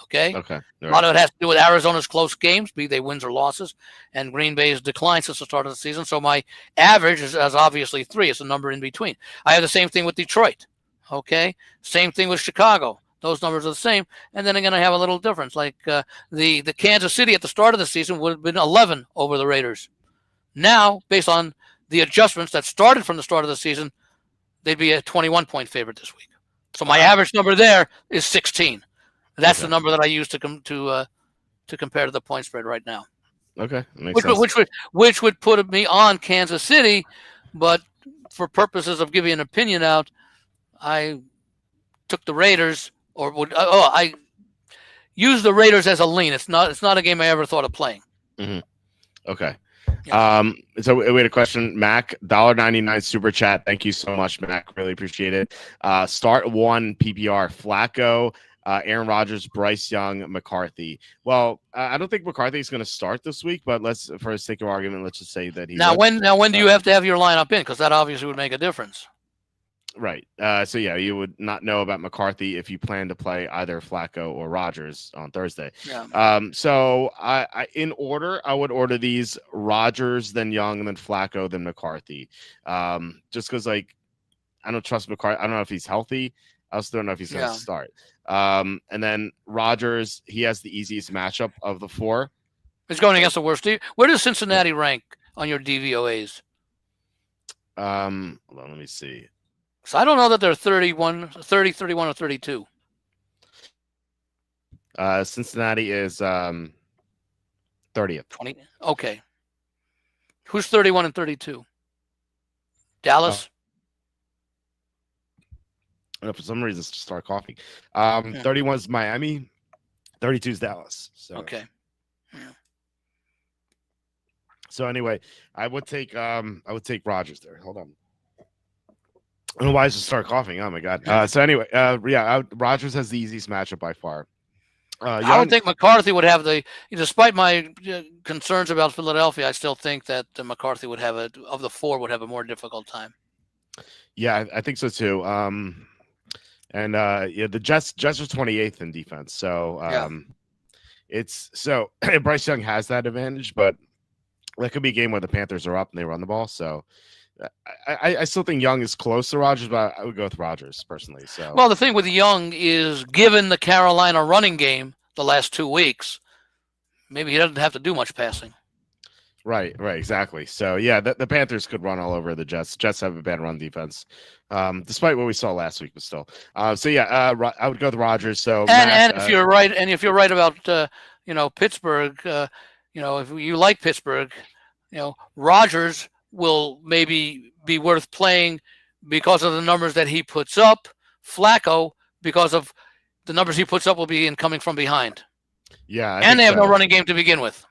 Okay? Okay. A lot of it has to do with Arizona's close games, be they wins or losses, and Green Bay's decline since the start of the season. So my average is obviously 3. It's a number in between. I have the same thing with Detroit. Okay? Same thing with Chicago. Those numbers are the same. And then again, I have a little difference. Like the Kansas City at the start of the season would have been 11 over the Raiders. Now, based on the adjustments that started from the start of the season, they'd be a 21-point favorite this week. So my average number there is 16. That's the number that I use to compare to the point spread right now. Okay, makes sense. Which would put me on Kansas City, but for purposes of giving an opinion out, I took the Raiders, I use the Raiders as a lean. It's not a game I ever thought of playing. Mm-hmm. Okay. Yeah. So we had a question, Mac, $1.99 super chat. Thank you so much, Mac. Really appreciate it. Start 1 PPR, Flacco, Aaron Rodgers, Bryce Young, McCarthy. Well, I don't think McCarthy is going to start this week, but for the sake of argument, let's just say that he. When do you have to have your lineup in? Because that obviously would make a difference. Right. So yeah, you would not know about McCarthy if you plan to play either Flacco or Rodgers on Thursday. Yeah. So I in order, I would order these: Rodgers, then Young, and then Flacco, then McCarthy. Just because I don't trust McCarthy. I don't know if he's healthy. I also don't know if he's going to start. And then Rodgers, he has the easiest matchup of the 4. He's going against the worst. Where does Cincinnati rank on your DVOAs? Hold on, let me see. So I don't know that they're 30, 31, or 32. Cincinnati is 30th. 20. Okay. Who's 31 and 32? Dallas? For some reason, start coughing. 31 is Miami. 32 is Dallas. So. Okay. Yeah. So anyway, I would take Rodgers there. Hold on. I don't know why I just start coughing. Oh my god. So anyway, Rodgers has the easiest matchup by far. I don't think McCarthy would have despite my concerns about Philadelphia, I still think that McCarthy would have of the 4 would have a more difficult time. Yeah, I think so too. The Jets are 28th in defense. So Bryce Young has that advantage, but that could be a game where the Panthers are up and they run the ball. So I still think Young is close to Rodgers, but I would go with Rodgers personally. So, well, the thing with Young is, given the Carolina running game the last 2 weeks, maybe he doesn't have to do much passing. Right, exactly. So, yeah, the Panthers could run all over the Jets. Jets have a bad run defense, despite what we saw last week, but still. I would go with Rodgers. So, if you're right about Pittsburgh, if you like Pittsburgh, Rodgers will maybe be worth playing because of the numbers that he puts up. Flacco, because of the numbers he puts up, will be coming from behind. Yeah, and they have no running game to begin with.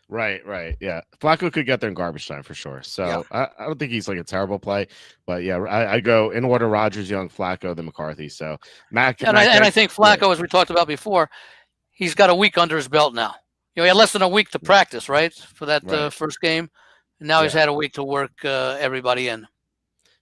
Right. Yeah, Flacco could get there in garbage time for sure. So I don't think he's like a terrible play, but yeah, I go in order: Rodgers, Young, Flacco, then McCarthy. So I think Flacco, as we talked about before, he's got a week under his belt now. He had less than a week to practice, right, for that first game. And now he's had a week to work everybody in.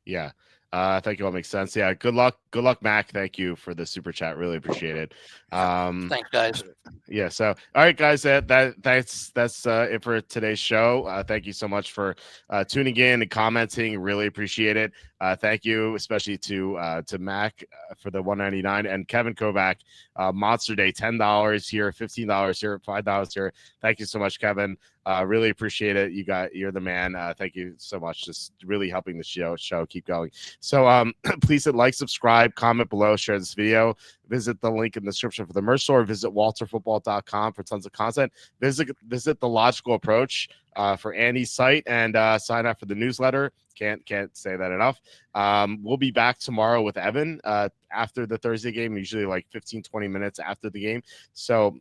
Yeah. I think it all makes sense. Yeah. Good luck, Mac. Thank you for the super chat. Really appreciate it. Thanks, guys. Yeah. So, all right, guys. That's it for today's show. Thank you so much for tuning in and commenting. Really appreciate it. Thank you, especially to Mac for the $1.99 and Kevin Kovac. Monster Day, $10 here, $15 here, $5 here. Thank you so much, Kevin. Really appreciate it. You're the man. Thank you so much. Just really helping the show keep going. So please hit like, subscribe. subscribe, comment below, share this video. Visit the link in the description for the merch store. Visit walterfootball.com for tons of content. Visit The Logical Approach for Andy's site, and sign up for the newsletter. Can't say that enough. We'll be back tomorrow with Evan after the Thursday game, usually like 15-20 minutes after the game. So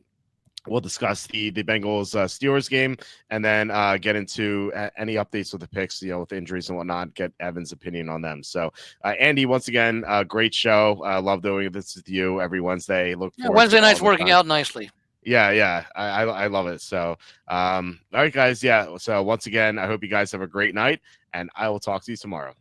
we'll discuss the Bengals Steelers game, and then get into any updates with the picks, with injuries and whatnot, get Evan's opinion on them. So Andy, once again, great show. I love doing this with you every Wednesday. Look forward Wednesday to night's all the working time. out nicely. Yeah. I love it. So, all right, guys. Yeah. So once again, I hope you guys have a great night, and I will talk to you tomorrow.